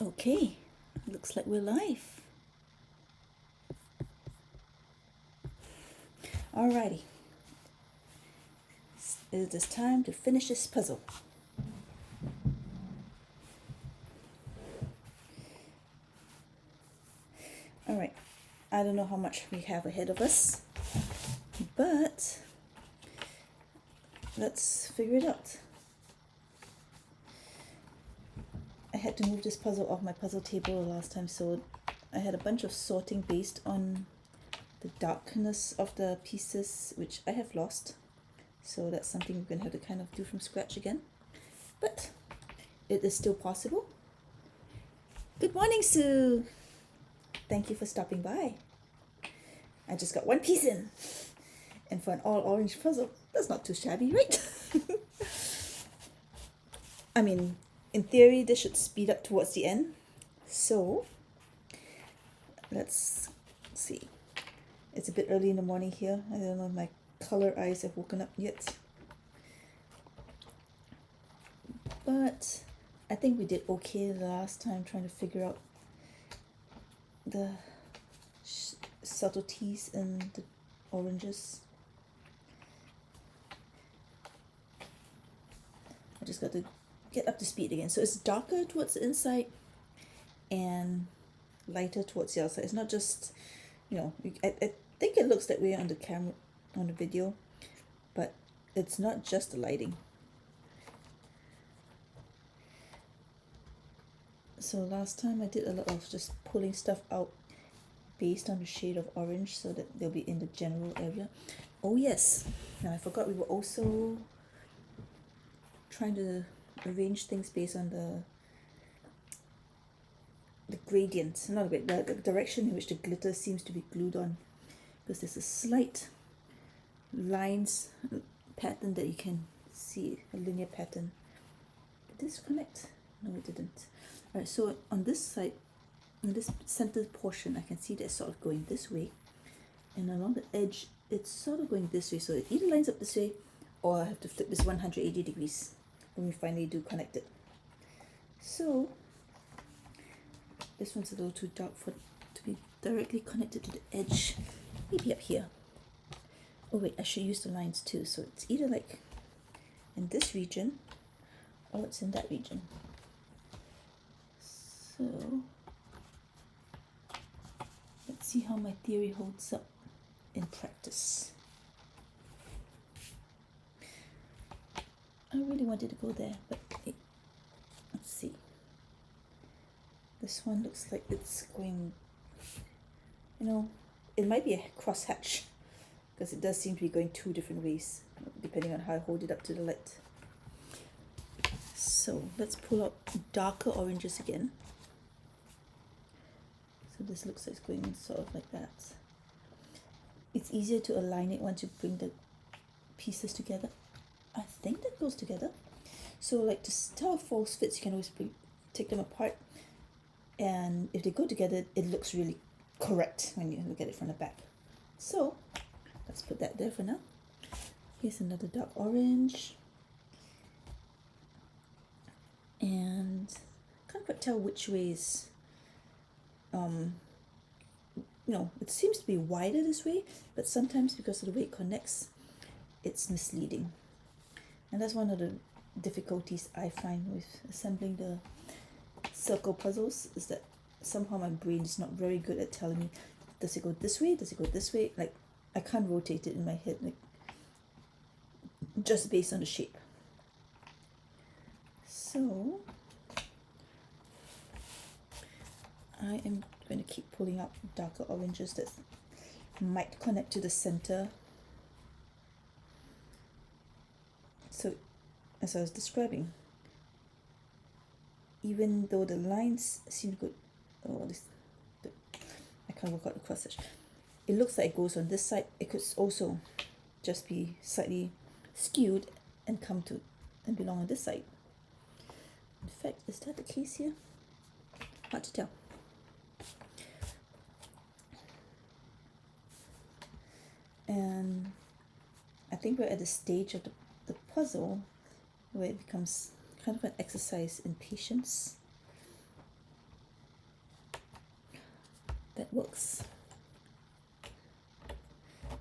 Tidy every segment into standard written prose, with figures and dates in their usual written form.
Okay, looks like we're live. Alrighty, it is time to finish this puzzle. Alright, I don't know how much we have ahead of us, but let's figure it out. I had to move this puzzle off my puzzle table last time, so I had a bunch of sorting based on the darkness of the pieces, which I have lost. So that's something we're going to have to kind of do from scratch again. But it is still possible. Good morning, Sue. Thank you for stopping by. I just got one piece in. And for an all orange puzzle, that's not too shabby, right? I mean, in theory, this should speed up towards the end. So, let's see. It's a bit early in the morning here. I don't know if my color eyes have woken up yet. But I think we did okay the last time trying to figure out the subtleties in the oranges. I just got to get up to speed again. So it's darker towards the inside and lighter towards the outside. It's not just, I think it looks that way on the camera, on the video, but it's not just the lighting. So last time I did a lot of just pulling stuff out based on the shade of orange so that they'll be in the general area. Oh yes, now I forgot we were also trying to arrange things based on the gradient, not the direction in which the glitter seems to be glued on, because there's a slight lines pattern that you can see, a linear pattern. Did this connect? No, it didn't. Alright, so on this side, in this center portion, I can see that it's sort of going this way, and along the edge, it's sort of going this way. So it either lines up this way, or I have to flip this 180 degrees when we finally do connect it. So this one's a little too dark for to be directly connected to the edge. Maybe up here. Oh wait, I should use the lines too. So it's either like in this region, or it's in that region. So let's see how my theory holds up in practice. I really wanted to go there, but let's see. This one looks like it's going, it might be a crosshatch, because it does seem to be going two different ways, depending on how I hold it up to the light. So let's pull out darker oranges again. So this looks like it's going sort of like that. It's easier to align it once you bring the pieces together. I think that goes together. So like to tell false fits, you can always take them apart, and if they go together, it looks really correct when you look at it from the back. So let's put that there for now. Here's another dark orange, and can't quite tell which ways. It seems to be wider this way, but sometimes because of the way it connects, it's misleading. And that's one of the difficulties I find with assembling the circle puzzles, is that somehow my brain is not very good at telling me, does it go this way, does it go this way? Like, I can't rotate it in my head, like, just based on the shape. So I am going to keep pulling out darker oranges that might connect to the center. So as I was describing, even though the lines seem to go, I can't work out the cross section. It looks like it goes on this side. It could also just be slightly skewed and come to and belong on this side. In fact, is that the case here? Hard to tell. And I think we're at the stage of the puzzle, where it becomes kind of an exercise in patience. works.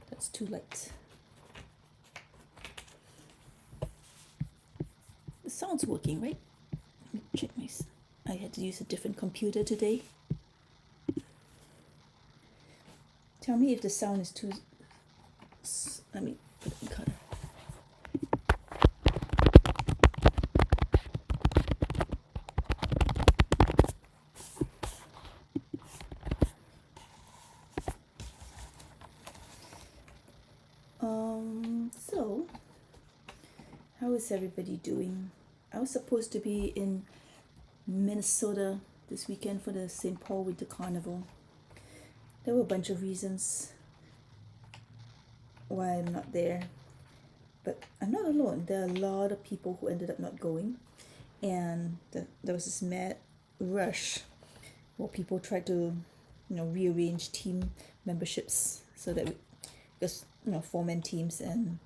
That's too light. The sound's working, right? Let me check my. I had to use a different computer today. Tell me if the sound is too. Let me put it in color. So, how is everybody doing? I was supposed to be in Minnesota this weekend for the St. Paul Winter Carnival. There were a bunch of reasons why I'm not there, but I'm not alone. There are a lot of people who ended up not going, and there was this mad rush where people tried to, rearrange team memberships so that because 4-man teams, and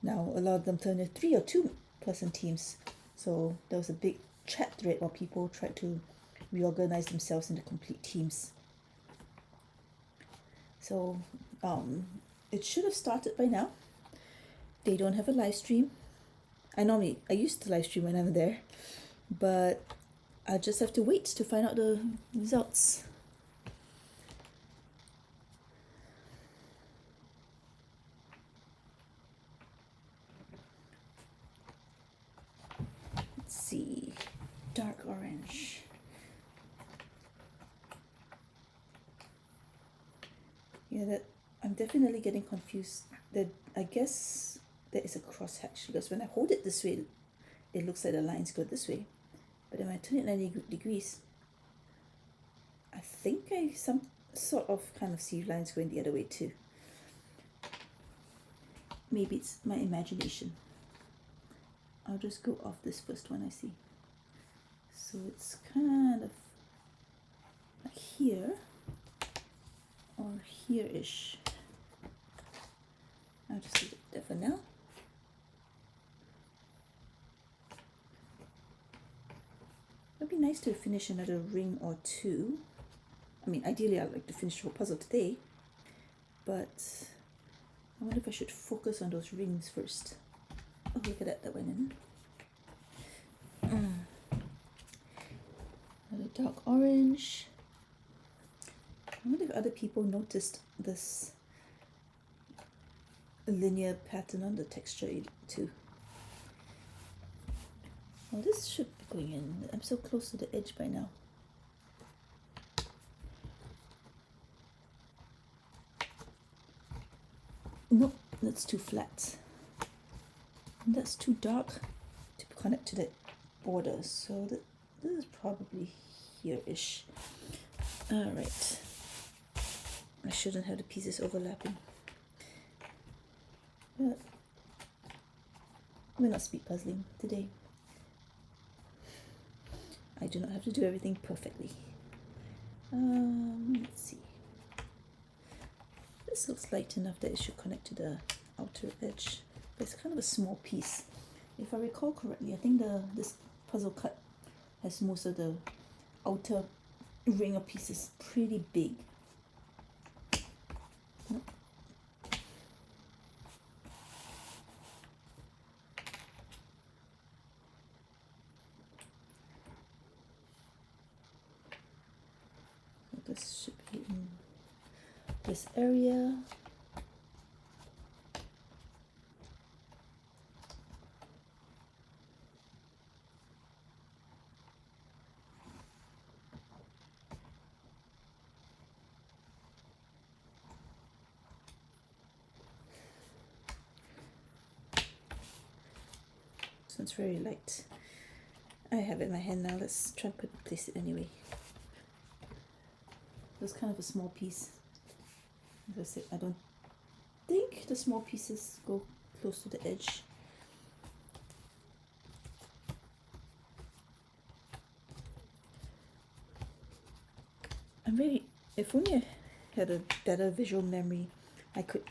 now a lot of them turned into 3 or 2-person teams. So there was a big chat thread where people tried to reorganize themselves into complete teams. So it should have started by now. They don't have a live stream. I used to live stream when I'm there, but I just have to wait to find out the results. Let's see, dark orange. Yeah, that I'm definitely getting confused. That I guess there is a crosshatch because when I hold it this way, it looks like the lines go this way. But when I turn it 90 degrees, I think I some sort of kind of see lines going the other way too. Maybe it's my imagination. I'll just go off this first one I see. So it's kind of like here or here-ish. I'll just leave it there for now. It'd be nice to finish another ring or two. I mean, ideally I'd like to finish the whole puzzle today, but I wonder if I should focus on those rings first. Oh, look at that went in. Another dark orange. I wonder if other people noticed this linear pattern on the texture too. Well, this should be going in. I'm so close to the edge by now. Nope, that's too flat. And that's too dark to connect to that border. So this is probably here-ish. All right. I shouldn't have the pieces overlapping. But we're not speed puzzling today. I do not have to do everything perfectly. Let's see. This looks light enough that it should connect to the outer edge. But it's kind of a small piece. If I recall correctly, I think this puzzle cut has most of the outer ring of pieces pretty big. Nope. This should be in this area. So it's very light. I have it in my hand now. Let's try and place it anyway. It's kind of a small piece. As I said, I don't think the small pieces go close to the edge. If only I had a better visual memory, I could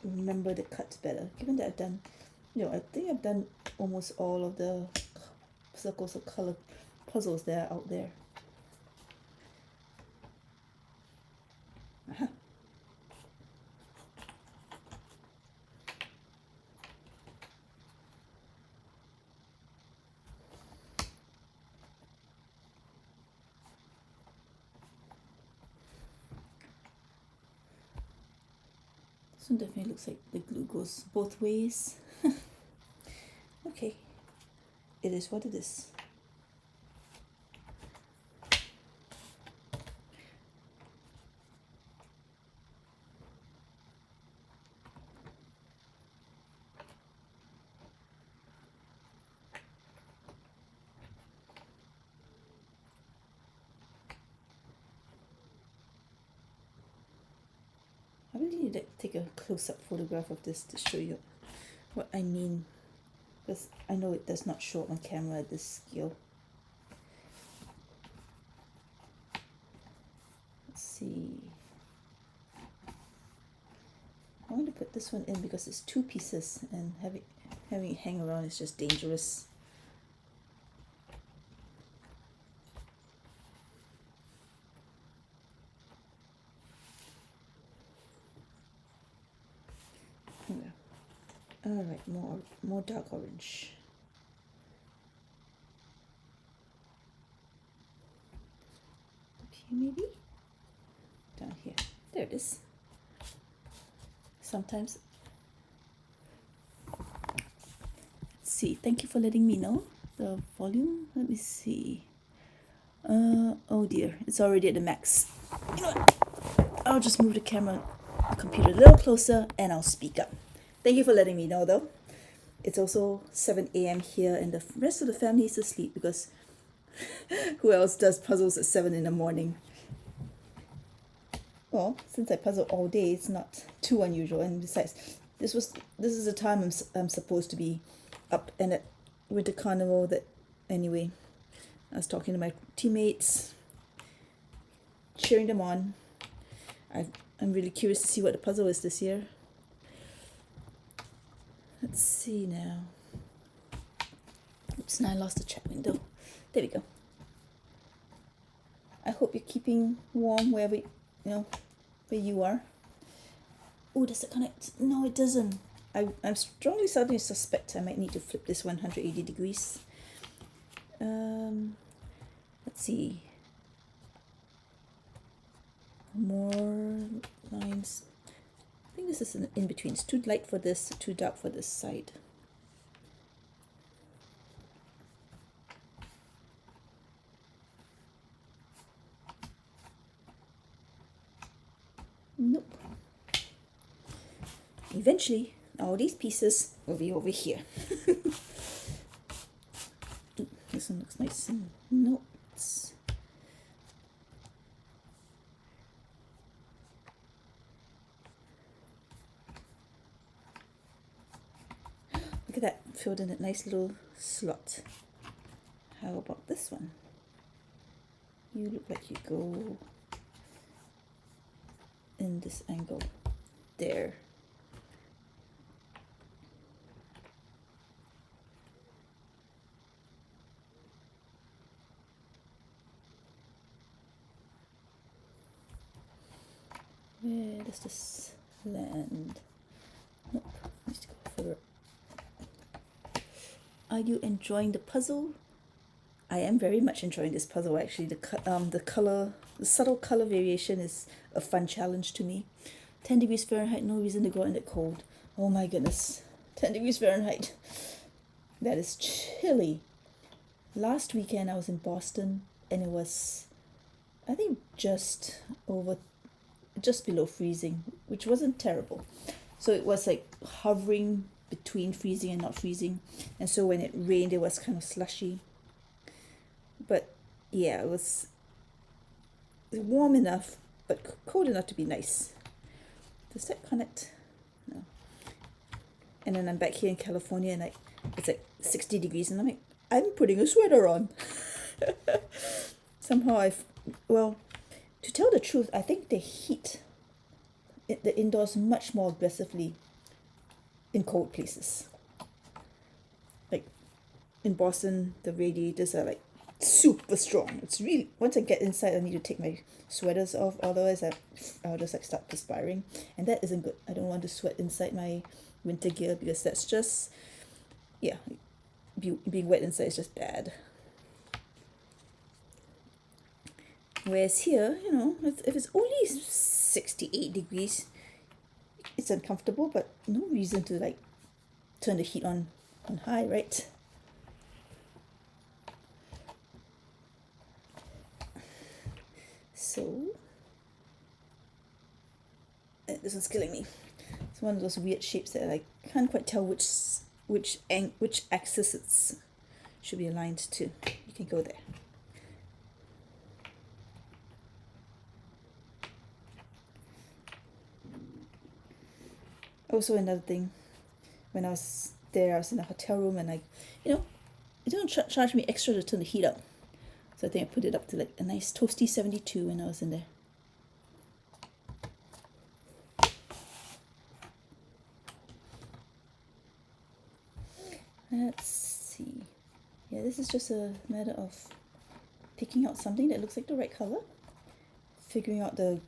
remember the cuts better. Given that I've done, I think I've done almost all of the circles of color puzzles that are out there. This one definitely looks like the glue goes both ways. Okay, it is what it is. I really need to take a close-up photograph of this to show you what I mean, because I know it does not show up on camera at this scale. Let's see. I want to put this one in because it's 2 pieces, and having it hang around is just dangerous. All right, more dark orange. Okay, maybe down here. There it is. Sometimes. Let's see. Thank you for letting me know the volume. Let me see. Oh dear, it's already at the max. You know what? I'll just move the computer a little closer, and I'll speak up. Thank you for letting me know, though. It's also 7 a.m. here, and the rest of the family is asleep because who else does puzzles at 7 in the morning? Well, since I puzzle all day, it's not too unusual. And besides, this is the time I'm supposed to be up and at Winter Carnival. That anyway, I was talking to my teammates, cheering them on. I'm really curious to see what the puzzle is this year. Let's see now. Oops, now I lost the chat window. There we go. I hope you're keeping warm wherever where you are. Oh, does it connect? No, it doesn't. I'm strongly starting to suspect I might need to flip this 180 degrees. Let's see. More lines. I think this is an in between. It's too light for this, too dark for this side. Nope. Eventually, all these pieces will be over here. This one looks nice and notes. Look at that, filled in a nice little slot. How about this one? You look like you go in this angle. There. Where does this land? Nope, needs to go further. Are you enjoying the puzzle? I am very much enjoying this puzzle actually. The color, the subtle color variation is a fun challenge to me. 10 degrees Fahrenheit, no reason to go in the cold. Oh my goodness, 10 degrees Fahrenheit. That is chilly. Last weekend I was in Boston and it was, I think, just below freezing, which wasn't terrible. So it was like hovering between freezing and not freezing. And so when it rained, it was kind of slushy. But yeah, it was warm enough, but cold enough to be nice. Does that connect? No. And then I'm back here in California and it's like 60 degrees and I'm like, I'm putting a sweater on. Somehow well, to tell the truth, I think they heat the indoors much more aggressively in cold places. Like in Boston, the radiators are like super strong. It's really, once I get inside, I need to take my sweaters off, otherwise I'll just like start perspiring, and that isn't good. I don't want to sweat inside my winter gear because that's just, yeah, being wet inside is just bad. Whereas here, you know, if it's only 68 degrees, it's uncomfortable, but no reason to like turn the heat on high, right? So, this one's killing me. It's one of those weird shapes that I can't quite tell which axis it should be aligned to. You can go there. Also, another thing, when I was there, I was in a hotel room, and it don't charge me extra to turn the heat up. So I think I put it up to like a nice toasty 72 when I was in there. Let's see. Yeah, this is just a matter of picking out something that looks like the right color, figuring out the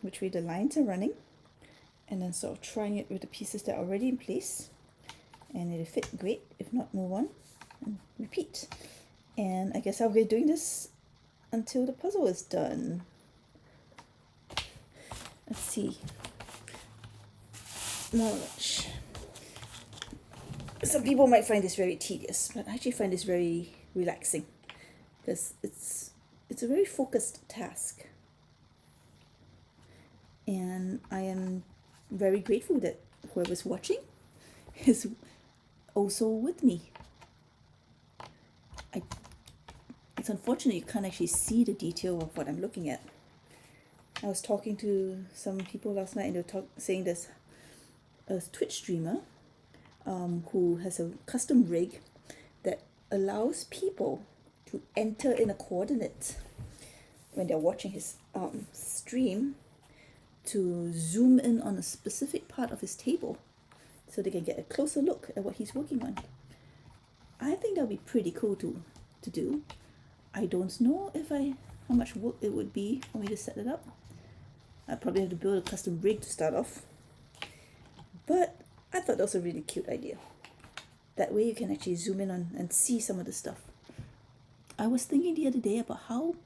which way the lines are running, and then sort of trying it with the pieces that are already in place. And it'll fit great. If not, move on and repeat. And I guess I'll be doing this until the puzzle is done. Let's see. Knowledge. Some people might find this very tedious, but I actually find this very relaxing because it's a very focused task. And I am very grateful that whoever's watching is also with me. It's unfortunate you can't actually see the detail of what I'm looking at. I was talking to some people last night, and they were saying there's a Twitch streamer who has a custom rig that allows people to enter in a coordinate when they're watching his stream, to zoom in on a specific part of his table so they can get a closer look at what he's working on. I think that would be pretty cool to do. I don't know how much work it would be for me to set it up. I'd probably have to build a custom rig to start off. But I thought that was a really cute idea. That way you can actually zoom in on and see some of the stuff. I was thinking the other day about how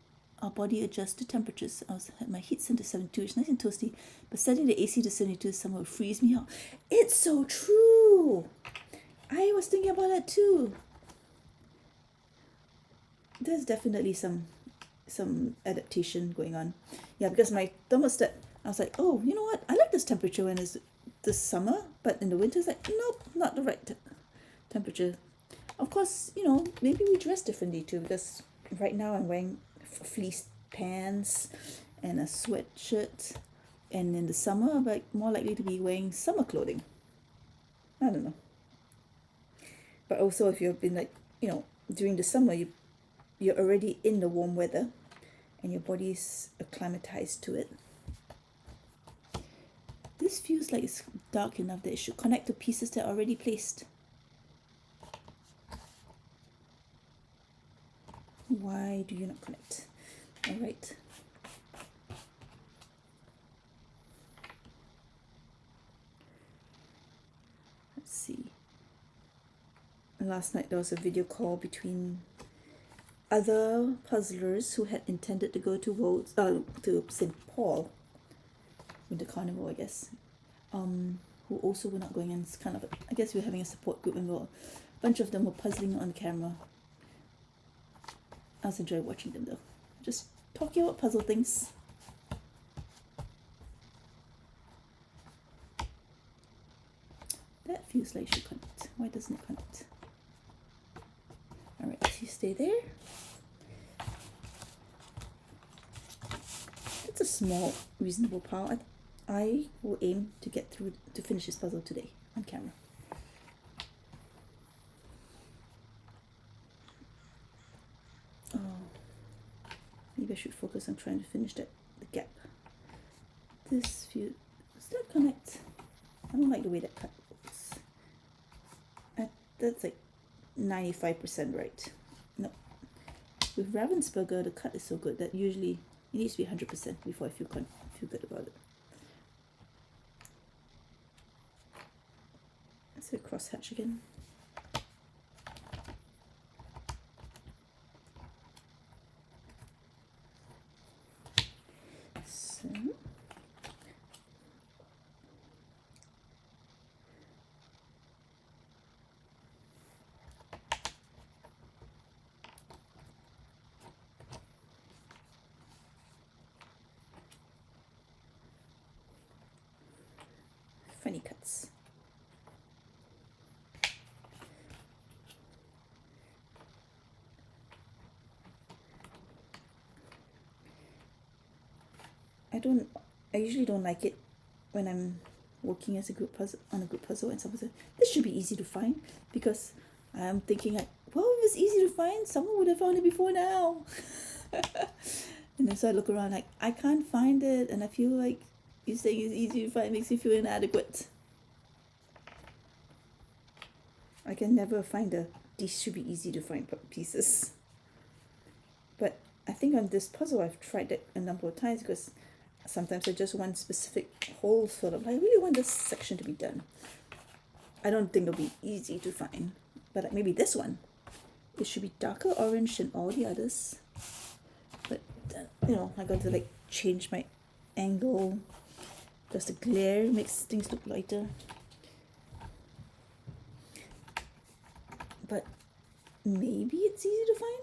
our body adjusts to temperatures. I had my heat set to 72, it's nice and toasty, but setting the AC to 72 somehow would freeze me out. It's so true! I was thinking about that too. There's definitely some adaptation going on. Yeah, because my thermostat, I was like, oh, you know what? I like this temperature when it's this summer, but in the winter it's like, nope, not the right temperature. Of course, maybe we dress differently too, because right now I'm wearing fleece pants and a sweatshirt, and in the summer I'm like more likely to be wearing summer clothing. I don't know. But also, if you've been during the summer, you're already in the warm weather and your body's acclimatized to it. This feels like it's dark enough that it should connect to pieces that are already placed. Why do you not connect? All right. Let's see. Last night there was a video call between other puzzlers who had intended to go to St. Paul with the carnival, I guess, who also were not going, and it's kind of, I guess we were having a support group, and a bunch of them were puzzling on camera. I was enjoying watching them though, just talking about puzzle things. That feels like it should connect. Why doesn't it connect? Alright, so you stay there. It's a small, reasonable pile. I will aim to get through to finish this puzzle today on camera. Oh, maybe I should focus on trying to finish the gap. Does that connect? I don't like the way that cut looks. That's like 95% right. No, with Ravensburger, the cut is so good that usually it needs to be 100% before I feel good about it. Let's do a cross hatch again. So funny cuts. I usually don't like it when I'm working as a group puzzle on a group puzzle and someone says this should be easy to find, because I'm thinking like, well, if it's easy to find, someone would have found it before now. And then so I look around like, I can't find it, and I feel like you saying it's easy to find makes me feel inadequate. I can never find these should be easy to find pieces. But I think on this puzzle I've tried it a number of times, because sometimes I just want specific holes filled up. I really want this section to be done. I don't think it'll be easy to find, but maybe this one, it should be darker orange than all the others. But you know, I got to like change my angle because the glare makes things look lighter. But maybe it's easy to find.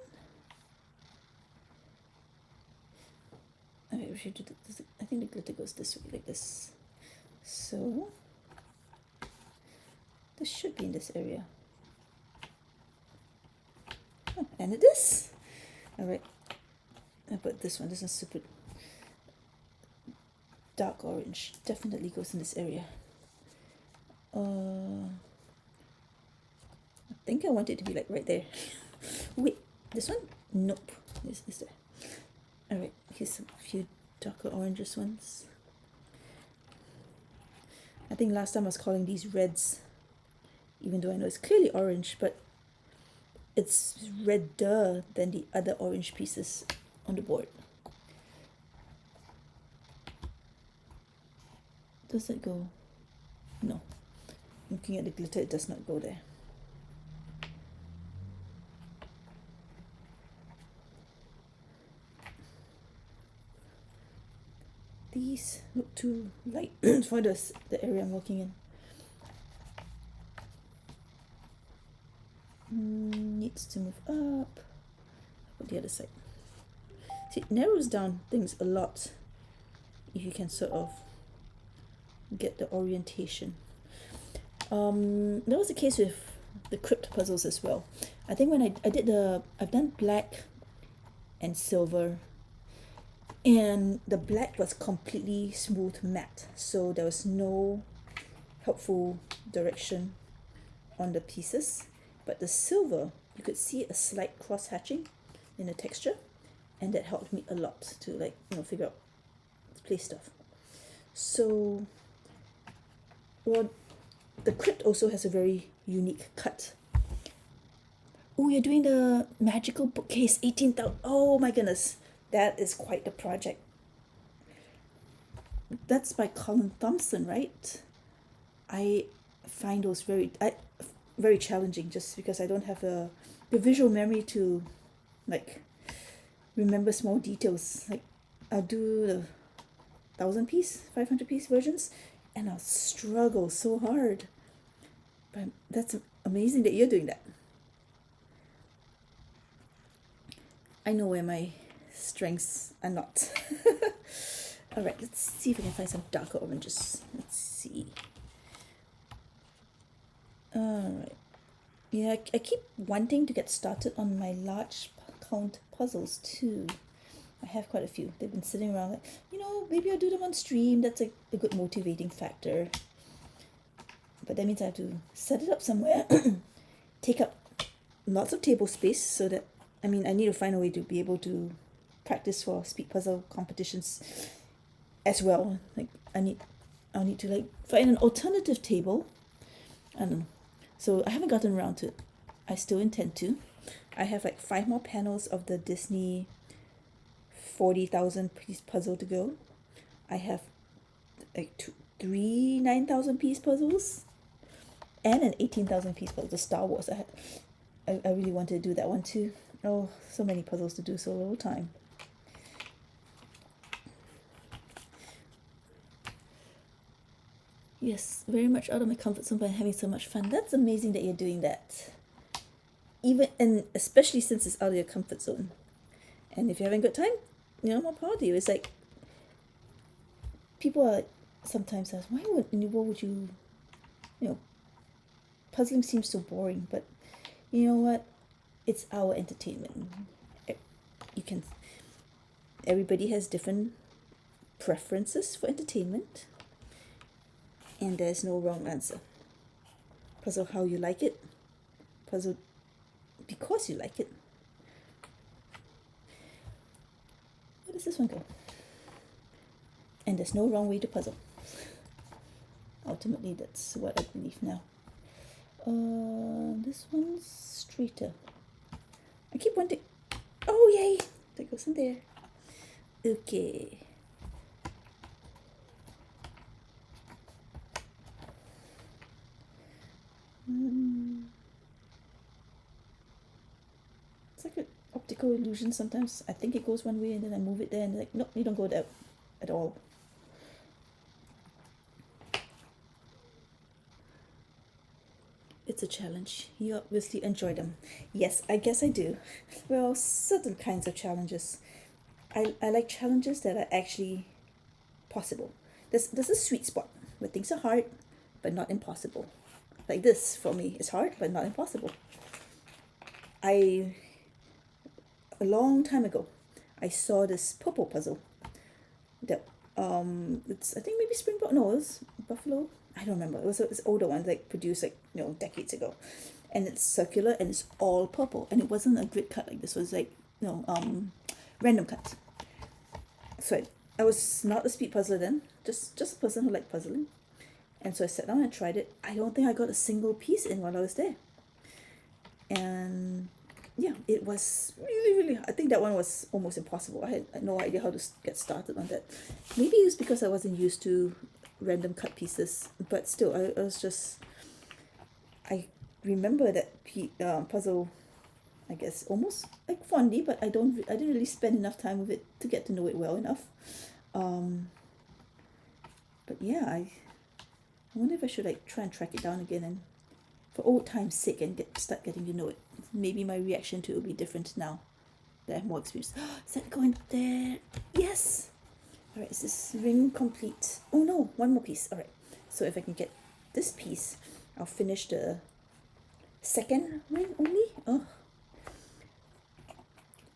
Okay, we should do this. I think the glitter goes this way, like this. So this should be in this area. Oh, and it is. All right. I put this one. This is super dark orange. Definitely goes in this area. I think I want it to be like right there. Wait, this one? Nope. This is there. Alright, here's a few darker oranges ones. I think last time I was calling these reds, even though I know it's clearly orange, but it's redder than the other orange pieces on the board. Does it go? No. Looking at the glitter, it does not go there. These look too light for the area I'm working in. Needs to move up. Put the other side. See, it narrows down things a lot if you can sort of get the orientation. That was the case with the crypt puzzles as well. I think when I've done black and silver, and the black was completely smooth matte, so there was no helpful direction on the pieces. But the silver, you could see a slight cross hatching in the texture, and that helped me a lot to, like, you know, figure out place stuff. So, well, the crypt also has a very unique cut. Oh, you're doing the magical bookcase 18,000. Oh my goodness, that is quite the project. That's by Colin Thompson, right? I find those very challenging, just because I don't have the visual memory to like remember small details. Like I'll do the 1,000-piece, 500-piece versions, and I'll struggle so hard. But that's amazing that you're doing that. I know where my strengths are not. All right, let's see if we can find some darker oranges. Let's see. All right. Yeah, I keep wanting to get started on my large count puzzles too. I have quite a few. They've been sitting around like, you know, maybe I'll do them on stream. That's a good motivating factor. But that means I have to set it up somewhere, take up lots of table space, so that, I mean, I need to find a way to be able to practice for speed puzzle competitions as well. Like I'll need to like find an alternative table. I don't know. So I haven't gotten around to it. I still intend to. I have like 5 more panels of the Disney 40,000 piece puzzle to go. I have like 3 9,000 piece puzzles and an 18,000 piece puzzle. The Star Wars. I really wanted to do that one too. Oh, so many puzzles to do, so little time. Yes, very much out of my comfort zone, but I'm having so much fun. That's amazing that you're doing that. Even, and especially since it's out of your comfort zone. And if you're having a good time, more power to you. It's like, people are sometimes ask, what would you, puzzling seems so boring, but you know what? It's our entertainment. Everybody has different preferences for entertainment, and there's no wrong answer. Puzzle how you like it, puzzle because you like it. Where does this one go? And there's no wrong way to puzzle. Ultimately, that's what I believe now. This one's straighter. I keep wanting. Oh, yay! That goes in there. Okay. It's like an optical illusion sometimes. I think it goes one way and then I move it there and like, nope, you don't go there at all. It's a challenge. You obviously enjoy them. Yes, I guess I do. Well, certain kinds of challenges. I like challenges that are actually possible. There's a sweet spot where things are hard, but not impossible. Like this, for me, is hard, but not impossible. A long time ago, I saw this purple puzzle that, it's, I think maybe Springbok, no, it was Buffalo, I don't remember. It was an older one, like produced like, decades ago. And it's circular and it's all purple. And it wasn't a grid cut like this, it was like, random cut. So I was not a speed puzzler then, just a person who liked puzzling. And so I sat down and tried it. I don't think I got a single piece in while I was there. And yeah, it was really, I think that one was almost impossible. I had no idea how to get started on that. Maybe it was because I wasn't used to random cut pieces, but still, I was just, I remember that puzzle, I guess, almost like fondly, but I didn't really spend enough time with it to get to know it well enough. But yeah, I wonder if I should like try and track it down again, and for old time's sake, and start getting to know it. Maybe my reaction to it will be different now that I have more experience. Is that going there? Yes! Alright, is this ring complete? Oh no, one more piece. Alright, so if I can get this piece, I'll finish the second ring only. Oh,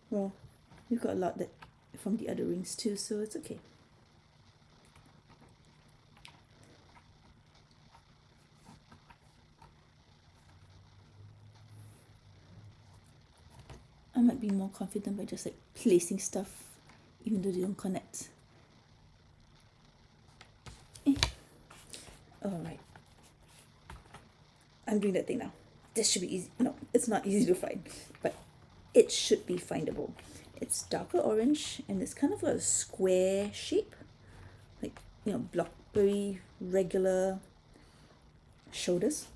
well, we've got a lot that from the other rings too, so it's okay. I might be more confident by just like placing stuff even though they don't connect. Alright. I'm doing that thing now. This should be easy. No, it's not easy to find, but it should be findable. It's darker orange and it's kind of a square shape. Like, block, very regular shoulders.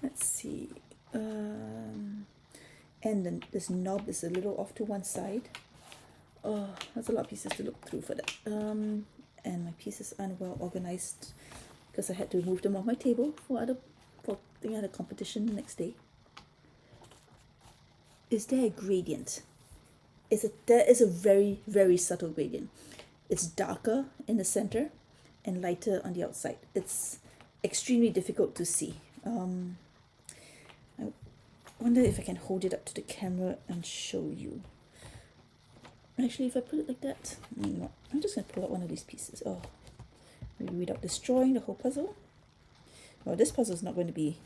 Let's see. And then this knob is a little off to one side. Oh, that's a lot of pieces to look through for that. And my pieces aren't well organized because I had to move them off my table for I think I had a competition the next day. Is there a gradient? There is a very, very subtle gradient. It's darker in the center and lighter on the outside. It's extremely difficult to see. I wonder if I can hold it up to the camera and show you. Actually, if I put it like that, no, I'm just going to pull out one of these pieces. Oh, maybe without destroying the whole puzzle. Well, this puzzle is not going to be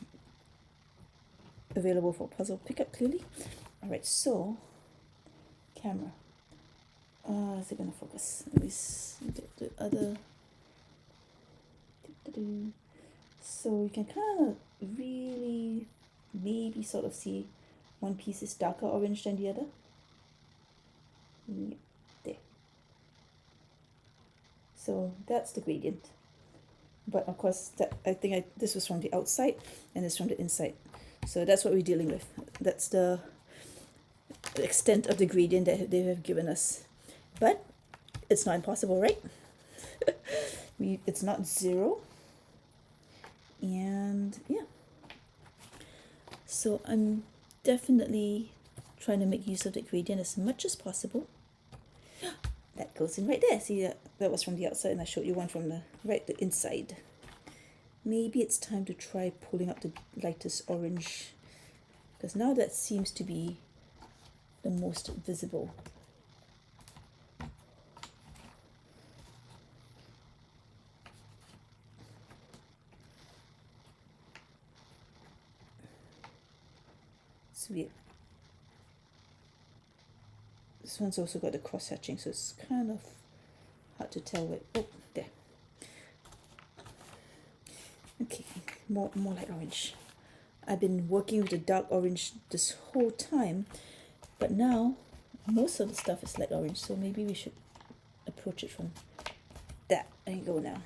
available for puzzle pickup clearly. Alright, so, camera. Is it going to focus? Let me get the other. So you can kind of really maybe sort of see one piece is darker orange than the other. Yep, there. So that's the gradient. But of course, that I think this was from the outside and this from the inside. So that's what we're dealing with. That's the extent of the gradient that they have given us. But it's not impossible, right? It's not zero. And yeah. So I'm definitely trying to make use of the gradient as much as possible. That goes in right there. See, that was from the outside and I showed you one from the inside. Maybe it's time to try pulling up the lightest orange, because now that seems to be the most visible. It's weird. This one's also got the cross hatching, so it's kind of hard to tell what. Oh, there. Okay, more light orange. I've been working with the dark orange this whole time, but now most of the stuff is light orange, so maybe we should approach it from that angle now.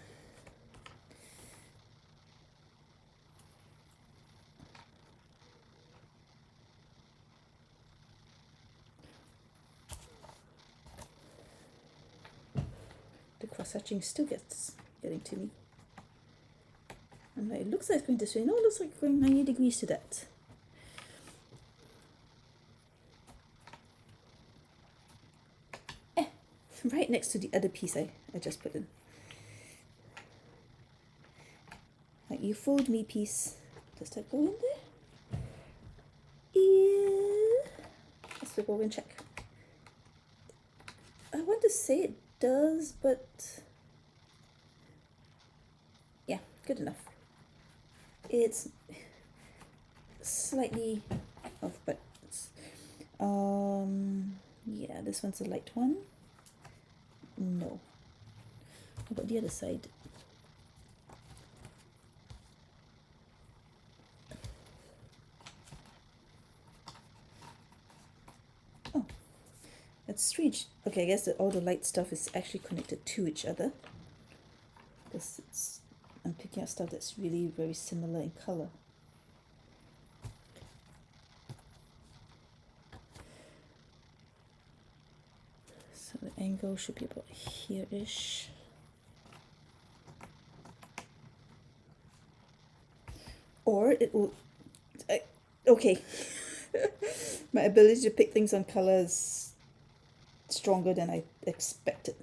The cross-hatching still getting to me. I'm like, it looks like it's going this way. No, it looks like it's going 90 degrees to that. Right next to the other piece I just put in. Like, you fooled me, piece. Does that go in there? Yeah. Let's go and check. I want to say it does, but yeah, good enough. It's slightly off, but yeah, this one's a light one. No. How about the other side? Oh, that's strange. Okay, I guess that all the light stuff is actually connected to each other. Because I'm picking out stuff that's really very similar in color. So the angle should be about here-ish. Or it will... okay. My ability to pick things on color is stronger than I expected.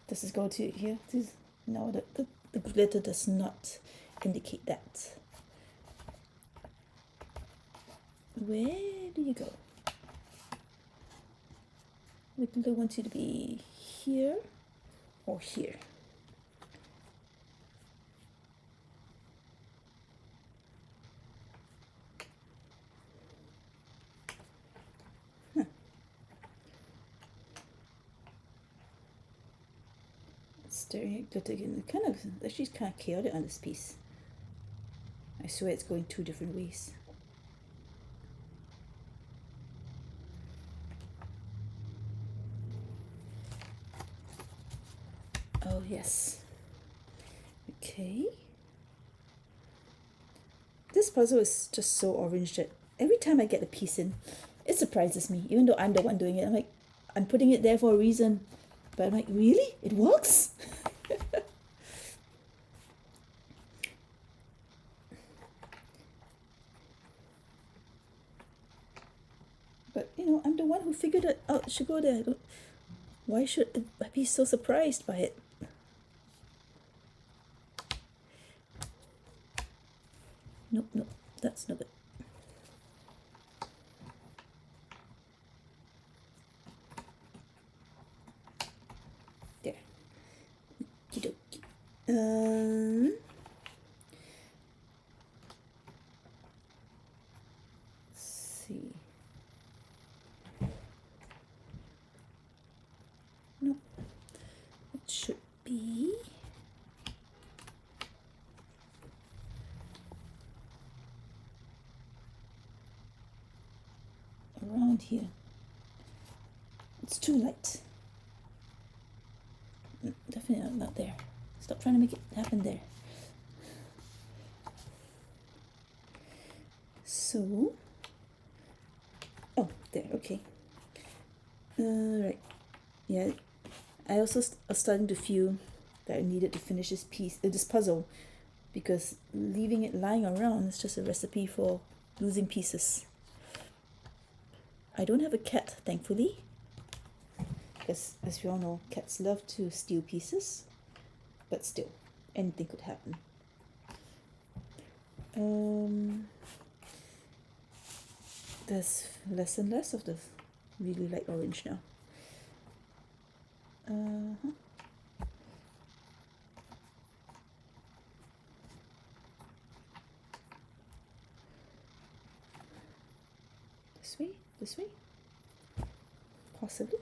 Does this go to here? No, the glitter does not indicate that. Where do you go? The glitter wants you to be here or here. Staring at glitter again. Actually it's kind of chaotic on this piece. I swear it's going two different ways. Oh yes. Okay. This puzzle is just so orange that every time I get a piece in, it surprises me. Even though I'm the one doing it, I'm like, I'm putting it there for a reason. But I'm like, really? It works? But, you know, I'm the one who figured it out. It should go there. Why should I be so surprised by it? Nope, nope. That's not it. There. Okie dokie. Let's see. Nope. It should be. here. It's too light. Definitely not there. Stop trying to make it happen there. So, oh, there, okay. Right, yeah, I also was starting to feel that I needed to finish this puzzle, because leaving it lying around is just a recipe for losing pieces. I don't have a cat, thankfully, because as we all know, cats love to steal pieces, but still, anything could happen. There's less and less of the really light orange now. This way, possibly.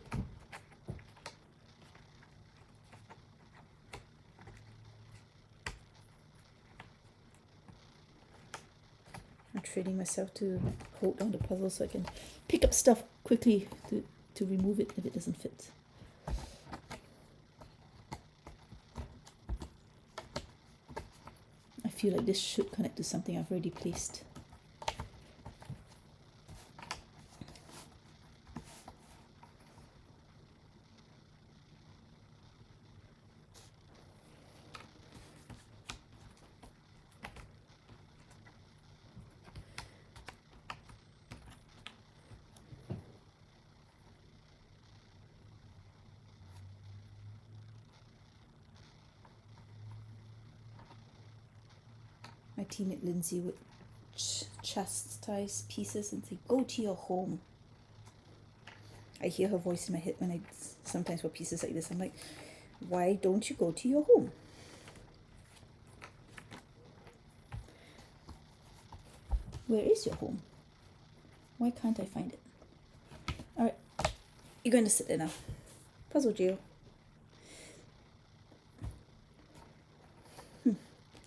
I'm training myself to hold down the puzzle so I can pick up stuff quickly to remove it if it doesn't fit. I feel like this should connect to something I've already placed. My teammate Lindsay would chastise pieces and say, "Go to your home." I hear her voice in my head when I sometimes for pieces like this. I'm like, why don't you go to your home? Where is your home? Why can't I find it? Alright, you're going to sit there now. Puzzle Geo.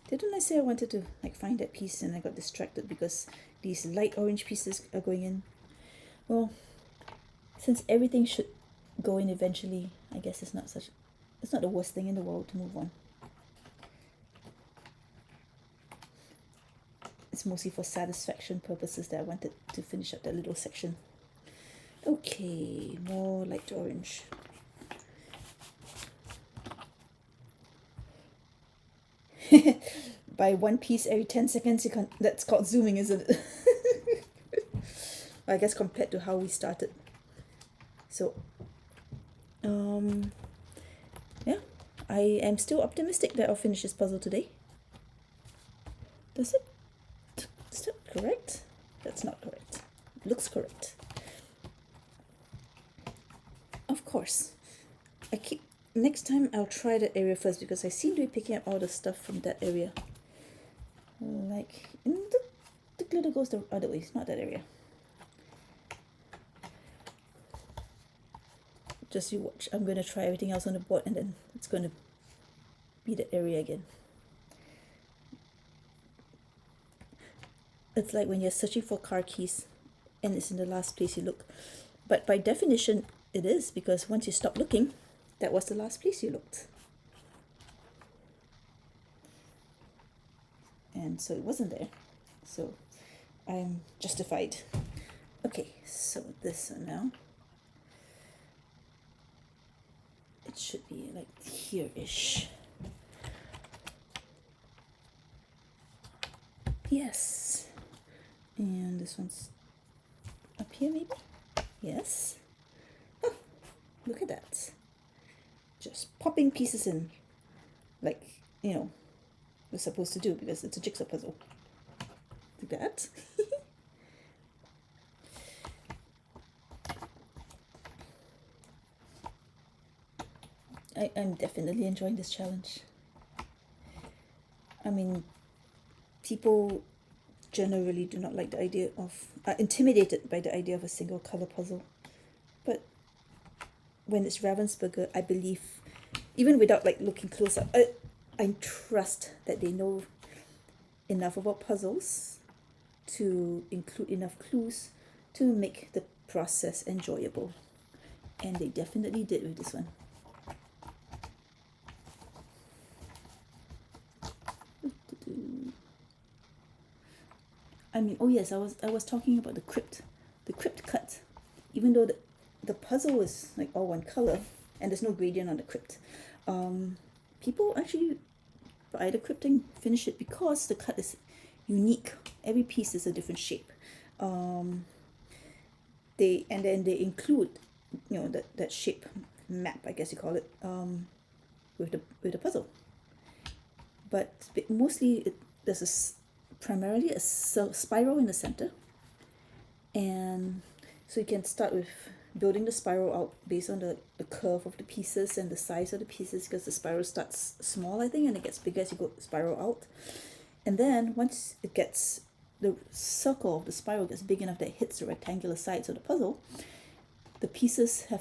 Didn't I say I wanted to find that piece and I got distracted because these light orange pieces are going in? Well, since everything should go in eventually, I guess it's not the worst thing in the world to move on. It's mostly for satisfaction purposes that I wanted to finish up that little section. Okay, more light orange. By one piece every 10 seconds, you can't, that's called zooming, isn't it? I guess compared to how we started. So, yeah, I am still optimistic that I'll finish this puzzle today. Is that correct? That's not correct. It looks correct. Of course. Next time I'll try that area first because I seem to be picking up all the stuff from that area. Like, the glitter goes the other way, it's not that area. Just you watch. I'm going to try everything else on the board and then it's going to be the area again. It's like when you're searching for car keys and it's in the last place you look. But by definition, it is, because once you stop looking, that was the last place you looked. And so it wasn't there. So I'm justified. Okay, so this one now. It should be like here-ish. Yes. And this one's up here maybe? Yes. Oh, look at that. Just popping pieces in like, we're supposed to do because it's a jigsaw puzzle. Like that. I'm definitely enjoying this challenge. I mean, people generally do not like the idea of, are intimidated by the idea of a single color puzzle. But when it's Ravensburger, I believe, even without looking close up, I trust that they know enough about puzzles to include enough clues to make the process enjoyable. And they definitely did with this one. I mean, oh yes, I was talking about the crypt cut. Even though the puzzle is like all one color and there's no gradient on the crypt, people actually buy the crypt and finish it because the cut is unique. Every piece is a different shape. They include, you know, that shape map, I guess you call it, with the puzzle. But mostly there's primarily a spiral in the center, and so you can start with building the spiral out based on the curve of the pieces and the size of the pieces, because the spiral starts small, I think, and it gets bigger as you go spiral out. And then once it gets, the circle of the spiral gets big enough that it hits the rectangular sides of the puzzle, the pieces are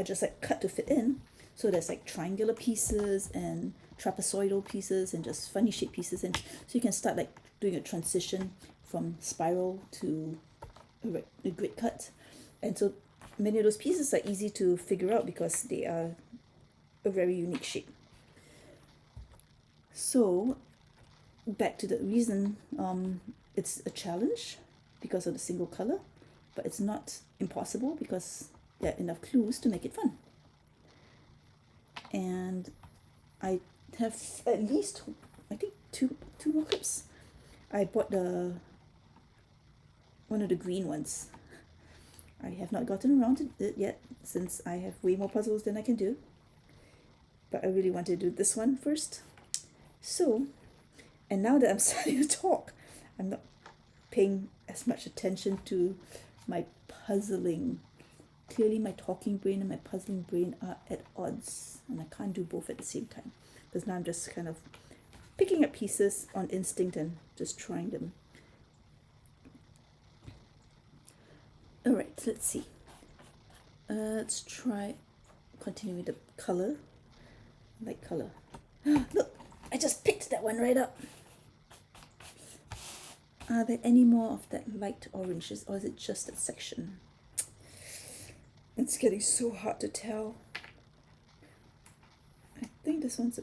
just like cut to fit in. So there's like triangular pieces and trapezoidal pieces and just funny shaped pieces, and so you can start like doing a transition from spiral to a grid cut. And so many of those pieces are easy to figure out because they are a very unique shape. So back to the reason, it's a challenge because of the single color, but it's not impossible because there are enough clues to make it fun. And I have at least, I think, two more clips. I bought one of the green ones. I have not gotten around to it yet since I have way more puzzles than I can do. But I really want to do this one first. So, and now that I'm starting to talk, I'm not paying as much attention to my puzzling. Clearly my talking brain and my puzzling brain are at odds, and I can't do both at the same time. Because now I'm just kind of picking up pieces on instinct and just trying them. Alright, let's see. Let's try continuing with the color. Light color. Look, I just picked that one right up. Are there any more of that light oranges, or is it just that section? It's getting so hard to tell. I think this one's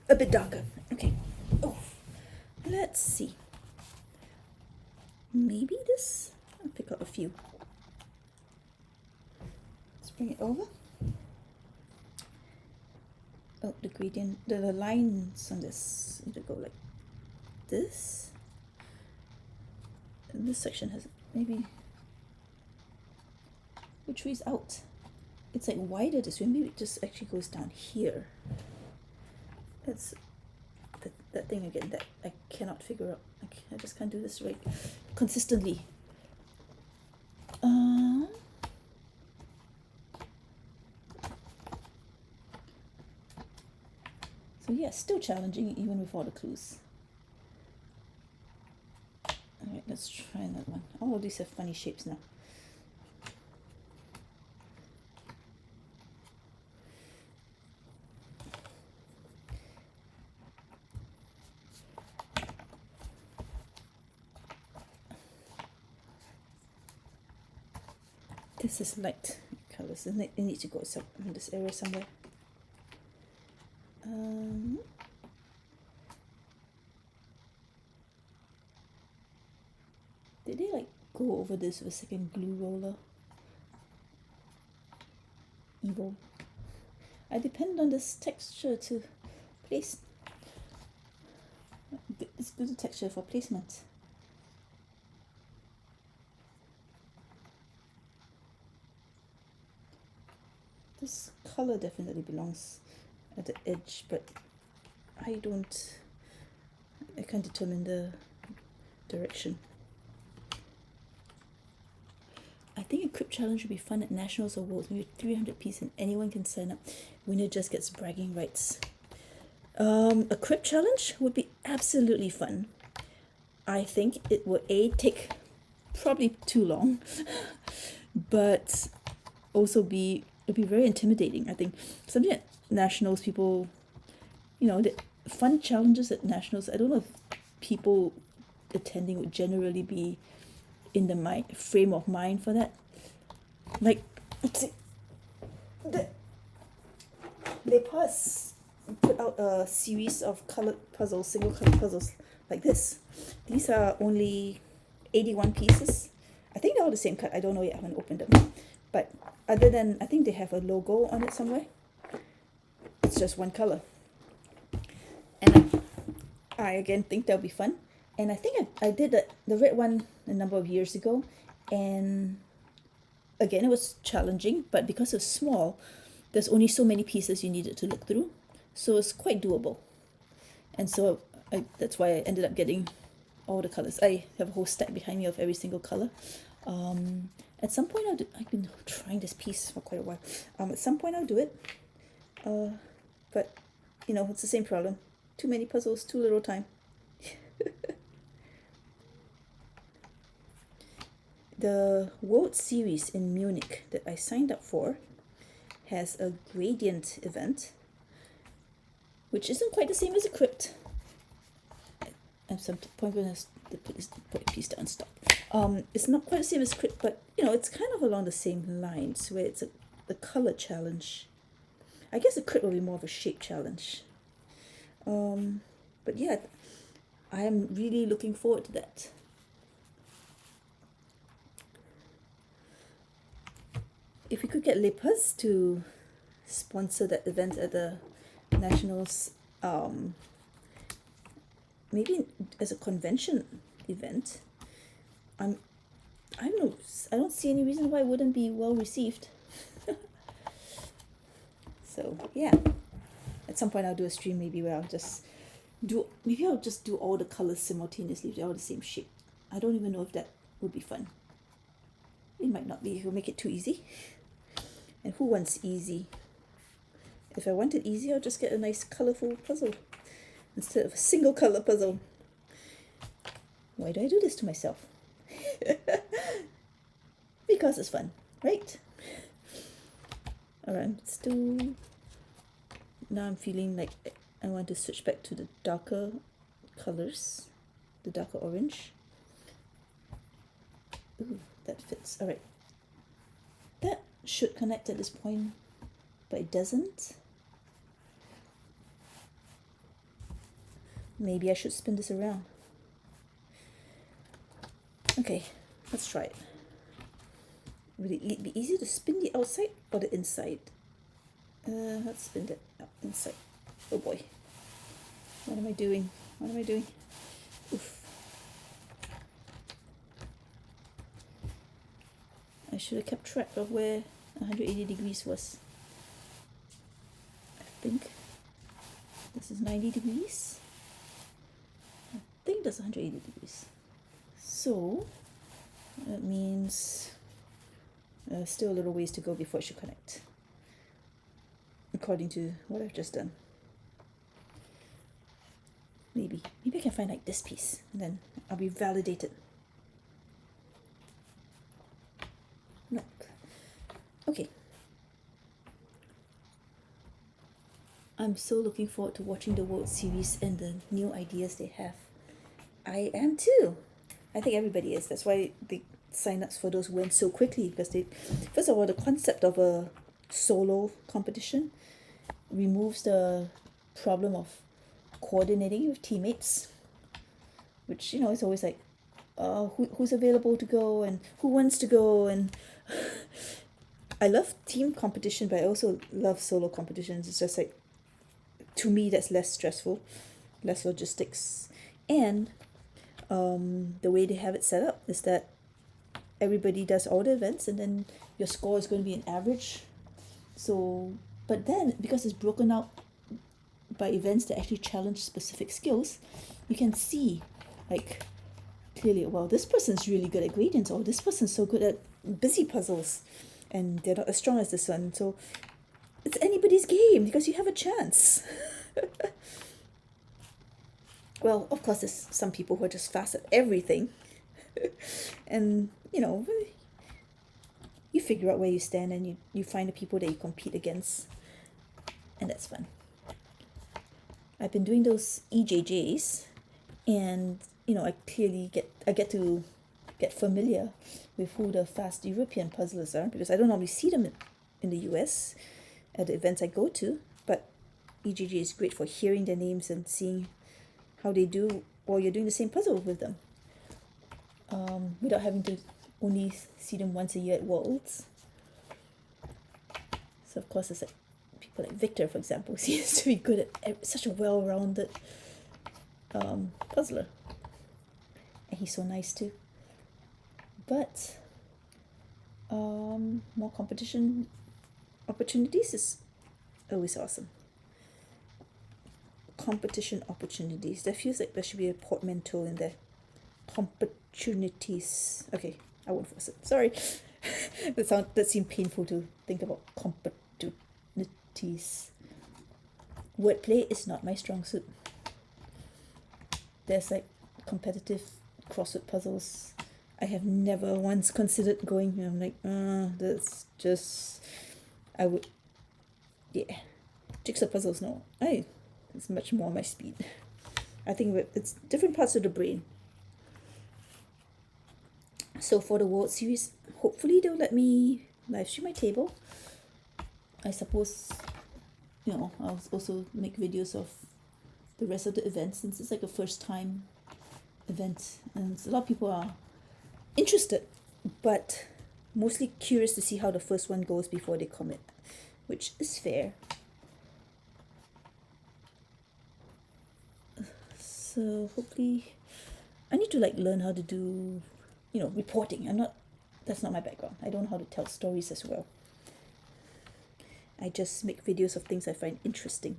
a bit darker. Okay. Oh, let's see. Maybe this. I'll pick up a few. Let's bring it over. Oh, the gradient, the lines on this need to go like this. And this section has maybe, which way is out? It's like wider this way. Maybe it just actually goes down here. That's that thing again that I cannot figure out. I just can't do this right consistently. So yeah, still challenging even with all the clues. Alright, let's try another one. All of these have funny shapes now. This is light colors, and it needs to go in this area somewhere. Did they like go over this with a second glue roller? Evil. I depend on this texture to place. It's good texture for placement. This color definitely belongs at the edge, but I can't determine the direction. I think a crypt challenge would be fun at Nationals or Worlds, maybe 300 piece, and anyone can sign up. Winner just gets bragging rights. A crypt challenge would be absolutely fun. I think it would take probably too long, but also it'd be very intimidating. I think something at Nationals, people, the fun challenges at Nationals, I don't know if people attending would generally be in the frame of mind for that. Like, let's see, they put out a series of colored puzzles, single colored puzzles like this. These are only 81 pieces. I think they're all the same cut. I don't know yet. I haven't opened them. But other than, I think they have a logo on it somewhere. It's just one color. And I again think that'll be fun. And I think I did the red one a number of years ago. And again, it was challenging. But because it's small, there's only so many pieces you needed to look through. So it's quite doable. And so that's why I ended up getting all the colors. I have a whole stack behind me of every single color. At some point I've been trying this piece for quite a while. At some point I'll do it. But, you know, it's the same problem. Too many puzzles, too little time. The World Series in Munich that I signed up for has a gradient event, which isn't quite the same as a crypt. At some point I'm going to put a piece down, stop. It's not quite the same as crypt, but you know, it's kind of along the same lines where it's the color challenge. I guess a crypt will be more of a shape challenge. But yeah, I am really looking forward to that. If we could get Les Puz to sponsor that event at the Nationals, maybe as a convention event, I don't see any reason why it wouldn't be well received. So yeah, at some point I'll do a stream maybe where I'll just do all the colors simultaneously. They're all the same shape. I don't even know if that would be fun. It might not be. It will make it too easy. And who wants easy? If I want it easy, I'll just get a nice colorful puzzle instead of a single color puzzle. Why do I do this to myself? Because it's fun, right? Alright, now I'm feeling like I want to switch back to the darker colors, the darker orange. Ooh, that fits. Alright. That should connect at this point, but it doesn't. Maybe I should spin this around. Okay, let's try it. Would it be easier to spin the outside or the inside? Let's spin the inside. Oh boy. What am I doing? What am I doing? Oof. I should have kept track of where 180 degrees was. I think this is 90 degrees. I think that's 180 degrees. So that means still a little ways to go before it should connect, according to what I've just done. Maybe I can find like this piece and then I'll be validated. Nope. Okay. I'm so looking forward to watching the World Series and the new ideas they have. I am too. I think everybody is. That's why the sign-ups for those went so quickly, because first of all, the concept of a solo competition removes the problem of coordinating with teammates, which, you know, is always like, who's available to go and who wants to go. And I love team competition, but I also love solo competitions. It's just like, to me, that's less stressful, less logistics. And the way they have it set up is that everybody does all the events and then your score is going to be an average. So, but then because it's broken out by events that actually challenge specific skills, you can see like clearly, well, this person's really good at gradients, or this person's so good at busy puzzles and they're not as strong as this one. So it's anybody's game because you have a chance. Well, of course, there's some people who are just fast at everything. And, you know, you figure out where you stand and you find the people that you compete against. And that's fun. I've been doing those EJJs, and, you know, I get to get familiar with who the fast European puzzlers are, because I don't normally see them in the US at the events I go to, but EJJ is great for hearing their names and seeing how they do while you're doing the same puzzle with them, without having to only see them once a year at Worlds. So of course there's like people like Victor, for example, seems to be good at such a well-rounded puzzler, and he's so nice too. But more competition opportunities is always awesome. Competition opportunities. That feels like there should be a portmanteau in there. Opportunities. Okay, I won't force it. Sorry. That seemed painful to think about. Opportunities. Wordplay is not my strong suit. There's like competitive crossword puzzles I have never once considered going. I'm like, that's just, I would, yeah. Jigsaw puzzles, no. It's much more my speed. I think it's different parts of the brain. So for the World Series, hopefully they'll let me live stream my table. I suppose, I'll also make videos of the rest of the events, since it's like a first time event, and a lot of people are interested, but mostly curious to see how the first one goes before they commit, which is fair. So hopefully, I need to like learn how to do, reporting. That's not my background. I don't know how to tell stories as well. I just make videos of things I find interesting.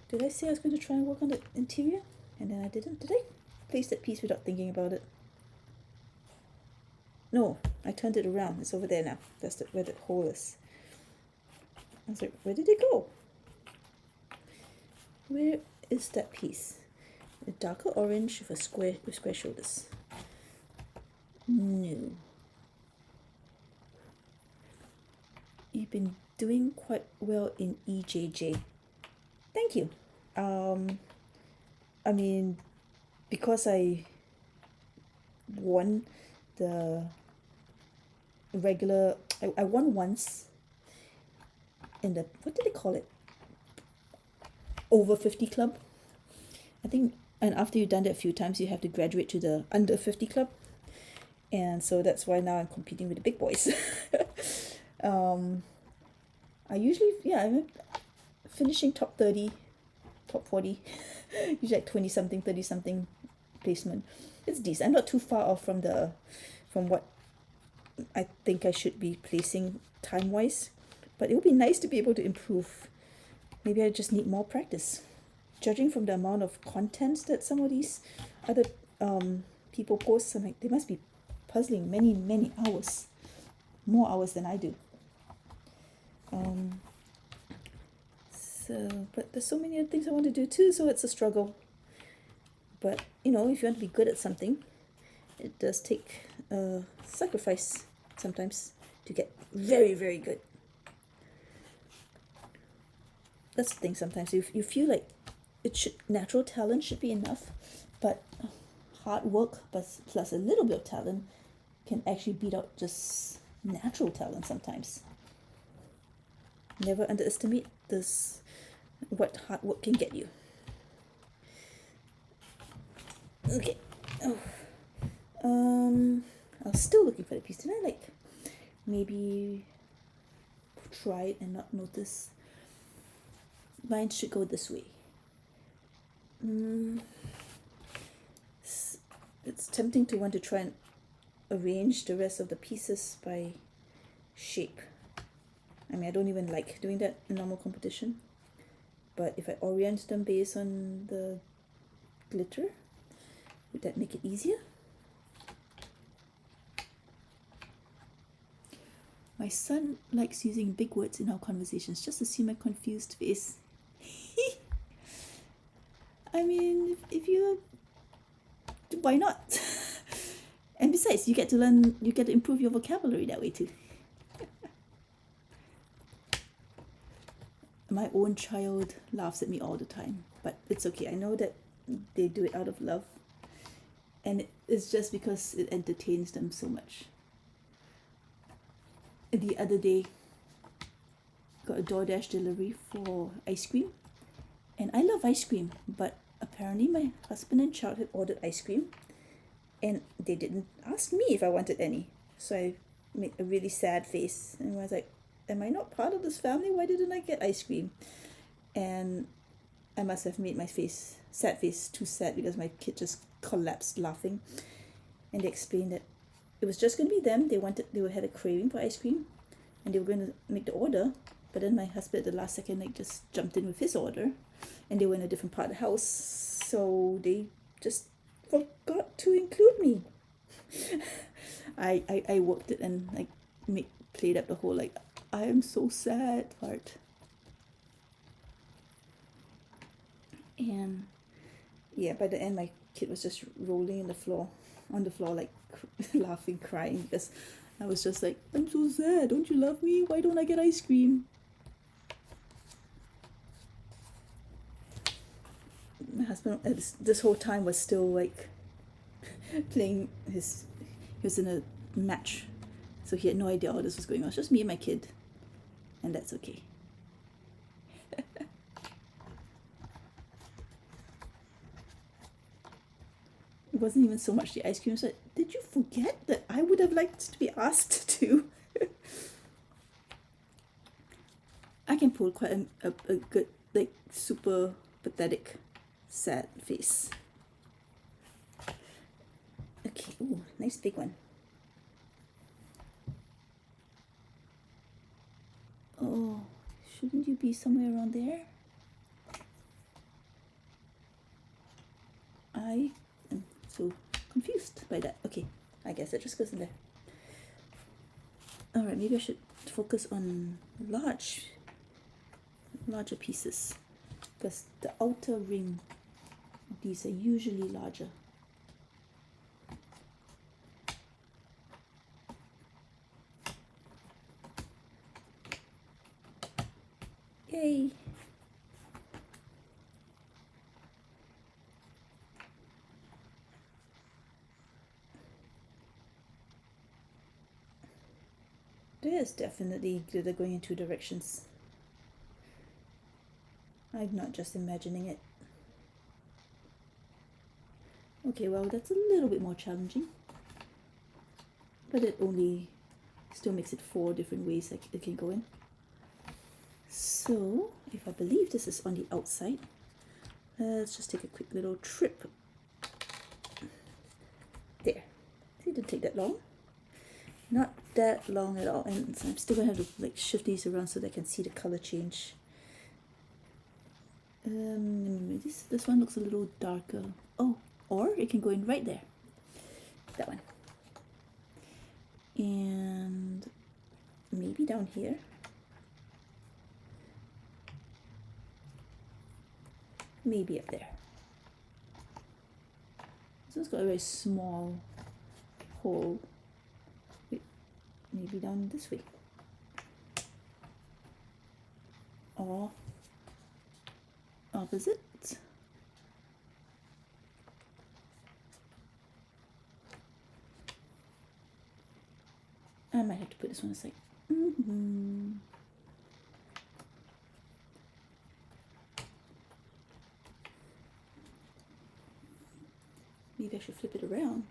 Did I say I was going to try and work on the interior? And then I didn't. Did I place that piece without thinking about it? No, I turned it around. It's over there now. That's where the hole is. I was like, where did it go? Where is that piece? A darker orange with square shoulders. No. You've been doing quite well in EJJ. Thank you. I mean, because I won the regular, I won once in the, what did they call it? Over 50 club. I think, and after you've done that a few times, you have to graduate to the under 50 club. And so that's why now I'm competing with the big boys. I usually, I'm finishing top 30, top 40, usually like 20 something, 30 something placement. It's decent. I'm not too far off from what I think I should be placing time wise, but it would be nice to be able to improve. Maybe I just need more practice. Judging from the amount of contents that some of these other people post, I'm like, they must be puzzling many hours, more hours than I do. But there's so many other things I want to do too, so it's a struggle. But if you want to be good at something, it does take sacrifice sometimes to get very, very good. That's the thing. Sometimes you feel like natural talent should be enough, but hard work plus a little bit of talent can actually beat out just natural talent sometimes. Never underestimate what hard work can get you. Okay. I was still looking for the piece. Did I maybe try it and not notice? Mine should go this way. It's tempting to want to try and arrange the rest of the pieces by shape. I mean, I don't even like doing that in normal competition. But if I orient them based on the glitter, would that make it easier? My son likes using big words in our conversations just to see my confused face. I mean, why not? And besides, you get to improve your vocabulary that way too. My own child laughs at me all the time, but it's okay. I know that they do it out of love. And it's just because it entertains them so much. The other day, got a DoorDash delivery for ice cream. And I love ice cream, but apparently my husband and child had ordered ice cream and they didn't ask me if I wanted any. So I made a really sad face and I was like, am I not part of this family? Why didn't I get ice cream? And I must have made my sad face too sad because my kid just collapsed laughing. And they explained that it was just going to be them. They had a craving for ice cream and they were going to make the order. But then my husband at the last second just jumped in with his order and they were in a different part of the house. So they just forgot to include me. I worked it and played up the whole I am so sad part. And yeah, by the end my kid was just rolling on the floor laughing, crying because I was just like, I'm so sad, don't you love me? Why don't I get ice cream? My husband this whole time was still playing he was in a match, so he had no idea all this was going on. It's just me and my kid, and that's okay. It wasn't even so much the ice cream. So did you forget that I would have liked to be asked to? I can pull quite a good super pathetic sad face. Okay, ooh, nice big one. Oh, shouldn't you be somewhere around there? I am so confused by that. Okay, I guess it just goes in there. Alright, maybe I should focus on larger pieces because the outer ring, these are usually larger. Yay! There's definitely glitter going in two directions. I'm not just imagining it. Okay, well that's a little bit more challenging. But it only still makes it 4 different ways it can go in. So, if I believe this is on the outside, let's just take a quick little trip. There. See, it didn't take that long. Not that long at all. And so I'm still going to have to shift these around so that I can see the color change. This one looks a little darker. Oh, or it can go in right there. That one. And maybe down here. Maybe up there. This one's got a very small hole. Wait, maybe down this way. Or opposite. I might have to put this one aside. Maybe I should flip it around.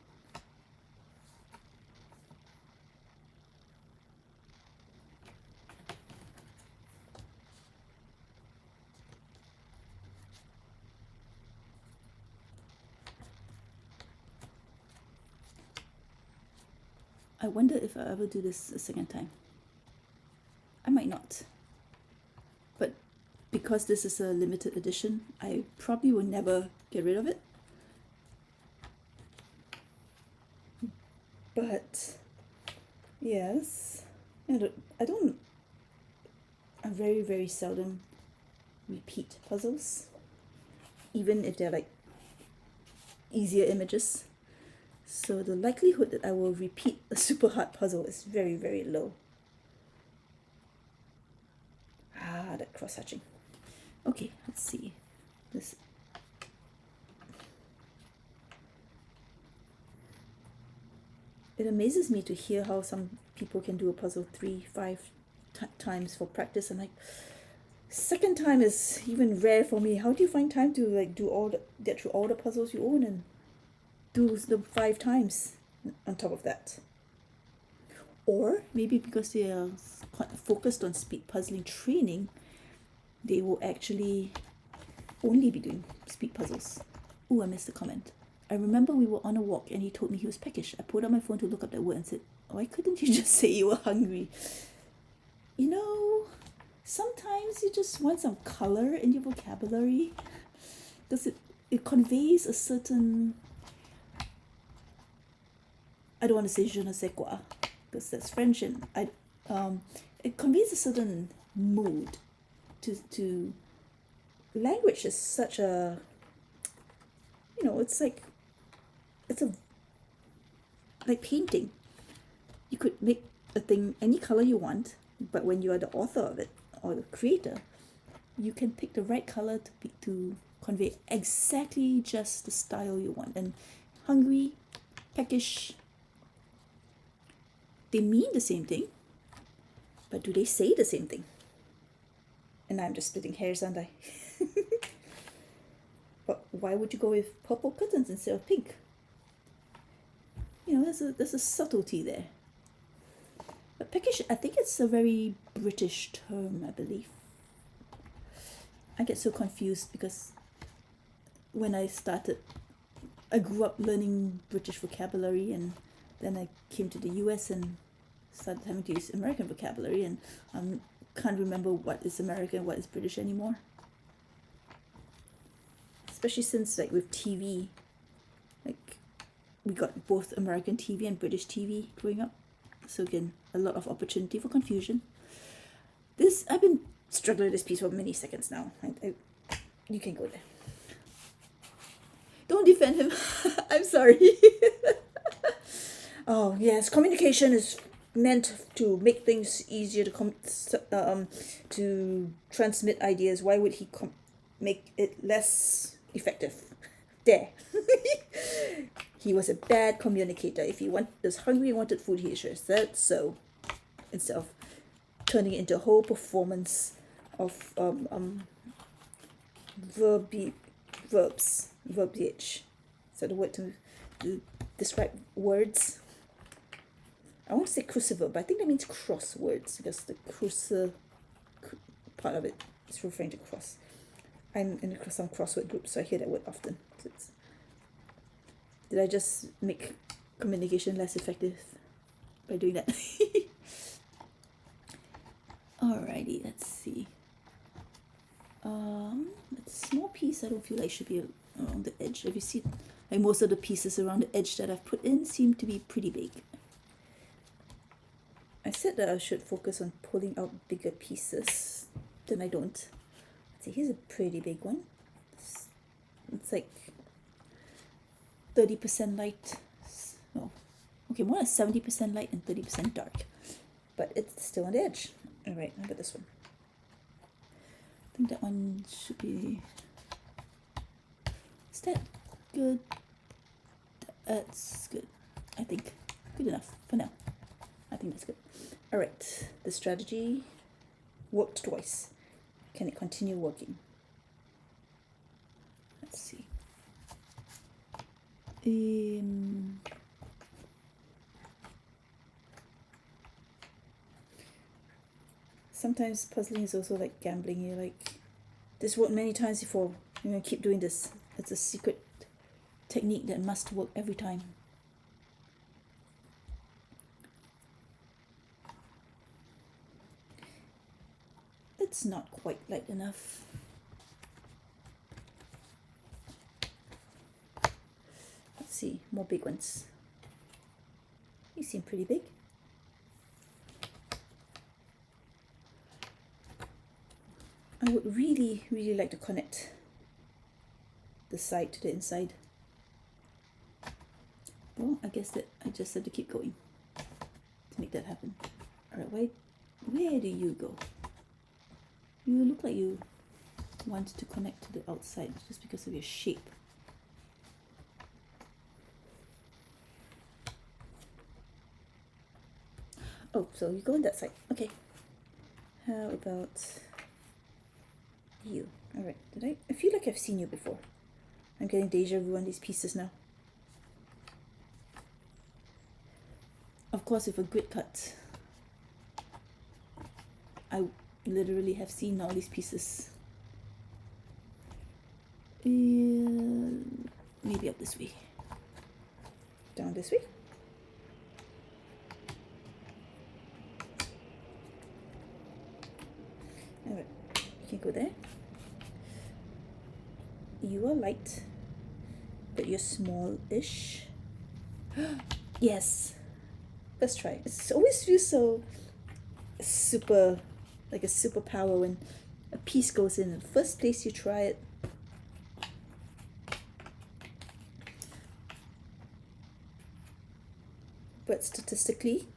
I wonder if I ever do this a second time. I might not. But because this is a limited edition, I probably will never get rid of it. But yes, I very, very seldom repeat puzzles, even if they're easier images. So the likelihood that I will repeat a super hard puzzle is very, very low. That cross-hatching. Okay, let's see. This it amazes me to hear how some people can do a puzzle 3, 5 times for practice. And like, second time is even rare for me. How do you find time to like get through all the puzzles you own and do the 5 times on top of that? Or maybe because they are focused on speed puzzling training, they will actually only be doing speed puzzles. Ooh, I missed a comment. I remember we were on a walk and he told me he was peckish. I pulled out my phone to look up that word and said, why couldn't you just say you were hungry? You know, sometimes you just want some color in your vocabulary because it conveys a certain, I don't want to say je ne sais quoi because that's French, and it conveys a certain mood to language is such a, you know, it's a like painting. You could make a thing any color you want, but when you are the author of it or the creator, you can pick the right color to convey exactly just the style you want. And hungry, peckish, they mean the same thing, but do they say the same thing? And I'm just splitting hairs, aren't I? But why would you go with purple curtains instead of pink? You know, there's a subtlety there. But peckish, I think it's a very British term, I believe. I get so confused because when I grew up learning British vocabulary, and then I came to the US and started having to use American vocabulary, and can't remember what is American, what is British anymore. Especially since like with TV, like we got both American TV and British TV growing up. So again, a lot of opportunity for confusion. I've been struggling with this piece for many seconds now. You can go there. Don't defend him. I'm sorry. Oh yes, communication is meant to make things easier to transmit ideas. Why would he make it less effective? There. He was a bad communicator. If he was hungry and wanted food, he should have said so, instead of turning it into a whole performance of verbiage. Is that the word to describe words? I want to say cruciverb, but I think that means crosswords, because the part of it is referring to cross. I'm in some crossword groups, so I hear that word often. Did I just make communication less effective by doing that? Alrighty, let's see. That small piece I don't feel like should be around the edge. If you see, like most of the pieces around the edge that I've put in seem to be pretty big. I said that I should focus on pulling out bigger pieces, then I don't. Let's see, here's a pretty big one. It's like 30% light, no, okay, more than 70% light and 30% dark, but it's still on the edge. All right, how about this one? I think that one should be, is that good? That's good, I think. Good enough for now. I think that's good. All right, the strategy worked twice. Can it continue working? Let's see. Sometimes puzzling is also like gambling. You're like, this worked many times before, you're gonna keep doing this. It's a secret technique that must work every time. It's not quite light enough. Let's see, more big ones. You seem pretty big. I would really, really like to connect the side to the inside. Well, I guess that I just have to keep going to make that happen. Alright, where do you go? You look like you want to connect to the outside just because of your shape. Oh, so you go on that side. Okay. How about you? All right. I feel like I've seen you before. I'm getting deja vu on these pieces now. Of course, with a grid cut, I literally have seen all these pieces. Maybe up this way. Down this way. Alright, you can go there. You are light, but you're small-ish. Yes. Let's try. It always feels so super, like a superpower when a piece goes in. The first place you try it. But statistically,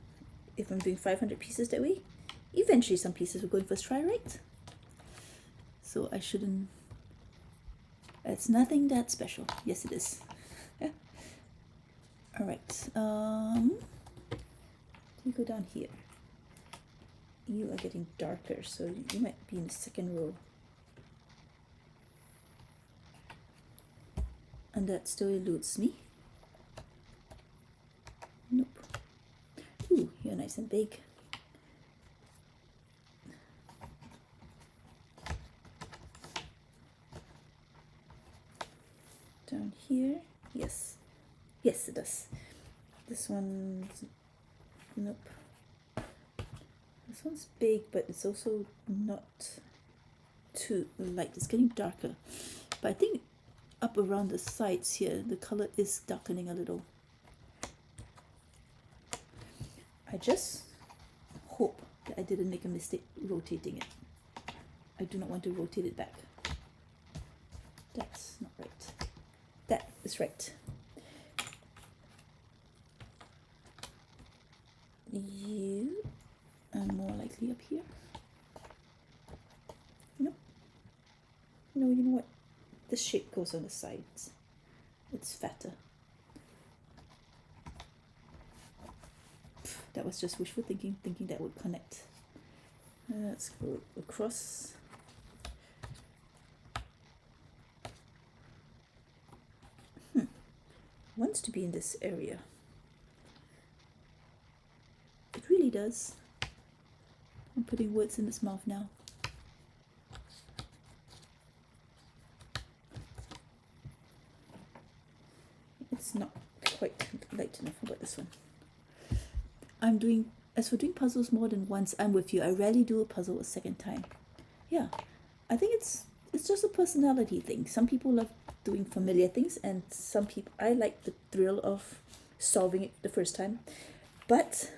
if I'm doing 500 pieces that way, eventually some pieces will go in first try, right? So I shouldn't. It's nothing that special. Yes, it is. Yeah. All right. You go down here. You are getting darker, so you might be in the second row. And that still eludes me. Nope. Ooh, you're nice and big. Down here. Yes. Yes, it does. This one's... Nope. This one's big, but it's also not too light. It's getting darker. But I think up around the sides here, the color is darkening a little. I just hope that I didn't make a mistake rotating it. I do not want to rotate it back. That's not right. That is right. You are more likely up here. Nope. No, you know what? This shape goes on the sides. It's fatter. That was just wishful thinking that would connect. Let's go across. Wants to be in this area. It really does. I'm putting words in its mouth now. It's not quite light enough. How about this one? As for doing puzzles more than once, I'm with you. I rarely do a puzzle a second time. Yeah, I think it's just a personality thing. Some people love doing familiar things, and some people, I like the thrill of solving it the first time. But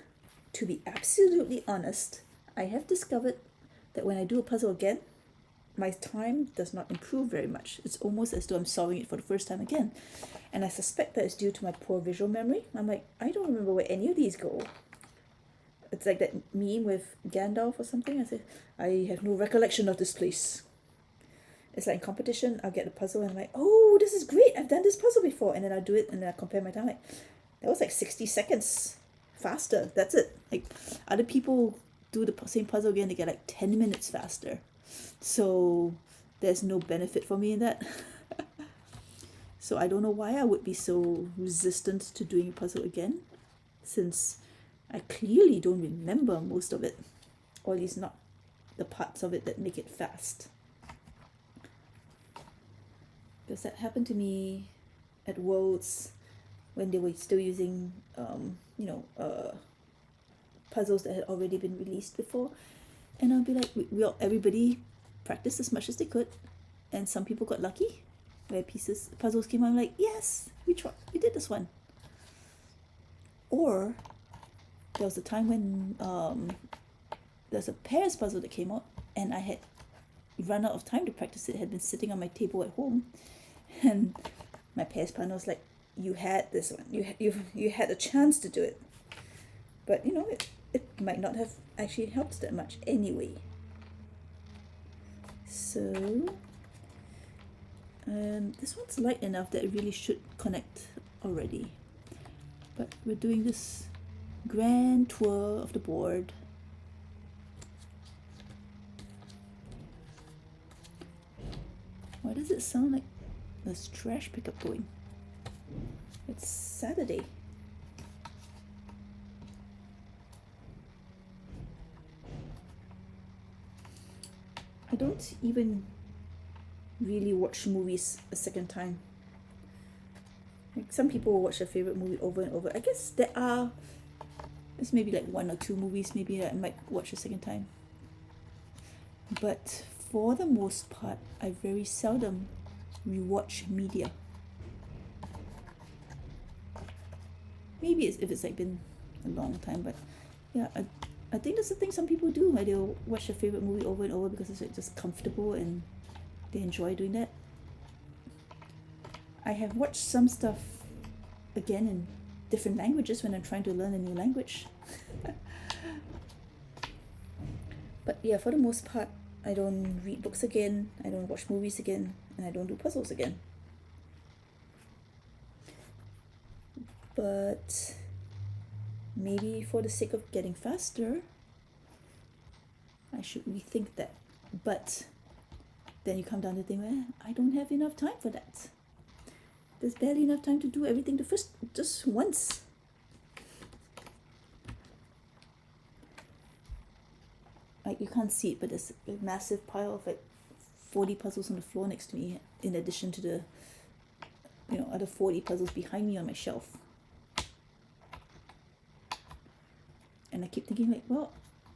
to be absolutely honest, I have discovered that when I do a puzzle again, my time does not improve very much. It's almost as though I'm solving it for the first time again. And I suspect that it's due to my poor visual memory. I'm like, I don't remember where any of these go. It's like that meme with Gandalf or something. I say, I have no recollection of this place. It's like in competition, I'll get the puzzle and I'm like, oh, this is great. I've done this puzzle before. And then I do it and then I compare my time. Like, that was like 60 seconds faster. That's it. Like, other people do the same puzzle again, they get like 10 minutes faster. So there's no benefit for me in that. So I don't know why I would be so resistant to doing a puzzle again, since I clearly don't remember most of it, or at least not the parts of it that make it fast. Because that happened to me at Worlds when they were still using, puzzles that had already been released before. And I'll be like, everybody practiced as much as they could, and some people got lucky where puzzles came out. I'm like, yes, we did this one. Or there was a time when there's a pairs puzzle that came out, and I had run out of time to practice it. It had been sitting on my table at home, and my pairs partner was like, "You had this one. You had a chance to do it, but it might not have actually helped that much anyway." So this one's light enough that it really should connect already, but we're doing this Grand tour of the board. Why does it sound like there's trash pickup going? It's Saturday. I don't even really watch movies a second time. Like some people will watch their favorite movie over and over. I guess there's maybe like 1 or 2 movies maybe that I might watch a second time. But for the most part, I very seldom rewatch media. Maybe if it's like been a long time, but yeah, I think that's the thing some people do. Like they'll watch their favorite movie over and over because it's like just comfortable and they enjoy doing that. I have watched some stuff again in different languages when I'm trying to learn a new language. But yeah, for the most part, I don't read books again, I don't watch movies again, and I don't do puzzles again. But maybe for the sake of getting faster, I should rethink that. But then you come down to the thing where I don't have enough time for that. There's barely enough time to do everything just once. Like you can't see it, but there's a massive pile of like 40 puzzles on the floor next to me, in addition to the other 40 puzzles behind me on my shelf. And I keep thinking like, well,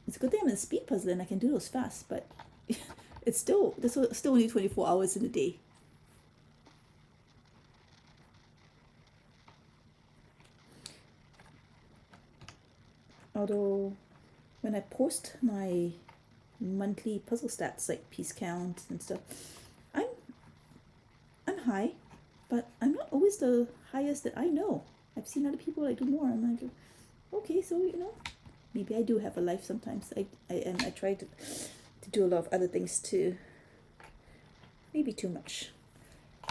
it's a good thing I'm in a speed puzzle and I can do those fast, but there's still only 24 hours in a day. Although when I post my monthly puzzle stats like piece count and stuff, I'm high, but I'm not always the highest that I know. I've seen other people like do more. I'm like, okay, so maybe I do have a life sometimes. I try to do a lot of other things too. Maybe too much.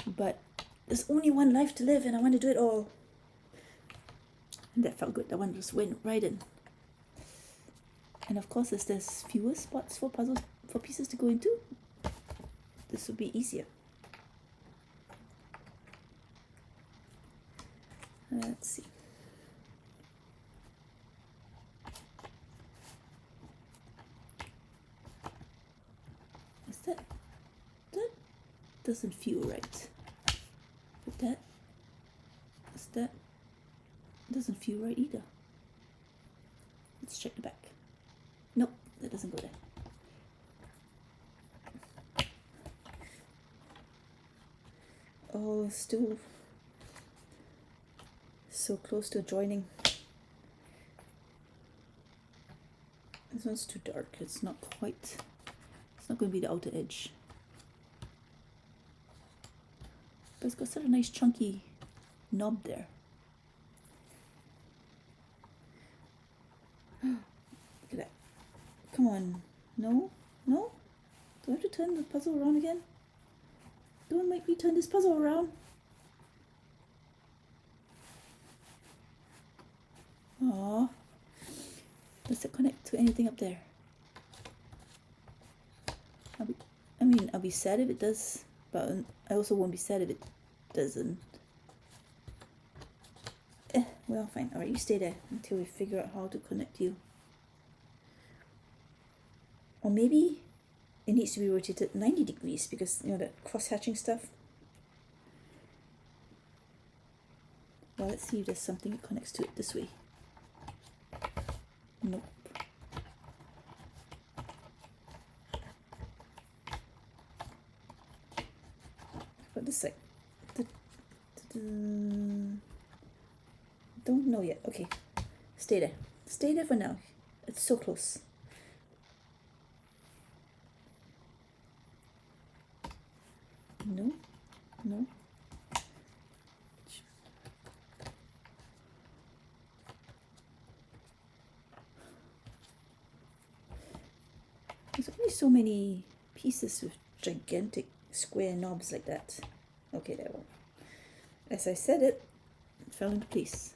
But there's only one life to live and I want to do it all. And that felt good. That one just went right in. And of course, as there's fewer spots for pieces to go into, this will be easier. Let's see. That doesn't feel right. But that doesn't feel right either. Let's check the back. Nope, that doesn't go there. Oh, still so close to joining. This one's too dark. It's not going to be the outer edge. But it's got such a nice chunky knob there. Look at that. Come on. No? No? Do I have to turn the puzzle around again? Don't make me turn this puzzle around. Aww. Does it connect to anything up there? I'll be sad if it does, but I also won't be sad if it doesn't. Well, fine. Alright, you stay there until we figure out how to connect you. Or maybe it needs to be rotated 90 degrees because, that cross-hatching stuff. Well, let's see if there's something that connects to it this way. Nope. But this side. Don't know yet. Okay. Stay there. Stay there for now. It's so close. No. No. There's only so many pieces with gigantic square knobs like that. Okay, there we go. As I said it fell into place.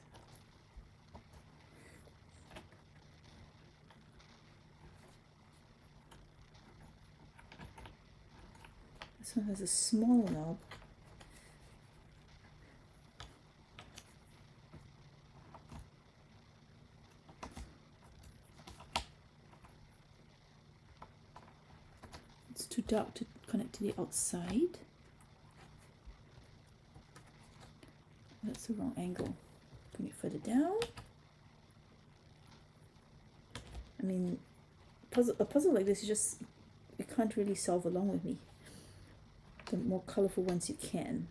This one has a smaller knob. It's too dark to connect to the outside. That's the wrong angle. Bring it further down. I mean, a puzzle like this, you can't really solve along with me. The more colorful ones you can,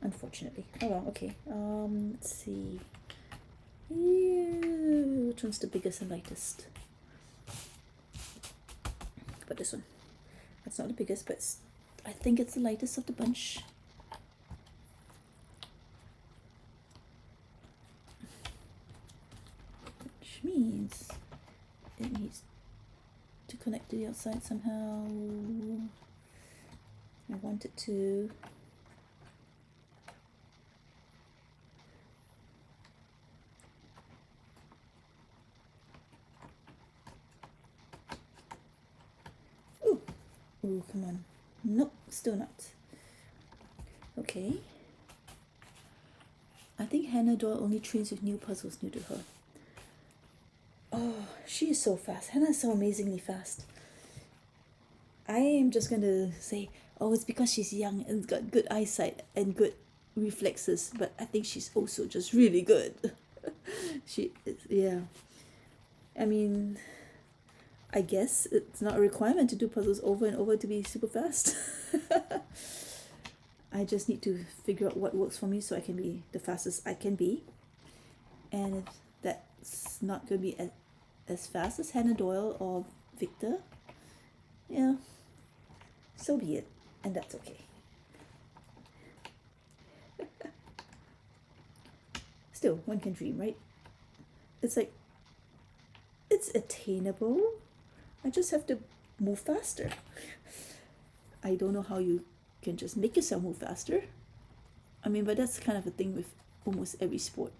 unfortunately. Oh well, okay. Let's see. Which one's the biggest and lightest? But this one. That's not the biggest, but I think it's the lightest of the bunch. Which means it needs to connect to the outside somehow. I want it to. Ooh, come on. Nope, still not. Okay. I think Hannah Doyle only trains with new puzzles new to her. Oh, she is so fast. Hannah is so amazingly fast. I am just going to say, oh, it's because she's young and got good eyesight and good reflexes, but I think she's also just really good. Yeah. I mean, I guess it's not a requirement to do puzzles over and over to be super fast. I just need to figure out what works for me so I can be the fastest I can be. And if that's not going to be as fast as Hannah Doyle or Victor, yeah, so be it. And that's okay. Still, one can dream, right? It's like, it's attainable. I just have to move faster. I don't know how you can just make yourself move faster. I mean, but that's kind of a thing with almost every sport.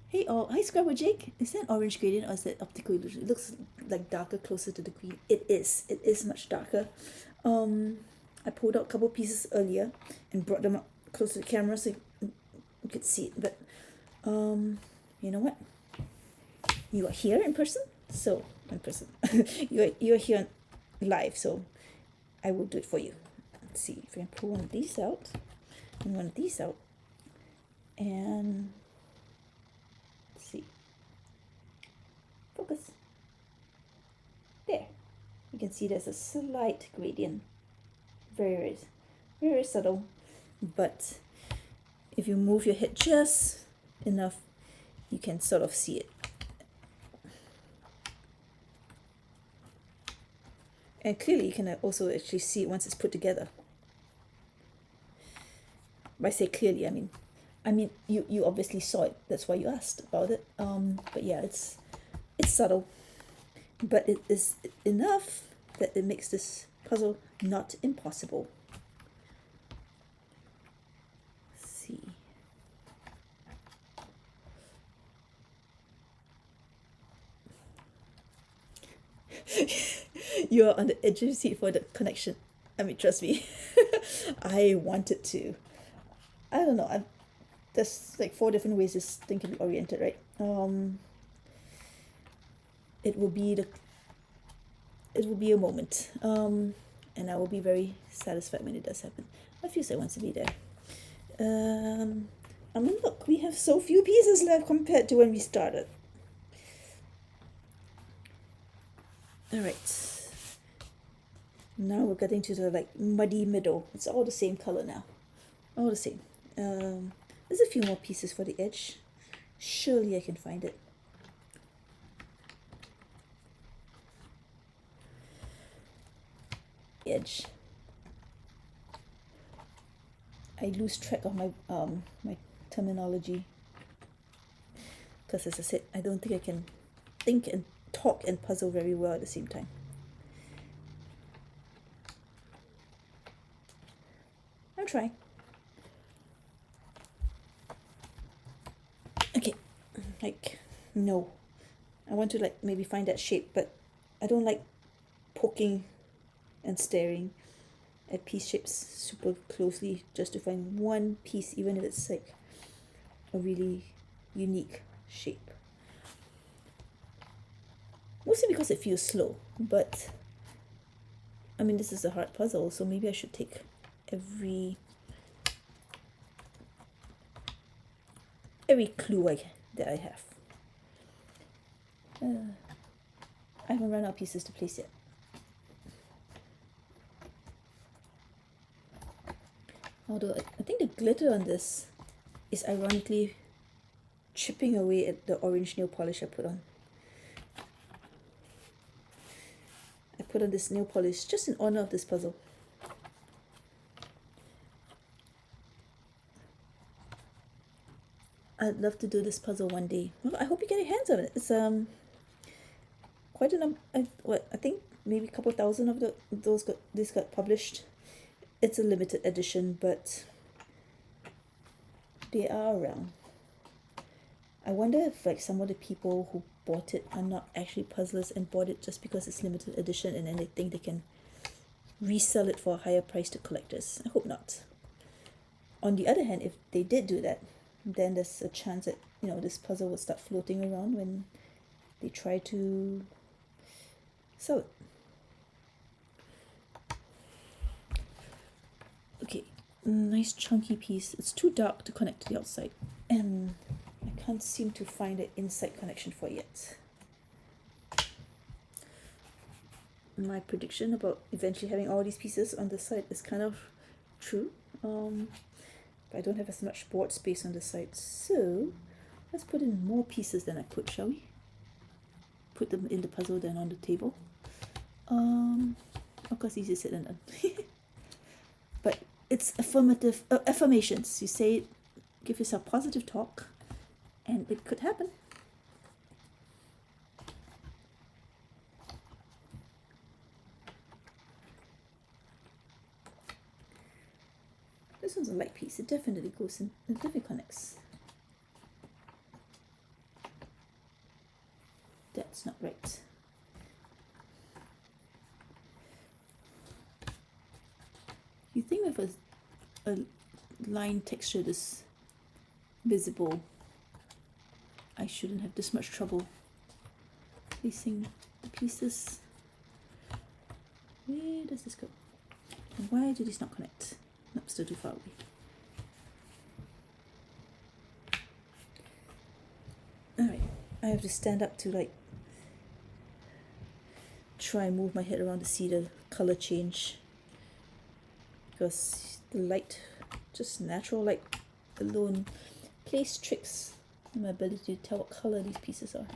Hey, oh, hi Scrabble Jake. Is that orange gradient or is that optical illusion? It looks like darker closer to the queen. It is. It is much darker. I pulled out a couple pieces earlier and brought them up close to the camera so you could see it. But you know what? You are here in person, so in person. you are here live, so I will do it for you. Let's see if I can pull one of these out and one of these out, and let's see. Focus. There. You can see there's a slight gradient. Very, very subtle, but if you move your head just enough, you can sort of see it. And clearly you can also actually see it once it's put together. By say clearly, I mean you obviously saw it. That's why you asked about it. But yeah, it's subtle, but it is enough that it makes this puzzle not impossible. Let's see. You're on the edge of your seat for the connection. I mean, trust me. I wanted to. I don't know. There's like 4 different ways this thing can be oriented, right? It will be a moment. And I will be very satisfied when it does happen. My future wants to be there. I mean, look, we have so few pieces left compared to when we started. All right. Now we're getting to the like muddy middle. It's all the same color now. All the same. There's a few more pieces for the edge. Surely I can find it. Edge. I lose track of my my terminology because, as I said, I don't think I can think and talk and puzzle very well at the same time. I'm trying. Okay, like, no. I want to like maybe find that shape, but I don't like poking and staring at piece shapes super closely just to find one piece, even if it's like a really unique shape. Mostly because it feels slow, but I mean, this is a hard puzzle, so maybe I should take every clue that I have. I haven't run out of pieces to place yet. Although I think the glitter on this is ironically chipping away at the orange nail polish I put on. I put on this nail polish just in honor of this puzzle. I'd love to do this puzzle one day. Well, I hope you get your hands on it. It's quite a number. I think maybe a couple thousand of this got published. It's a limited edition, but they are around. I wonder if like some of the people who bought it are not actually puzzlers and bought it just because it's limited edition and then they think they can resell it for a higher price to collectors. I hope not. On the other hand, if they did do that, then there's a chance that, you know, this puzzle will start floating around when they try to sell it. Okay, nice chunky piece. It's too dark to connect to the outside, and I can't seem to find an inside connection for it yet. My prediction about eventually having all these pieces on the side is kind of true. But I don't have as much board space on the side, so let's put in more pieces than I put, shall we? Put them in the puzzle, then on the table. Of course, easier said than done. But it's affirmations. You say it, give yourself positive talk, and it could happen. This one's a light piece. It definitely goes in. It definitely connects. That's not right. You think if a line texture this visible, I shouldn't have this much trouble placing the pieces. Where does this go? And why do these not connect? Nope, still too far away. Alright, I have to stand up to like try and move my head around to see the color change, because the light, just natural light alone, plays tricks on my ability to tell what color these pieces are.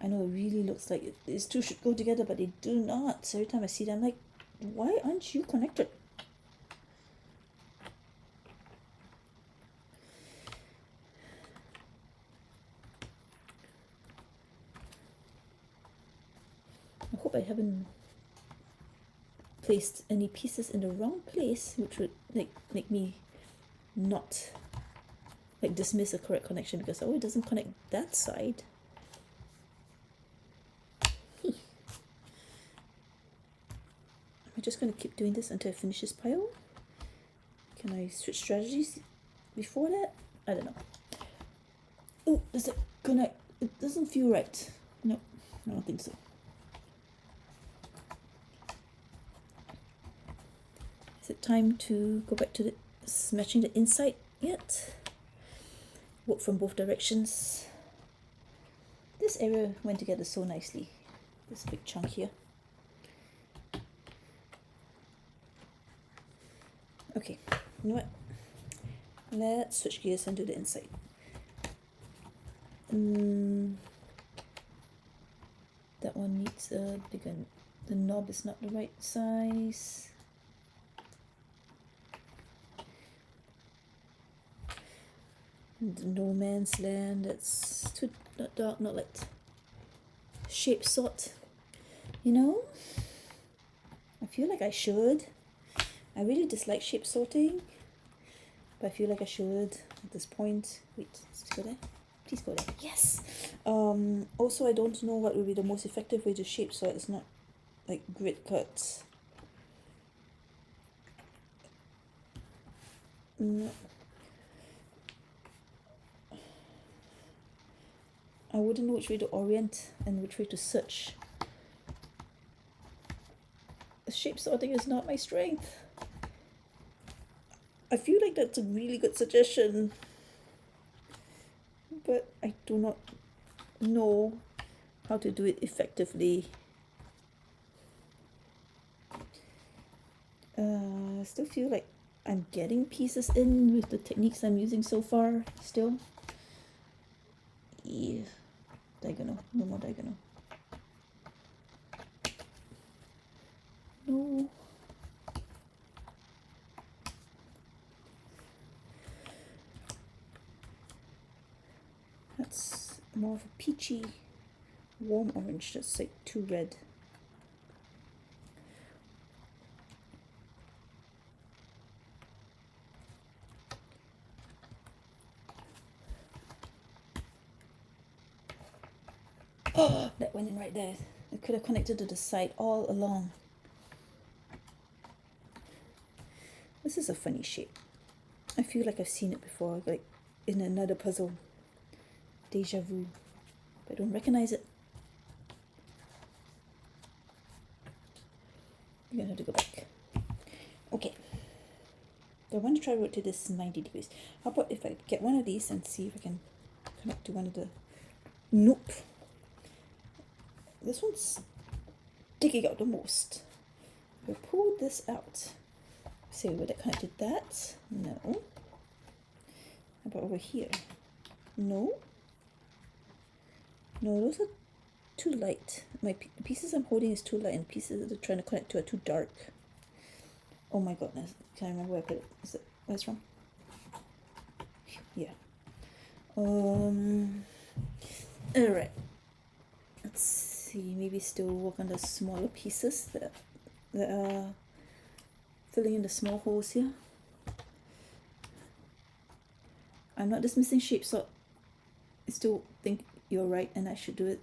I know it really looks like these two should go together, but they do not. So every time I see them, I'm like, why aren't you connected? I hope I haven't placed any pieces in the wrong place, which would like make me not like dismiss a correct connection because it doesn't connect that side. I'm just going to keep doing this until I finish this pile. Can I switch strategies before that? I don't know. Oh, does it connect? It doesn't feel right. No, I don't think so. Is it time to go back to the matching the inside yet? Work from both directions. This area went together so nicely. This big chunk here. Okay, you know what? Let's switch gears and do the inside. That one needs a bigger. The knob is not the right size. The no man's land. That's too not dark, not light. Shape sort. You know, I feel like I should. I really dislike shape sorting, but I feel like I should at this point. Wait, let's go there, please go there. Yes. Also, I don't know what would be the most effective way to shape so it's not like grid cuts. I wouldn't know which way to orient and which way to search. Shape sorting is not my strength. I feel like that's a really good suggestion, but I do not know how to do it effectively. I still feel like I'm getting pieces in with the techniques I'm using so far still. Yeah. Diagonal, no more diagonal. No. That's more of a peachy, warm orange. That's like too red. Oh, that went in right there. I could have connected to the side all along. This is a funny shape. I feel like I've seen it before, like in another puzzle. Deja vu. But I don't recognize it. You're gonna have to go back. Okay. I want to try to rotate this 90 degrees. How about if I get one of these and see if I can connect to one of the... Nope. This one's sticking out the most. We'll pull this out. So would it connect to that? No. How about over here? No. No, those are too light. The pieces I'm holding is too light, and pieces that I'm trying to connect to are too dark. Oh my goodness. Can I remember where I put it? Is it where's from? Yeah. Alright. Let's see, maybe still work on the smaller pieces that are filling in the small holes here. I'm not dismissing shape, so I still think you're right and I should do it.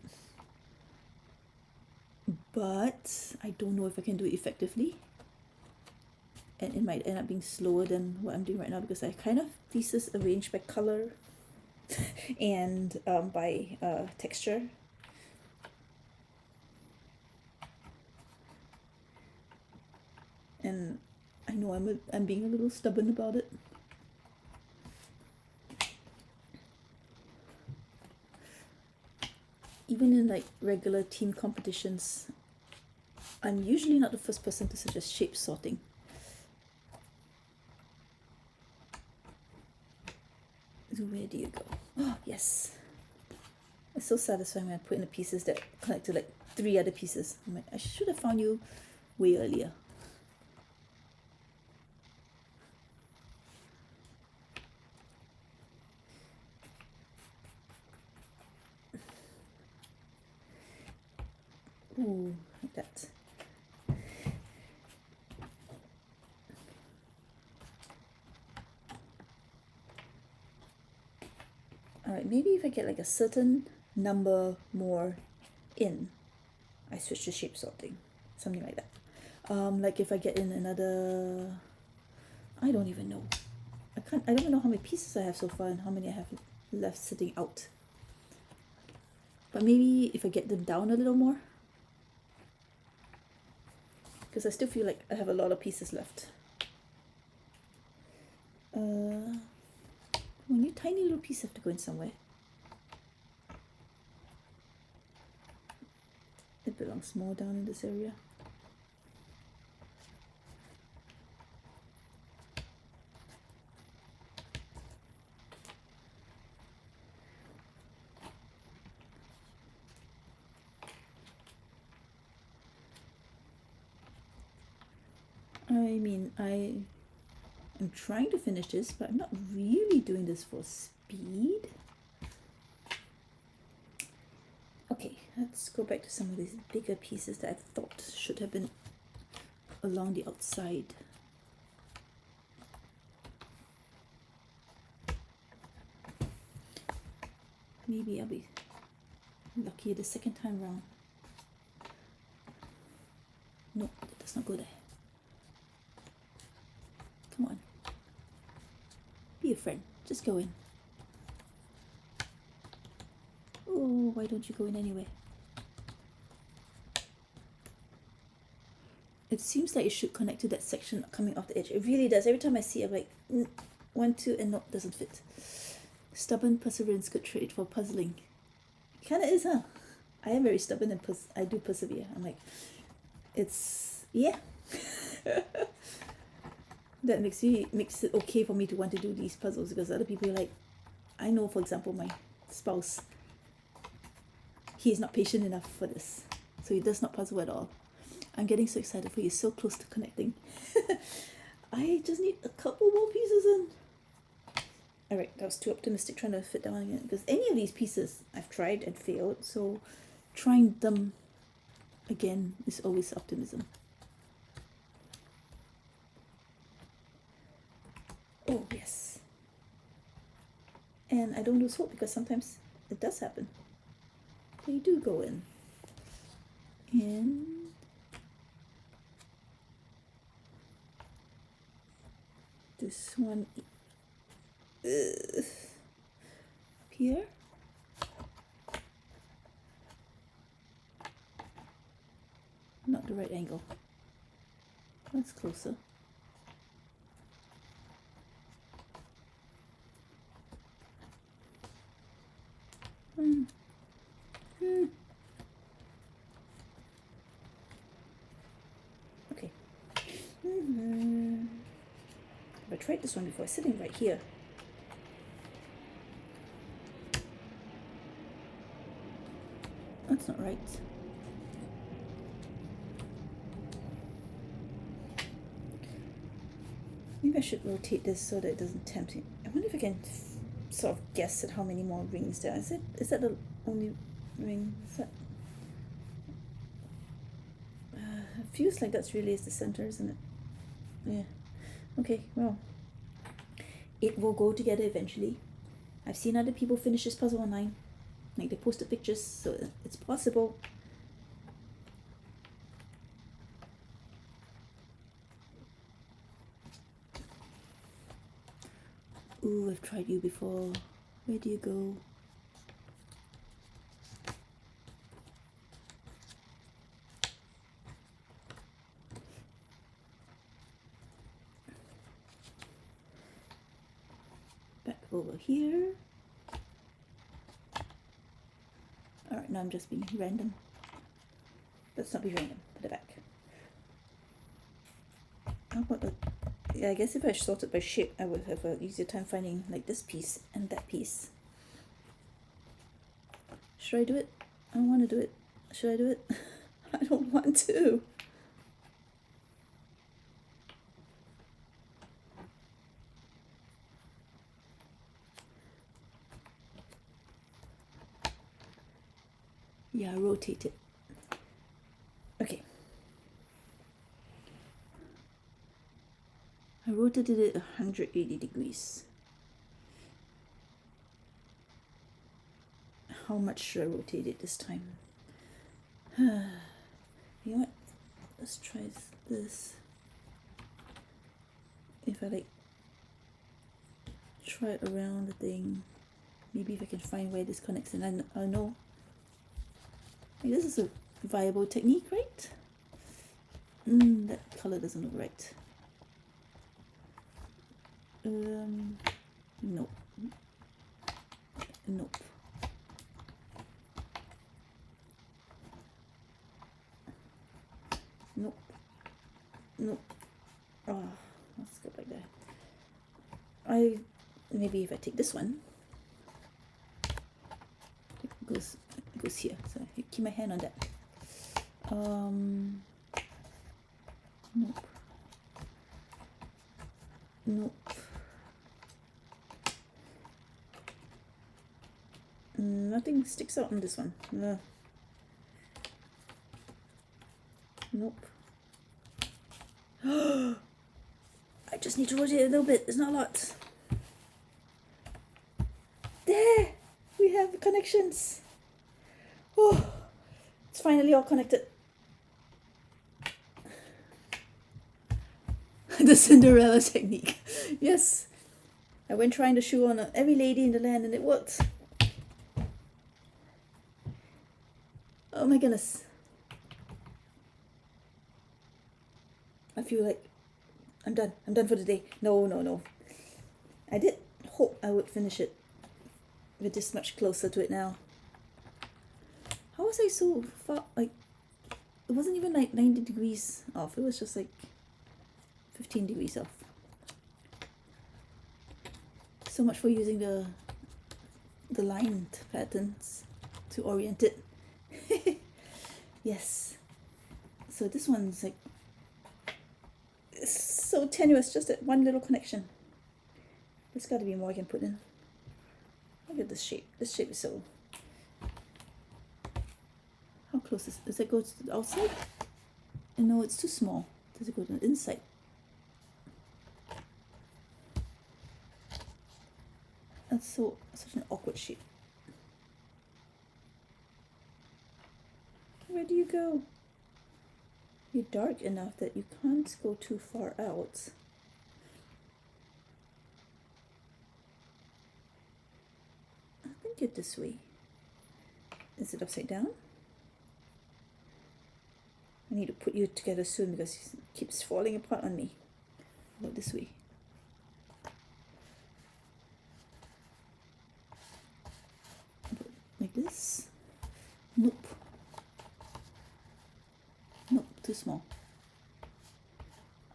But I don't know if I can do it effectively. And it might end up being slower than what I'm doing right now because I kind of pieces arranged by color and by texture. And I know I'm being a little stubborn about it. Even in like regular team competitions, I'm usually not the first person to suggest shape sorting. So where do you go? Oh, yes. It's so satisfying when I put in the pieces that connect to like 3 other pieces. I'm like, I should have found you way earlier. Ooh, like that. Alright, maybe if I get like a certain number more in, I switch to shape sorting. Something like that. Like if I get in another... I don't even know. I don't even know how many pieces I have so far and how many I have left sitting out. But maybe if I get them down a little more. Because I still feel like I have a lot of pieces left. When you tiny little piece have to go in somewhere. It belongs more down in this area. I mean, I'm trying to finish this, but I'm not really doing this for speed. Okay, let's go back to some of these bigger pieces that I thought should have been along the outside. Maybe I'll be lucky the second time round. Nope, that does not go there. Come on. Be a friend. Just go in. Oh, why don't you go in anyway? It seems like it should connect to that section coming off the edge. It really does. Every time I see it, I'm like, 1, 2, and nope, doesn't fit. Stubborn perseverance, good trait for puzzling. Kind of is, huh? I am very stubborn and I do persevere. I'm like, it's, yeah. That makes it okay for me to want to do these puzzles, because other people are like, I know, for example, my spouse, he is not patient enough for this, so he does not puzzle at all. I'm getting so excited for you, so close to connecting. I just need a couple more pieces in. Alright, that was too optimistic trying to fit that one again, because any of these pieces I've tried and failed, so trying them again is always optimism. Oh, yes. And I don't lose hope, because sometimes it does happen. They do go in. And this one here. Not the right angle. That's closer. Okay. I tried this one before, sitting right here. That's not right. Maybe I should rotate this so that it doesn't tempt me. I wonder if I can sort of guess at how many more rings there are. Is that the only ring? Is that... it feels like that's really is the center, isn't it? Yeah. Okay, well, it will go together eventually. I've seen other people finish this puzzle online. Like, they posted pictures, so it's possible. Ooh, I've tried you before. Where do you go? Back over here. Alright, now I'm just being random. Let's not be random. Put it back. How about the... Yeah, I guess if I sorted by shape, I would have an easier time finding like this piece and that piece. Should I do it? I don't want to do it. Should I do it? I don't want to. Yeah, rotate it. Okay. I rotated it 180 degrees. How much should I rotate it this time? You know what? Let's try this. If I like try it around the thing, maybe if I can find where this connects, and I know. Like, this is a viable technique, right? That color doesn't look right. Nope. Nope. Nope. Nope. Oh, let's go back there. Maybe if I take this one, it goes here. So I keep my hand on that. Nope. Nope. Nothing sticks out on this one. No. Nope. I just need to rotate it a little bit. It's not a lot. There! We have connections. Oh, it's finally all connected. The Cinderella technique. Yes. I went trying the shoe on every lady in the land and it worked. Oh my goodness. I feel like I'm done. I'm done for the day. No. I did hope I would finish it. We're this much closer to it now. How was I so far? Like, it wasn't even like 90 degrees off. It was just like 15 degrees off. So much for using the lined patterns to orient it. Yes. So this one's like, it's so tenuous, just that one little connection. There's got to be more I can put in. Look at this shape. This shape is so... How close is it? Does it go to the outside? No, it's too small. Does it go to the inside? That's such an awkward shape. Where do you go? You're dark enough that you can't go too far out. I think it this way. Is it upside down? I need to put you together soon because it keeps falling apart on me. How about this way? Like this? Nope. Nope, too small.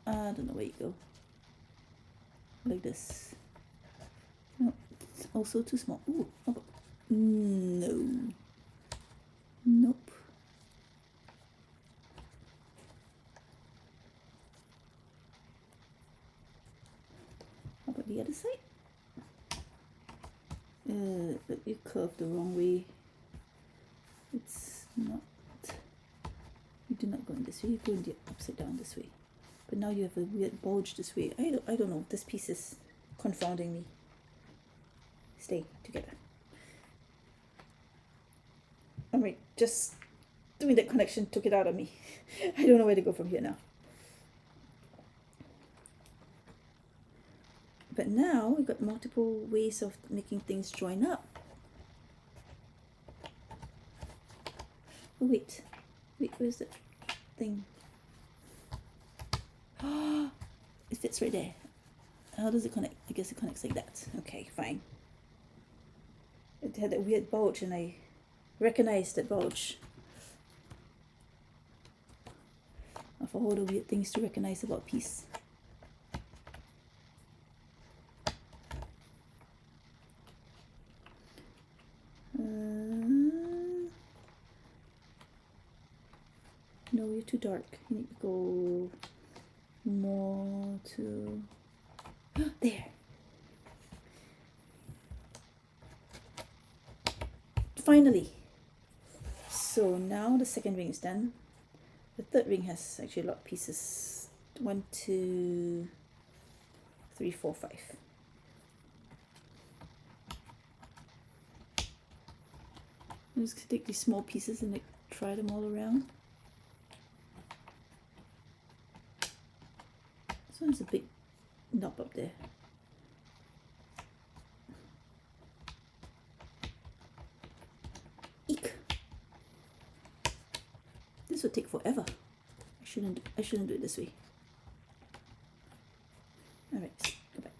I don't know where you go. Like this. No, it's also too small. Ooh, how about... No. Nope. How about the other side? But you curved the wrong way. It's not... You do not go in this way, you go in the upside down this way. But now you have a weird bulge this way. I don't know, this piece is confounding me. Stay together. Alright, just doing that connection took it out of me. I don't know where to go from here now. But now we've got multiple ways of making things join up. Oh wait, where's the thing? Ah, it fits right there. How does it connect? I guess it connects like that. Okay, fine. It had that weird bulge and I recognized that bulge. Of all the weird things to recognize about peace. No, you're too dark. You need to go more to... There! Finally! So now the second ring is done. The third ring has actually a lot of pieces. 1, 2, 3, 4, 5. I'm just gonna take these small pieces and like try them all around. This one's a big knob up there. Eek! This would take forever. I shouldn't do it this way. Alright, go back.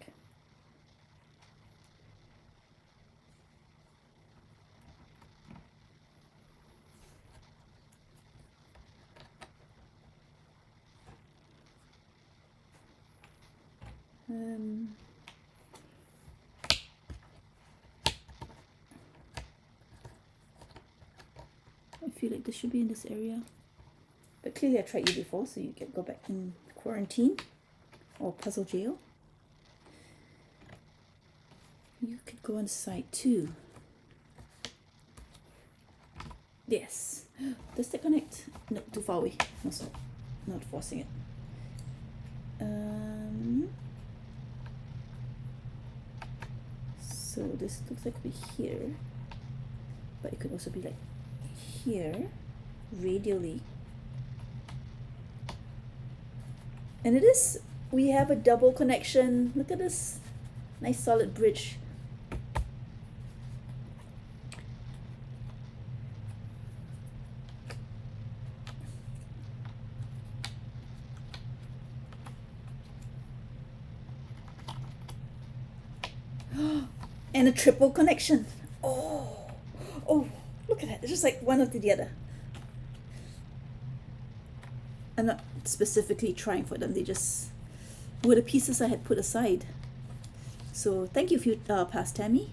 I feel like this should be in this area, but clearly I tried you before, so you can go back in quarantine or puzzle jail. You could go on the side too. Yes. Does that connect? No, too far away. No, stop. Not forcing it. So this looks like we're here. but it could also be like here, radially. And it is, we have a double connection. Look at this nice solid bridge. And a triple connection. Oh, look at that. It's just like one after the other. I'm not specifically trying for them. They just were the pieces I had put aside. So thank you, past Tammy,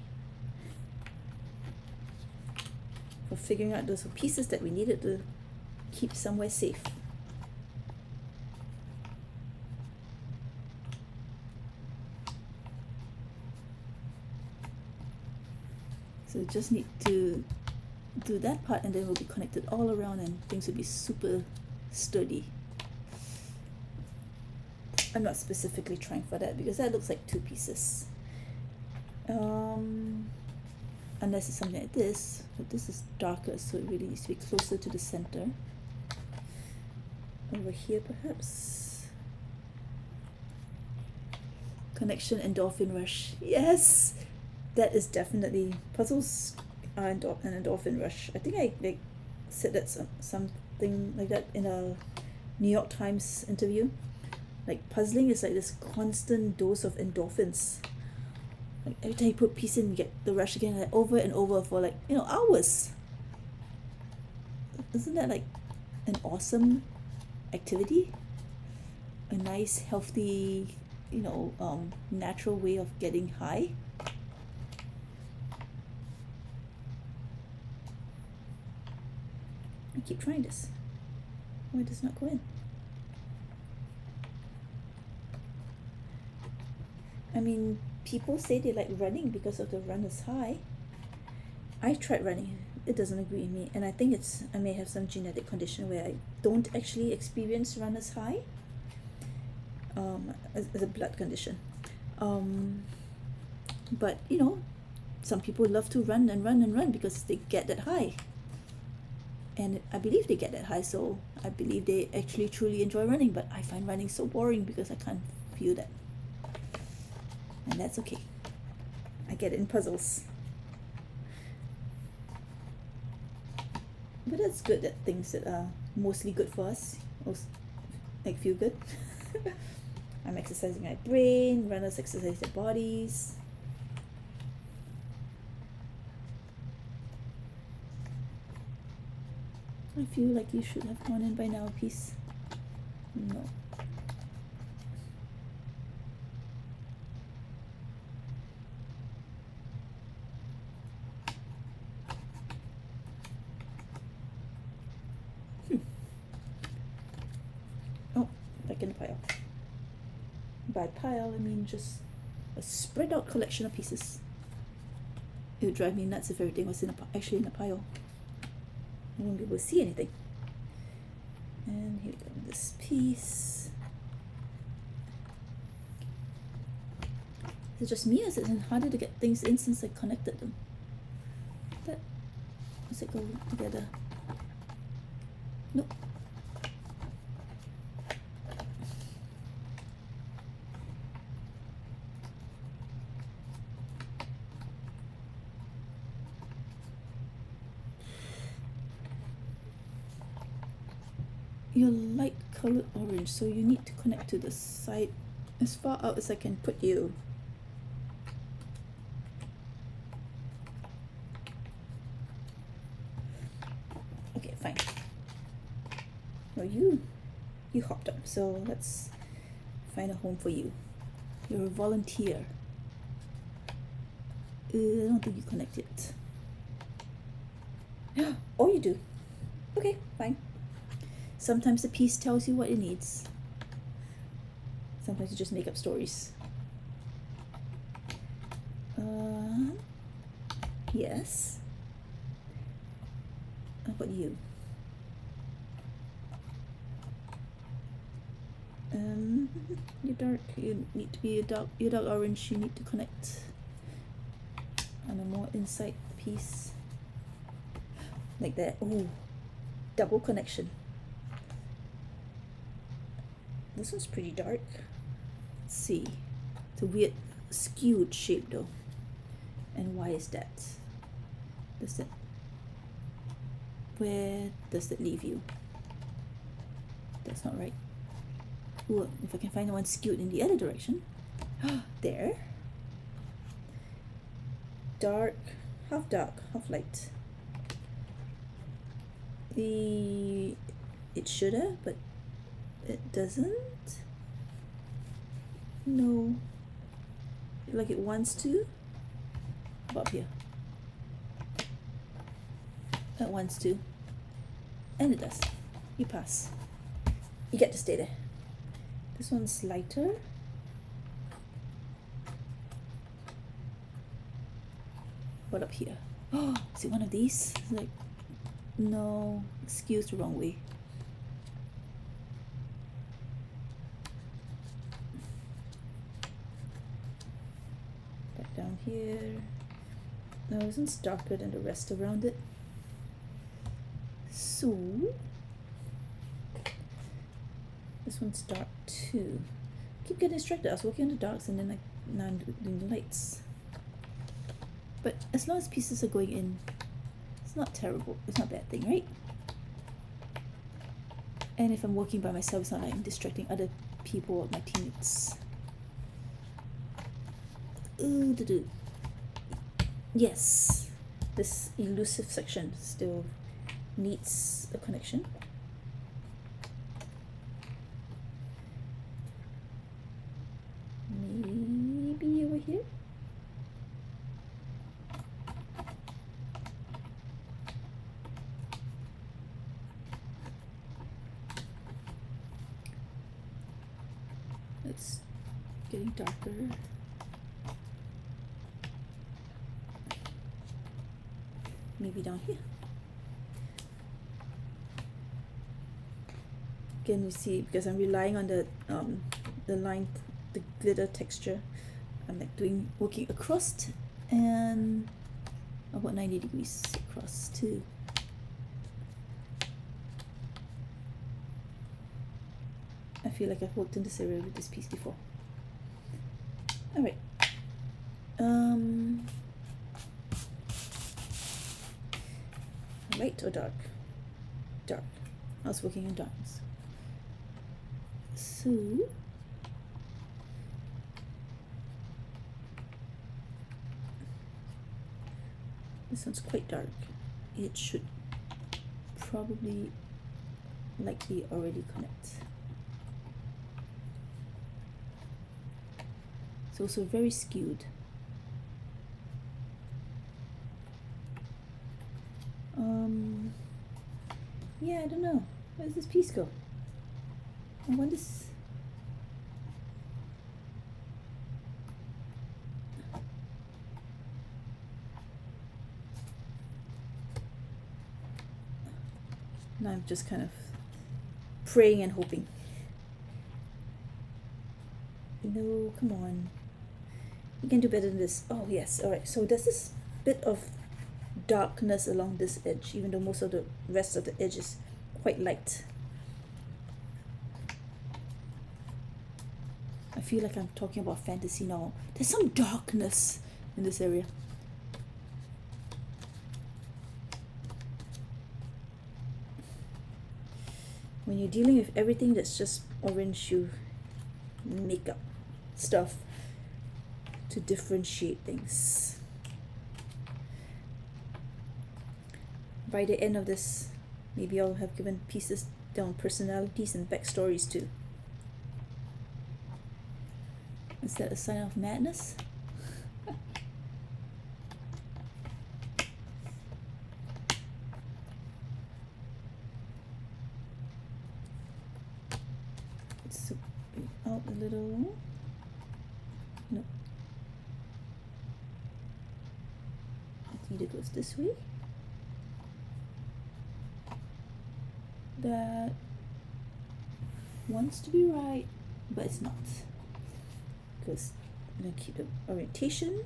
for figuring out those pieces that we needed to keep somewhere safe. So we just need to do that part, and then we'll be connected all around and things will be super sturdy. I'm not specifically trying for that because that looks like two pieces. Unless it's something like this, but this is darker, so it really needs to be closer to the center. Over here perhaps. Connection, endorphin rush. Yes! That is definitely, puzzles are an endorphin rush. I think I like said that something like that in a New York Times interview. Like puzzling is like this constant dose of endorphins. Like every time you put a piece in, you get the rush again, like over and over for like, you know, hours. Isn't that like an awesome activity? A nice, healthy, you know, natural way of getting high. I keep trying this. Why does it not go in? I mean, people say they like running because of the runner's high. I tried running. It doesn't agree with me. And I think I may have some genetic condition where I don't actually experience runner's high. As a blood condition. But, you know, some people love to run and run and run because they get that high. And I believe they get that high, so I believe they actually truly enjoy running. But I find running so boring because I can't feel that. And that's okay. I get it in puzzles. But that's good that things that are mostly good for us, also, like feel good. I'm exercising my brain, runners exercise their bodies. I feel like you should have gone in by now, piece. No. Oh, back in the pile. By pile, I mean just a spread out collection of pieces. It would drive me nuts if everything was actually in a pile. I won't be able to see anything. And here we go, this piece. Is it just me, or is it harder to get things in since I connected them? Does it go together? Nope. You're light colored orange, so you need to connect to the side as far out as I can put you. Okay, fine. Well, you hopped up, so let's find a home for you. You're a volunteer. I don't think you connected. Oh, you do. Okay, fine. Sometimes the piece tells you what it needs. Sometimes you just make up stories. Yes. How about you? You need to be a dark orange. You need to connect on a more inside piece. like that. Oh, double connection. This one's pretty dark. Let's see. It's a weird skewed shape though. And why is that? Does that, where does that leave you? That's not right. Ooh, if I can find one skewed in the other direction. There. Dark, half light. It should have, but it doesn't. No. Like it wants to. Up here. It wants to. And it does. You pass. You get to stay there. This one's lighter. What up here? Oh, is it one of these? Like, no, skews the wrong way. Back down here. No, this one's darker than the rest around it. So, this one's dark too. Keep getting distracted. I was working on the darks and then now I'm doing the lights. But as long as pieces are going in, it's not terrible. It's not a bad thing, right? And if I'm working by myself, it's not like I'm distracting other people or my teammates. Yes, this elusive section still needs a connection. Maybe over here. It's getting darker. Maybe down here. Again, you see, because I'm relying on the line, the glitter texture. I'm like working across and about 90 degrees across too. I feel like I've worked in this area with this piece before. All right. Light or dark? Dark. I was working in darks. So this one's quite dark. It should probably likely already connect. It's also very skewed. Yeah, I don't know. Where does this piece go? I want this. Now I'm just kind of praying and hoping. No, come on. You can do better than this. Oh, yes. All right. So there's this bit of darkness along this edge, even though most of the rest of the edge is quite light. I feel like I'm talking about fantasy now. There's some darkness in this area. When you're dealing with everything that's just orange, you make up stuff to differentiate things. By the end of this, maybe I'll have given pieces down personalities and backstories too. Is that a sign of madness? Let's out a little. No. It either goes this way. That wants to be right, but it's not. Because I'm going to keep the orientation.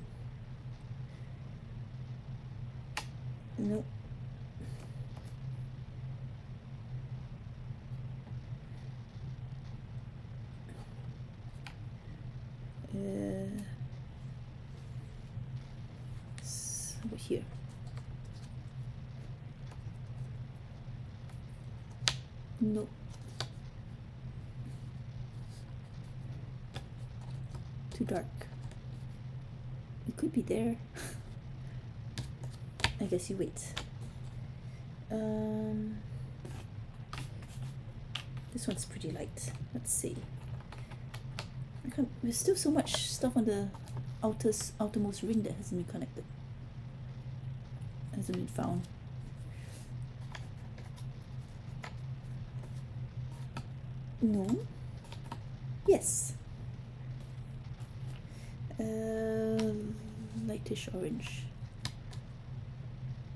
Nope. Over here. Nope. Too dark. It could be there. I guess you wait. This one's pretty light. Let's see. There's still so much stuff on the outermost ring that hasn't been connected. Hasn't been found. No. Yes. Lightish orange.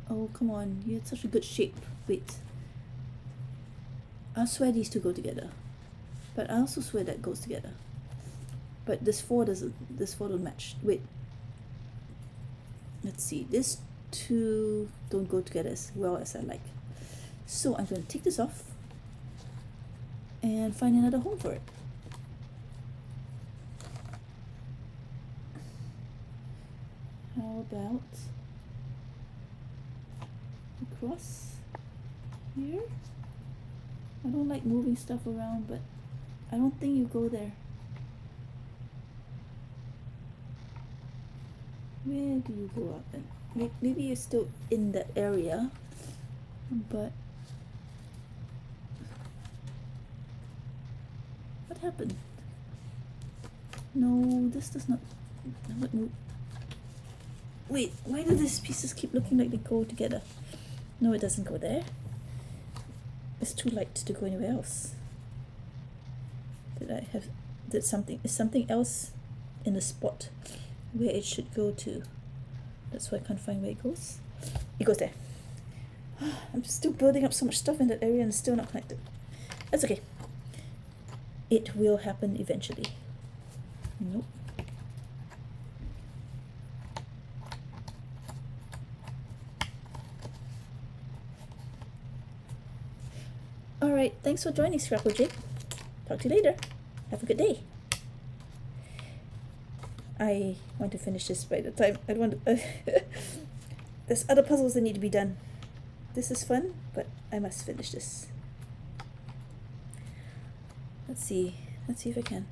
Oh, come on. You had such a good shape. Wait. I swear these two go together. But I also swear that goes together. But this four don't match. Wait. Let's see. These two don't go together as well as I like. So I'm going to take this off and find another home for it. How about across here? I don't like moving stuff around, but I don't think you go there. Where do you go out then? Maybe you're still in that area, but what happened? No, this does not move. Wait, why do these pieces keep looking like they go together? No, it doesn't go there. It's too light to go anywhere else. Is something else in the spot where it should go to? That's why I can't find where it goes. It goes there. I'm still building up so much stuff in that area and it's still not connected. That's okay. It will happen eventually. Nope. Alright, thanks for joining, Scrapple Jake. Talk to you later. Have a good day. I want to finish this by the time I want to... There's other puzzles that need to be done. This is fun, but I must finish this. Let's see if I can.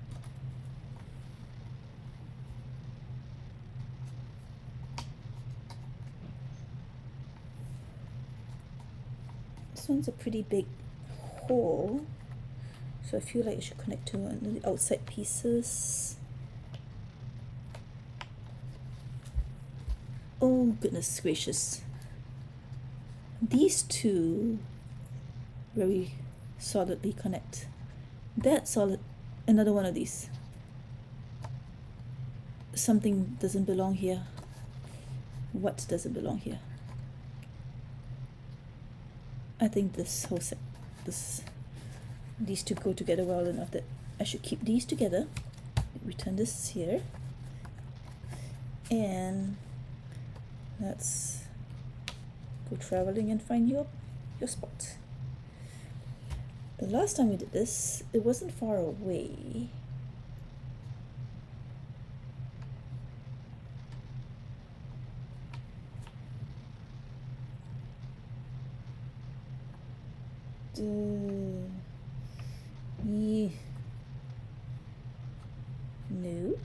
This one's a pretty big hole, so I feel like I should connect to one of the outside pieces. Oh goodness gracious, these two very solidly connect. That's solid. Another one of these. Something doesn't belong here. What doesn't belong here? I think this whole set, these two go together well enough that I should keep these together. Return this here, and let's go traveling and find your spot. The last time we did this, it wasn't far away. No.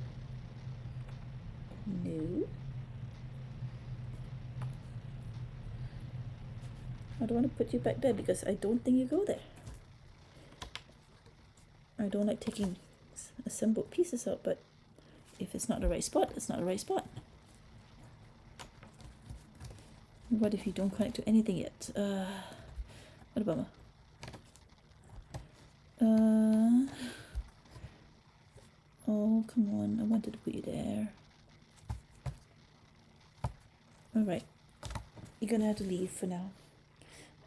I don't want to put you back there because I don't think you go there. I don't like taking assembled pieces out, but if it's not the right spot, it's not the right spot. What if you don't connect to anything yet? What a bummer. Oh, come on. I wanted to put you there. Alright. You're gonna have to leave for now.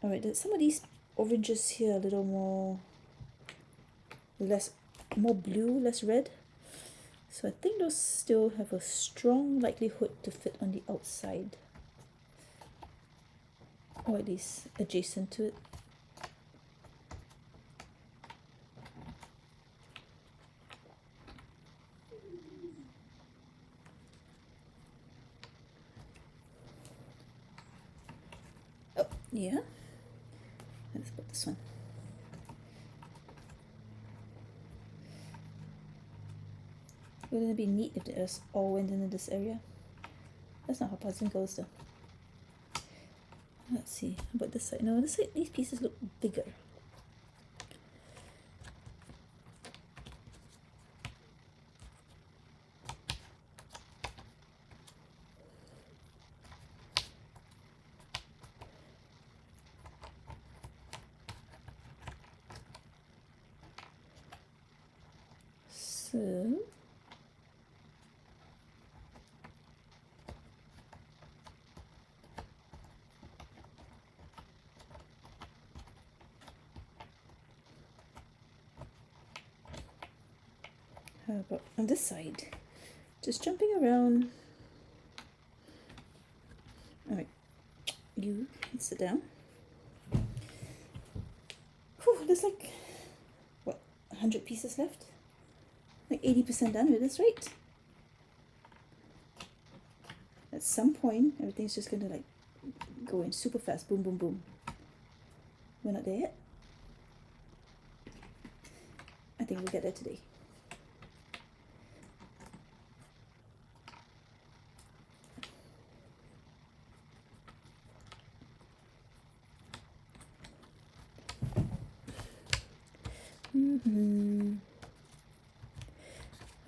Alright, some of these oranges here are a little more blue, less red. So I think those still have a strong likelihood to fit on the outside. Or at least adjacent to it. Yeah. Let's put this one. Wouldn't it be neat if it just all went into this area? That's not how puzzling goes though. Let's see. How about this side? No, this side, these pieces look bigger. So how about on this side? Just jumping around. Alright, you can sit down. Whew, there's like, what, 100 pieces left? Like 80% done with this, right? At some point, everything's just gonna like go in super fast. Boom, boom, boom. We're not there yet. I think we'll get there today.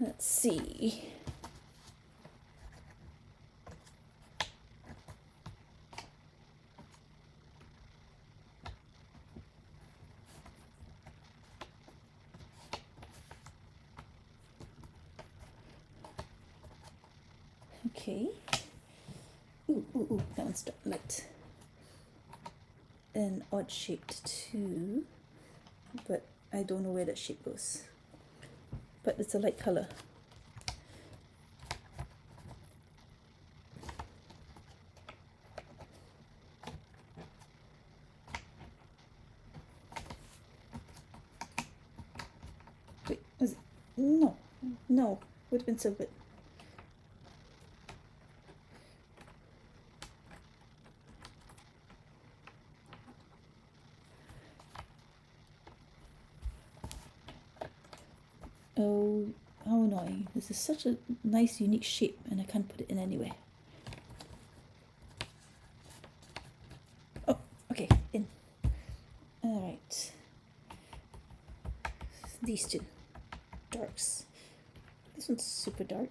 Let's see. Okay. Ooh, that one's light. An odd shaped too, but I don't know where that shape goes. But it's a light color. Wait, was it? No, would have been so good. Oh, how annoying. This is such a nice, unique shape, and I can't put it in anywhere. Oh, okay, in. Alright. These two. Darks. This one's super dark.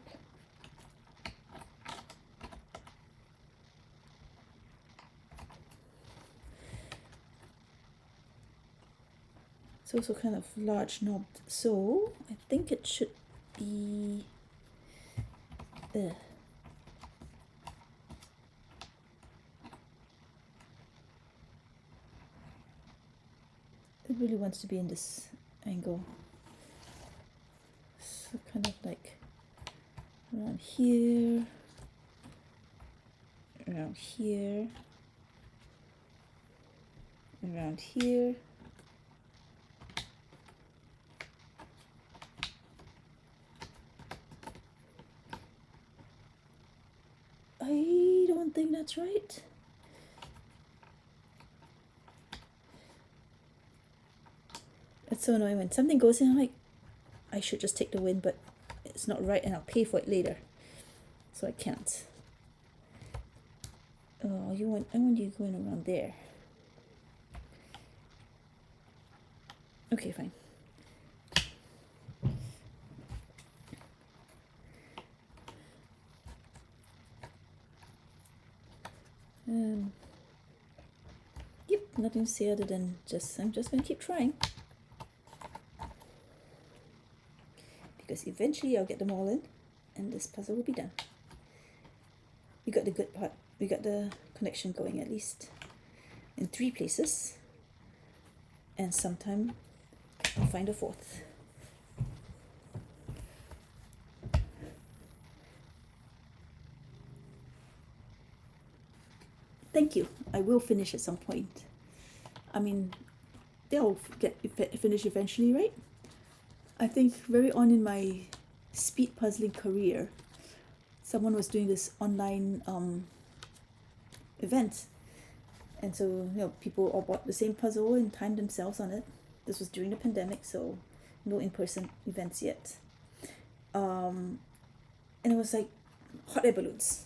It's also kind of large knobbed, so I think it should be it really wants to be in this angle, so kind of like around here, around here, around here. I don't think that's right. It's so annoying when something goes in, I'm like, I should just take the win, but it's not right and I'll pay for it later. So I can't. Oh, I want you going around there. Okay, fine. Yep, nothing to say other than I'm just gonna keep trying. Because eventually I'll get them all in and this puzzle will be done. We got the good part. We got the connection going at least in 3 places. And sometime I'll find a 4th. Thank you. I will finish at some point. I mean, they'll get finished eventually, right? I think very on in my speed puzzling career, someone was doing this online event, And so, people all bought the same puzzle and timed themselves on it. This was during the pandemic, so no in-person events yet. And it was like hot air balloons.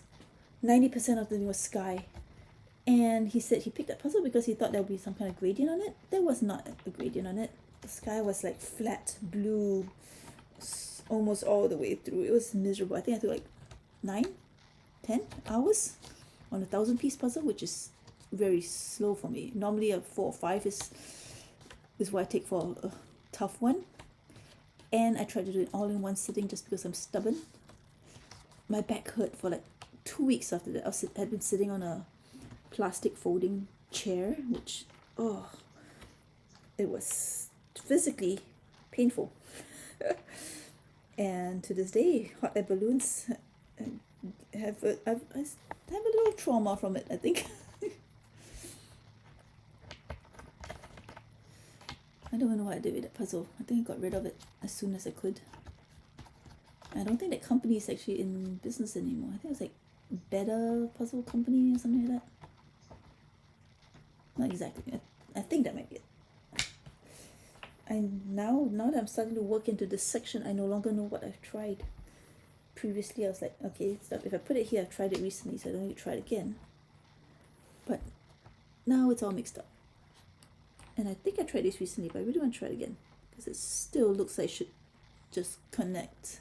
90% of them was sky. And he said he picked that puzzle because he thought there would be some kind of gradient on it. There was not a gradient on it. The sky was like flat blue almost all the way through. It was miserable. I think I took like 9-10 hours on a 1,000-piece puzzle, which is very slow for me. Normally a 4 or 5 is what I take for a tough one. And I tried to do it all in one sitting just because I'm stubborn. My back hurt for like 2 weeks after that. I had been sitting on a plastic folding chair, which, it was physically painful. And to this day, hot air balloons I have a little trauma from it, I think. I don't know what I did with that puzzle. I think I got rid of it as soon as I could. I don't think that company is actually in business anymore. I think it's like Better Puzzle Company or something like that. Not exactly. I think that might be it. And now that I'm starting to work into this section, I no longer know what I've tried. Previously, I was like, okay, so if I put it here, I've tried it recently, so I don't need to try it again. But now it's all mixed up. And I think I tried this recently, but I really want to try it again because it still looks like I should just connect.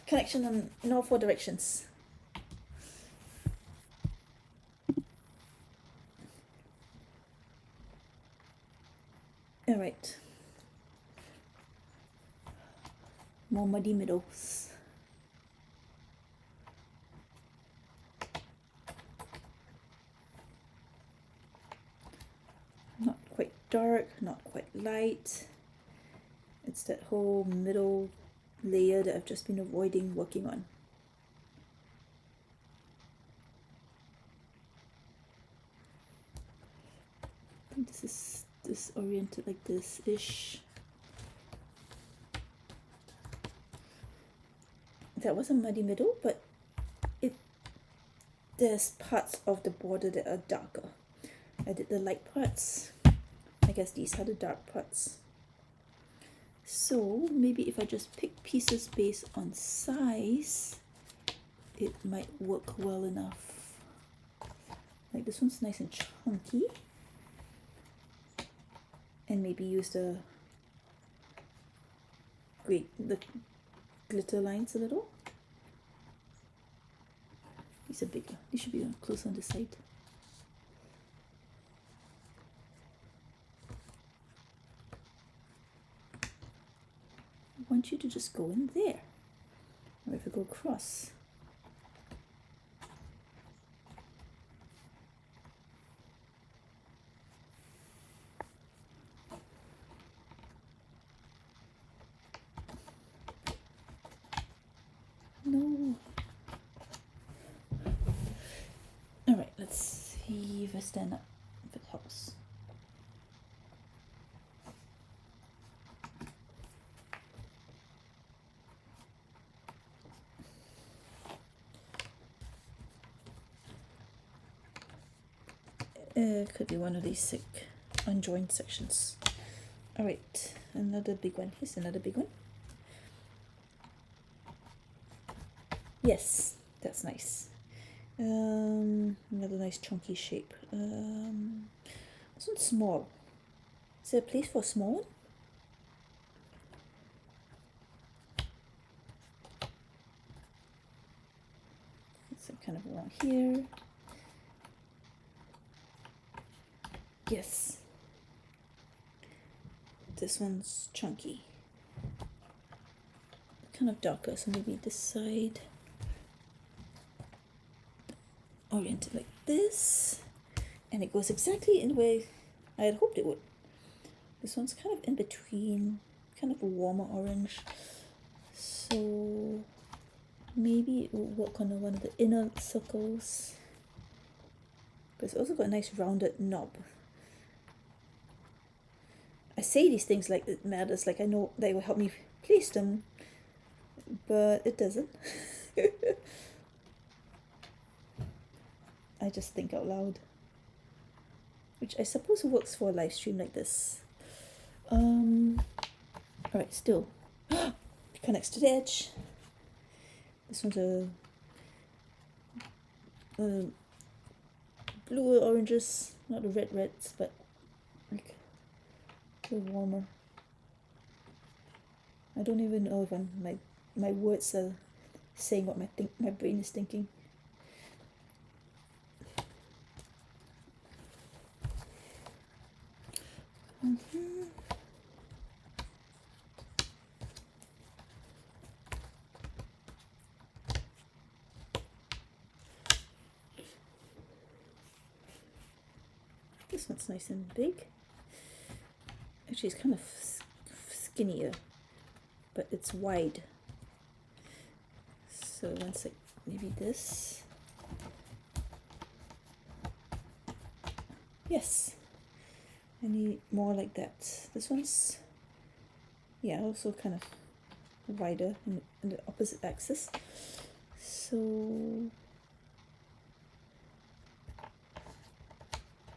Connection in all 4 directions. Alright. More muddy middles. Not quite dark, not quite light. It's that whole middle layer that I've just been avoiding working on. I think this is disoriented like this-ish. That was a muddy middle, but there's parts of the border that are darker. I did the light parts. I guess these are the dark parts. So maybe if I just pick pieces based on size, it might work well enough. Like this one's nice and chunky. And maybe use the glitter lines a little. These are bigger. These should be close on the side. I want you to just go in there. Or if I go across. No. Alright, let's see if I stand up, if it helps. Could be one of these sick unjoined sections. Alright, another big one. Here's another big one. Yes, that's nice. Another nice chunky shape. This one's small. Is there a place for a small one? It's kind of around here. Yes. This one's chunky. Kind of darker, so maybe this side. Oriented like this. And it goes exactly in the way I had hoped it would. This one's kind of in between, kind of a warmer orange. So maybe it will work on one of the inner circles. But it's also got a nice rounded knob. I say these things like it matters, like I know they will help me place them, but it doesn't. I just think out loud, which I suppose works for a live stream like this. Alright, still connects to the edge. This one's a blue oranges, not the reds, but like a little warmer. I don't even know if my words are saying what my brain is thinking. This one's nice and big. Actually, it's kind of skinnier, but it's wide. So once like maybe this. Yes, I need more like that. This one's, yeah, also kind of wider in the opposite axis. So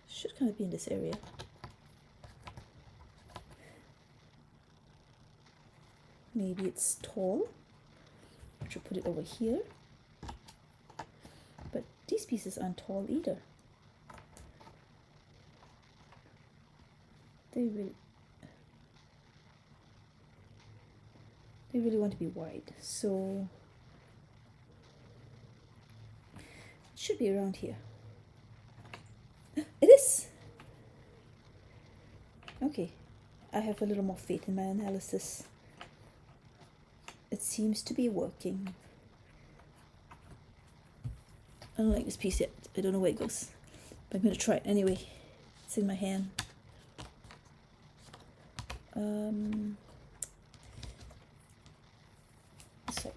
should kind of be in this area. Maybe it's tall. I should put it over here. But these pieces aren't tall either. They really want to be wide. So it should be around here. It is! Okay, I have a little more faith in my analysis. It seems to be working. I don't like this piece yet. I don't know where it goes. But I'm going to try it anyway. It's in my hand. So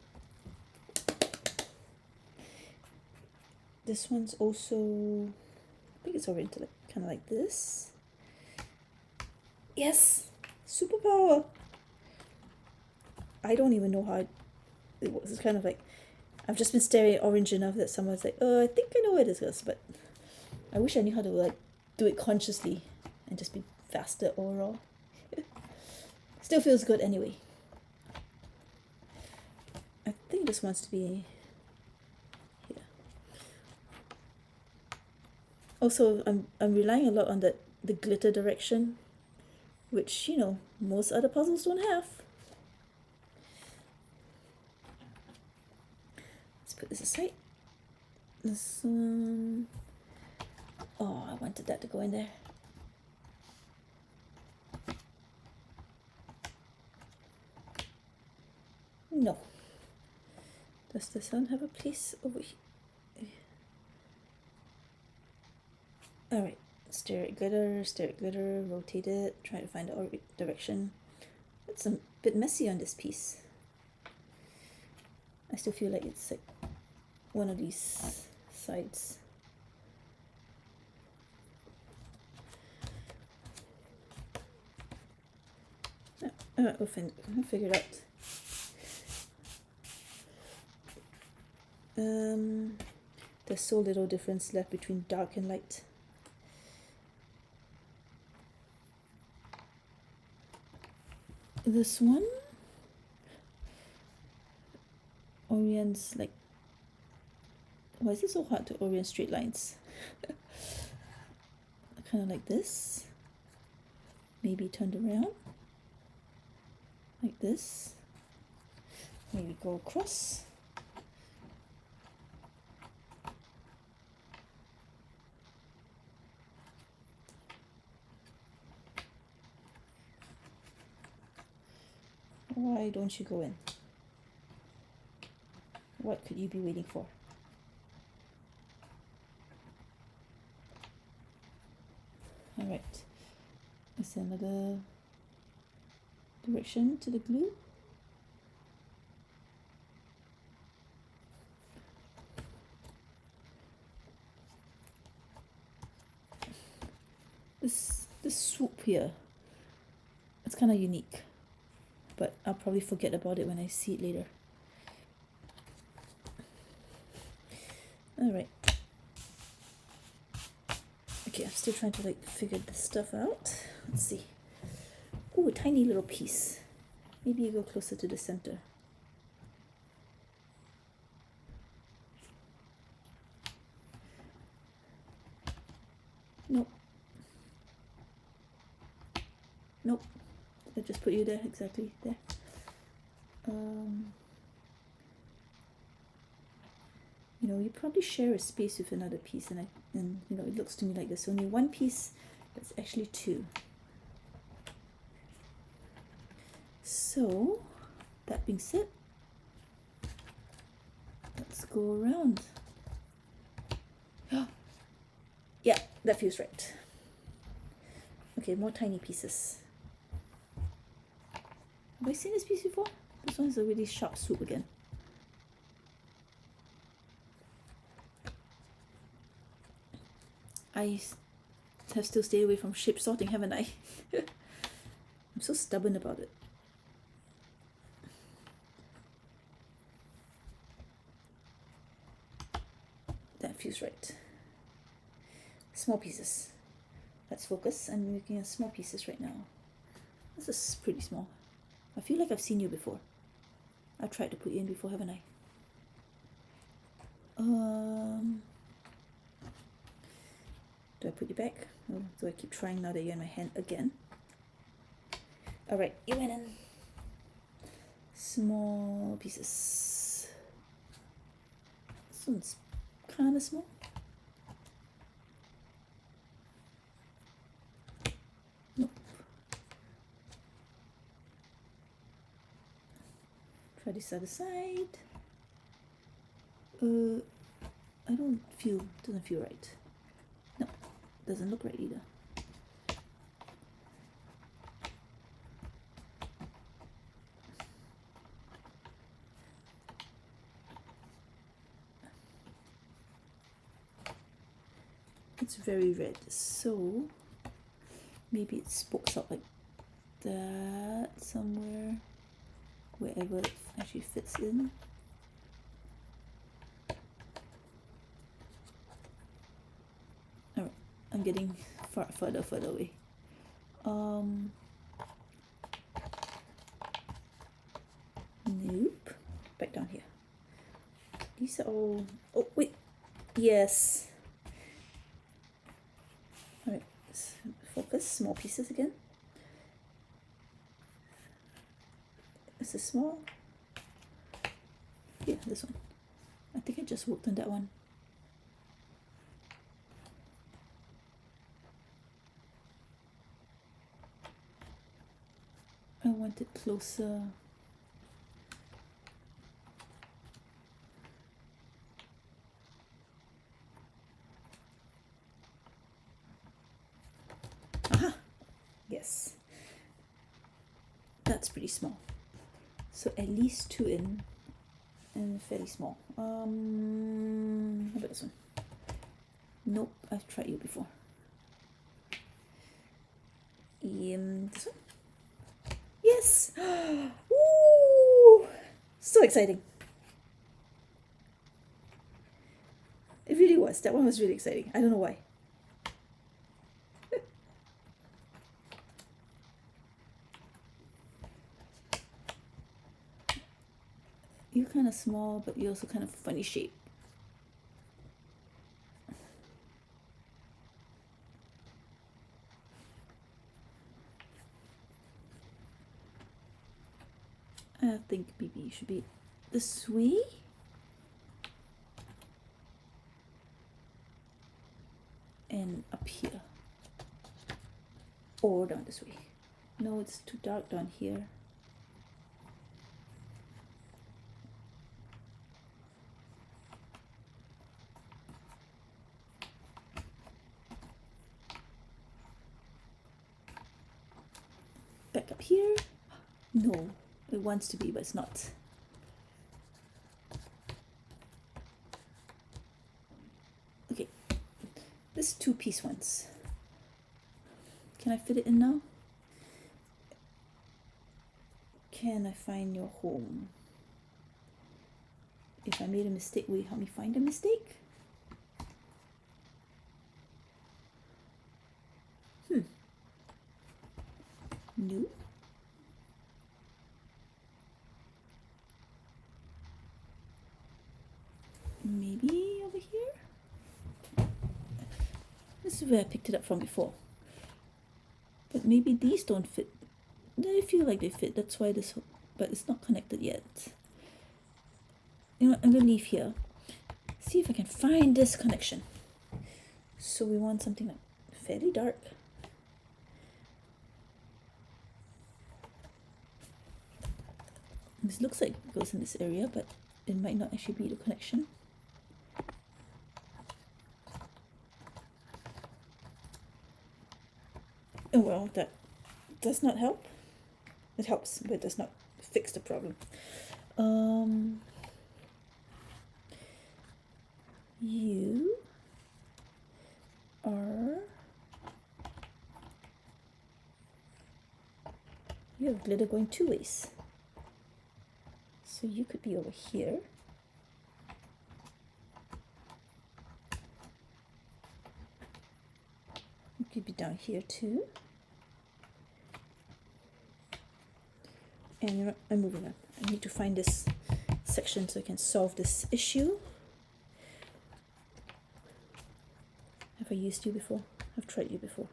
this one's also, I think it's oriented like, kind of like this. Yes! Superpower! I don't even know how it works. It's kind of like, I've just been staring at orange enough that someone's like, oh, I think I know where this goes, but I wish I knew how to like do it consciously and just be faster overall. Still feels good anyway. I think this wants to be here. Also, I'm relying a lot on the glitter direction, which, you know, most other puzzles don't have. Let's put this aside. This one. Oh, I wanted that to go in there. No. Does this one have a place over here? Alright, stare at glitter, rotate it, try to find the direction. It's a bit messy on this piece. I still feel like it's like one of these sides. Alright, we'll figure it out. There's so little difference left between dark and light. This one orients like, why is it so hard to orient straight lines? Kind of like this. Maybe turned around like this. Maybe go across. Why don't you go in? What could you be waiting for? Alright, is another direction to the glue? This swoop here, it's kind of unique, but I'll probably forget about it when I see it later. Alright. Okay, I'm still trying to like figure this stuff out. Let's see. Oh, a tiny little piece. Maybe you go closer to the center. Nope. Nope. I just put you there, exactly there. You know, you probably share a space with another piece, and you know, it looks to me like there's only one piece, but it's actually two. So, that being said, let's go around. Yeah, that feels right. Okay, more tiny pieces. Have I seen this piece before? This one's a really sharp swoop again. I have still stayed away from shape sorting, haven't I? I'm so stubborn about it. That feels right. Small pieces. Let's focus. I'm looking at small pieces right now. This is pretty small. I feel like I've seen you before. I've tried to put you in before, haven't I? Do I put you back? Or do I keep trying now that you're in my hand again? Alright, you went in. Small pieces. This one's kind of small. Nope. Try this other side. I don't feel, doesn't feel right. No, doesn't look right either. It's very red, so maybe it spokes out like that somewhere, wherever it actually fits in. Alright, I'm getting further away. Nope. Back down here. These are all... Oh, wait. Yes. Alright, focus. Small pieces again. This is small. Yeah, this one. I think I just worked on that one. I want it closer. Aha! Yes. That's pretty small. So at least two in and fairly small. How about this one? Nope, I've tried you before. This one? Yes! Woo! So exciting. It really was. That one was really exciting. I don't know why. You're kind of small, but you're also kind of funny shape. I think maybe you should be this way. And up here. Or down this way. No, it's too dark down here. Back up here. No, it wants to be, but it's not. Okay, this two-piece ones. Can I fit it in now? Can I find your home? If I made a mistake, will you help me find a mistake? this is where I picked it up from before. But maybe these don't fit. They feel like they fit, that's why this, but it's not connected yet. You know what, I'm gonna leave here. See if I can find this connection. So we want something like fairly dark. This looks like it goes in this area, but it might not actually be the connection. Oh well, that does not help. It helps, but it does not fix the problem. You have glitter going two ways. So you could be over here. You could be down here too. And you know, I'm moving on. I need to find this section so I can solve this issue. Have I used you before? I've tried you before.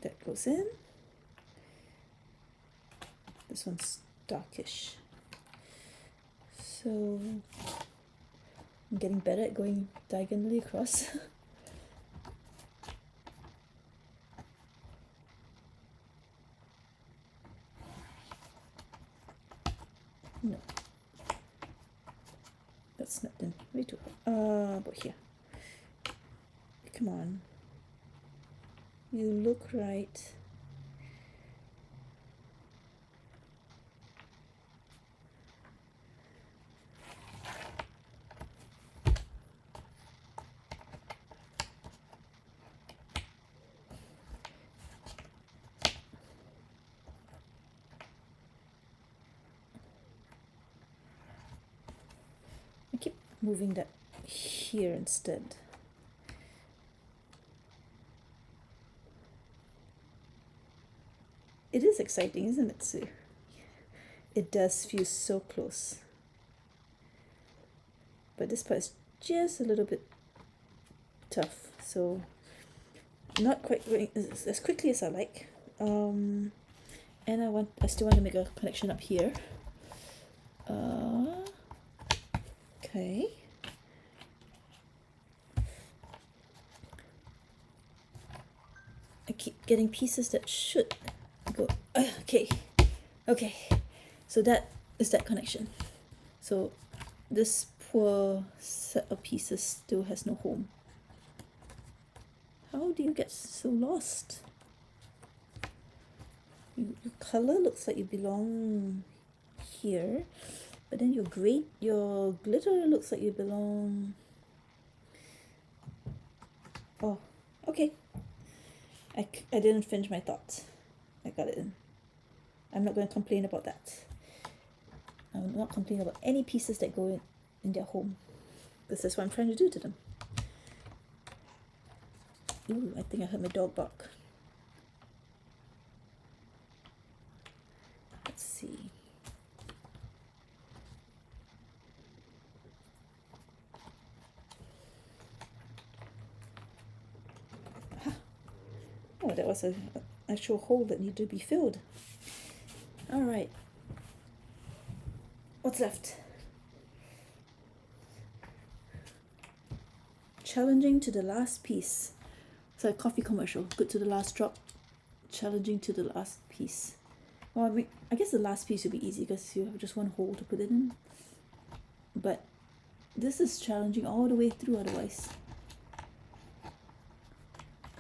That goes in. This one's darkish. So I'm getting better at going diagonally across. No. That's not in. Way too hard. About here. Come on. You look right. I keep moving that here instead. It is exciting, isn't it, Sue? It does feel so close. But this part is just a little bit tough, so not quite going as quickly as I like. And I still want to make a connection up here. Okay. I keep getting pieces that should go. Okay. So that is that connection. So this poor set of pieces still has no home. How do you get so lost? Your color looks like you belong here, but then your glitter looks like you belong. Oh, okay. I didn't finish my thoughts. I got it in. I'm not going to complain about that. I'm not complaining about any pieces that go in their home. This is what I'm trying to do to them. Ooh, I think I heard my dog bark. Let's see. Aha. Oh, that was an actual hole that needed to be filled. All right. What's left? Challenging to the last piece. It's like a coffee commercial. Good to the last drop. Challenging to the last piece. Well, I guess the last piece would be easy because you have just one hole to put it in. But this is challenging all the way through otherwise.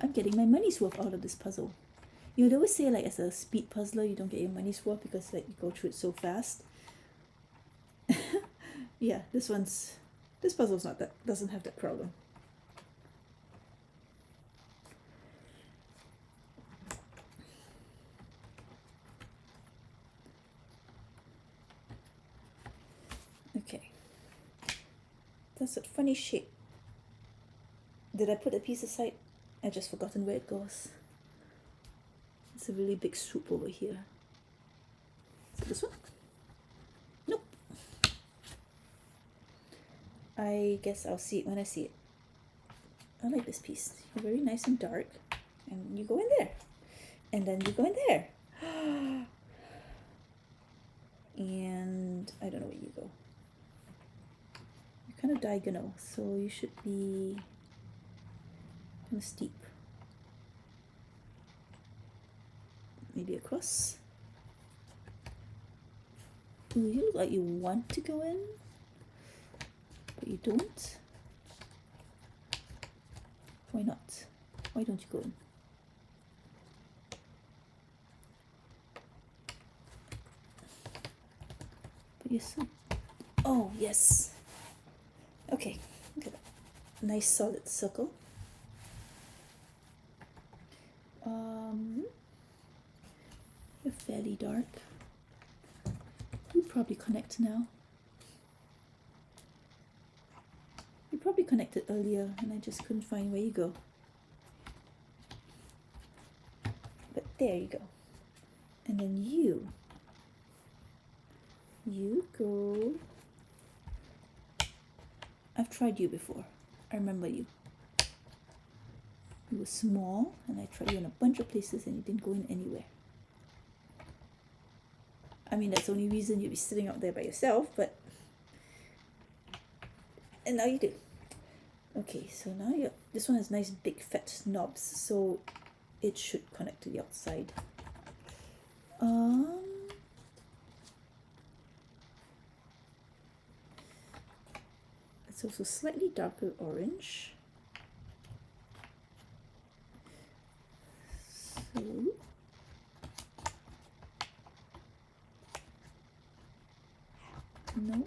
I'm getting my money's worth out of this puzzle. You know, they always say like as a speed puzzler you don't get your money's worth because like you go through it so fast. Yeah, this puzzle's not that, doesn't have that problem. Okay. That's a funny shape. Did I put a piece aside? I just forgotten where it goes. It's a really big swoop over here. Is it this one? Nope. I guess I'll see it when I see it. I like this piece. You're very nice and dark. And you go in there. And then you go in there. And I don't know where you go. You're kind of diagonal, so you should be kind of steep. Maybe across. Ooh, you look like you want to go in, but you don't. Why not? Why don't you go in? But you're so... Oh, yes. Okay, look at that. Nice solid circle. You're fairly dark. You probably connect now. You probably connected earlier and I just couldn't find where you go. But there you go. And then you go... I've tried you before. I remember you. You were small and I tried you in a bunch of places and you didn't go in anywhere. I mean, that's the only reason you'd be sitting out there by yourself, but... And now you do. Okay, so now this one has nice big fat knobs, so it should connect to the outside. It's also slightly darker orange. So no.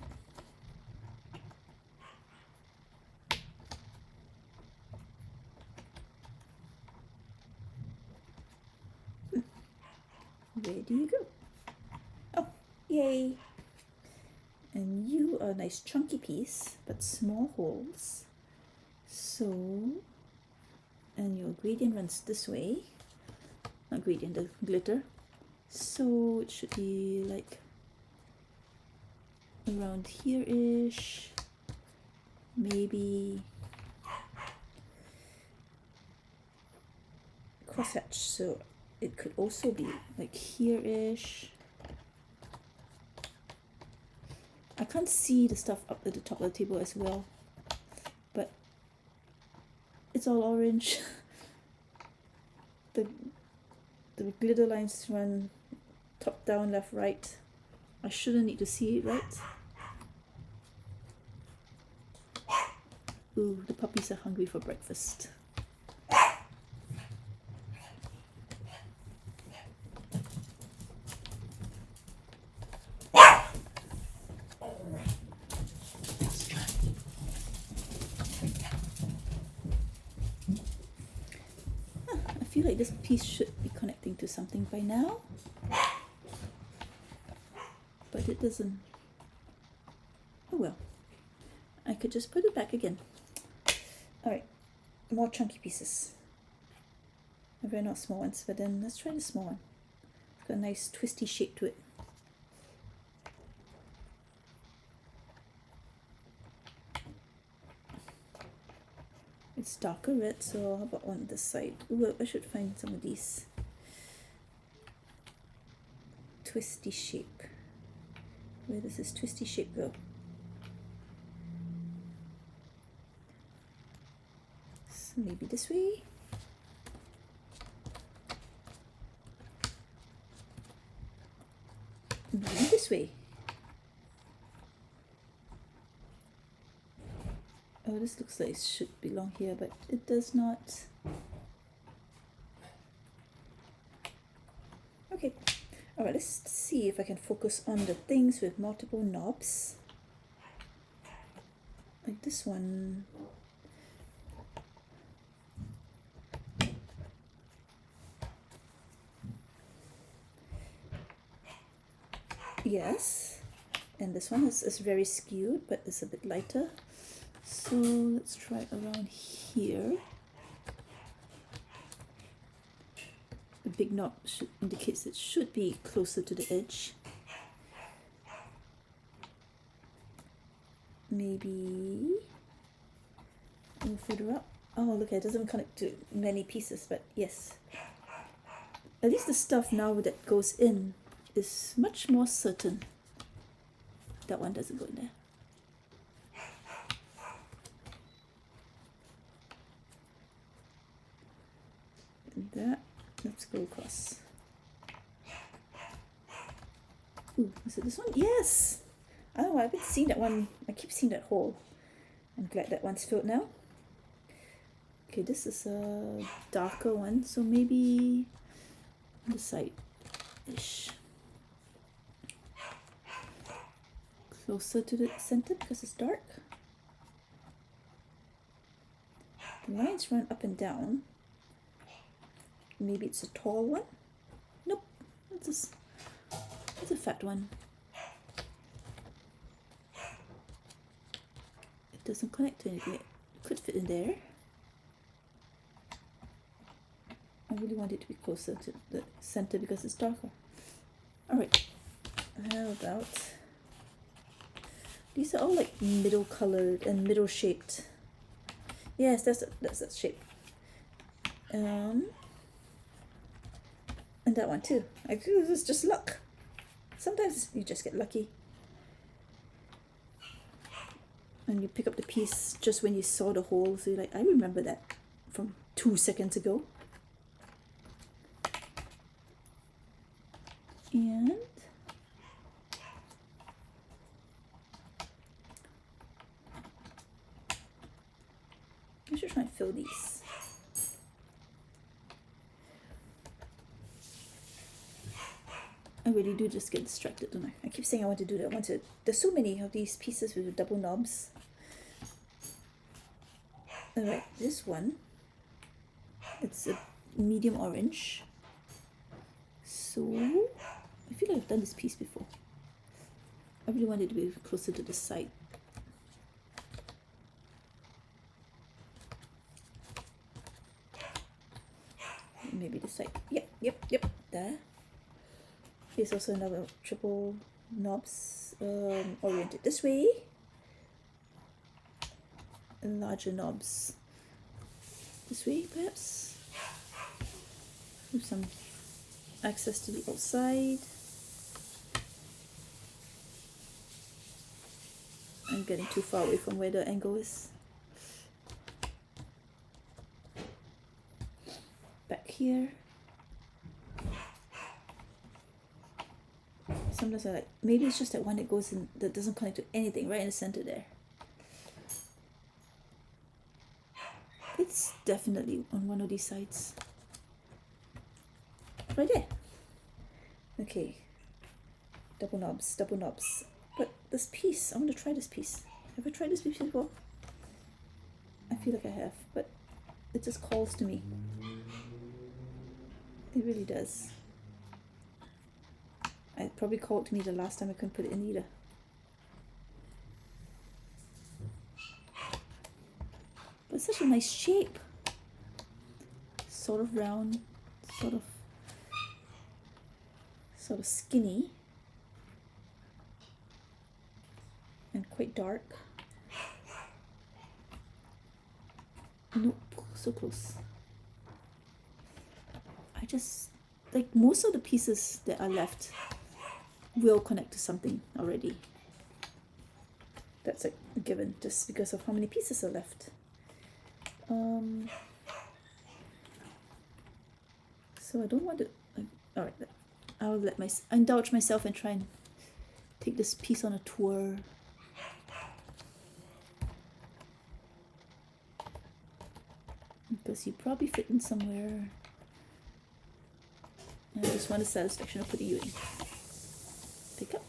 Where do you go? Oh, yay! And you are a nice chunky piece, but small holes. So, and your gradient runs this way. Not gradient, the glitter. So it should be like around here-ish. Maybe crosshatch, so it could also be like here-ish. I can't see the stuff up at the top of the table as well, but it's all orange. the glitter lines run top, down, left, right. I shouldn't need to see it, right? Ooh, the puppies are hungry for breakfast. I feel like this piece should be connecting to something by now, but it doesn't. Oh well, I could just put it back again. Alright, more chunky pieces. I've ran out small ones, but then let's try the small one. It's got a nice twisty shape to it. It's darker red, so how about on this side? Ooh, I should find some of these. Twisty shape. Where does this twisty shape go? So maybe this way? Maybe this way? Oh, this looks like it should belong here, but it does not. Okay, alright, let's see if I can focus on the things with multiple knobs. Like this one. Yes, and this one is very skewed, but it's a bit lighter. So let's try around here. The big knob indicates it should be closer to the edge. maybe a little further up. Oh, look, it doesn't connect to many pieces, but yes. At least the stuff now that goes in is much more certain. That one doesn't go in there. And that, let's go across. Ooh, is it this one? Yes! Oh, I've been seeing that one. I keep seeing that hole. I'm glad that one's filled now. Okay, this is a darker one, so maybe on the side-ish. Closer to the center because it's dark. The lines run up and down. Maybe it's a tall one. Nope, it's a fat one. It doesn't connect to anything. It could fit in there. I really want it to be closer to the center because it's darker. Alright, how about... These are all like middle colored and middle shaped. Yes, that's that shape. And that one too. I feel this is just luck. Sometimes you just get lucky. And you pick up the piece just when you saw the hole. So you're like, I remember that from 2 seconds ago. And I should try and fill these. I really do just get distracted, don't I? I keep saying I want to do that. There's so many of these pieces with the double knobs. Alright, this one, it's a medium orange. So, I feel like I've done this piece before. I really want it to be closer to the side. Maybe the side. Yep. There. There's also another triple knobs oriented this way. And larger knobs this way, perhaps. With some access to the outside. I'm getting too far away from where the angle is. Back here. Sometimes I like, maybe it's just that one that goes in, that doesn't connect to anything, right in the center there. It's definitely on one of these sides. Right there. Okay. Double knobs. But this piece, I want to try this piece. Have I tried this piece before? I feel like I have, but it just calls to me. It really does. It probably called to me the last time I couldn't put it in either. But it's such a nice shape. Sort of round, sort of skinny. And quite dark. Nope, so close. I just, like most of the pieces that are left will connect to something already. That's like a given, just because of how many pieces are left. So I don't want to, alright, I'll indulge myself and try and take this piece on a tour. Because you probably fit in somewhere. And I just want the satisfaction of putting you in. Pick up.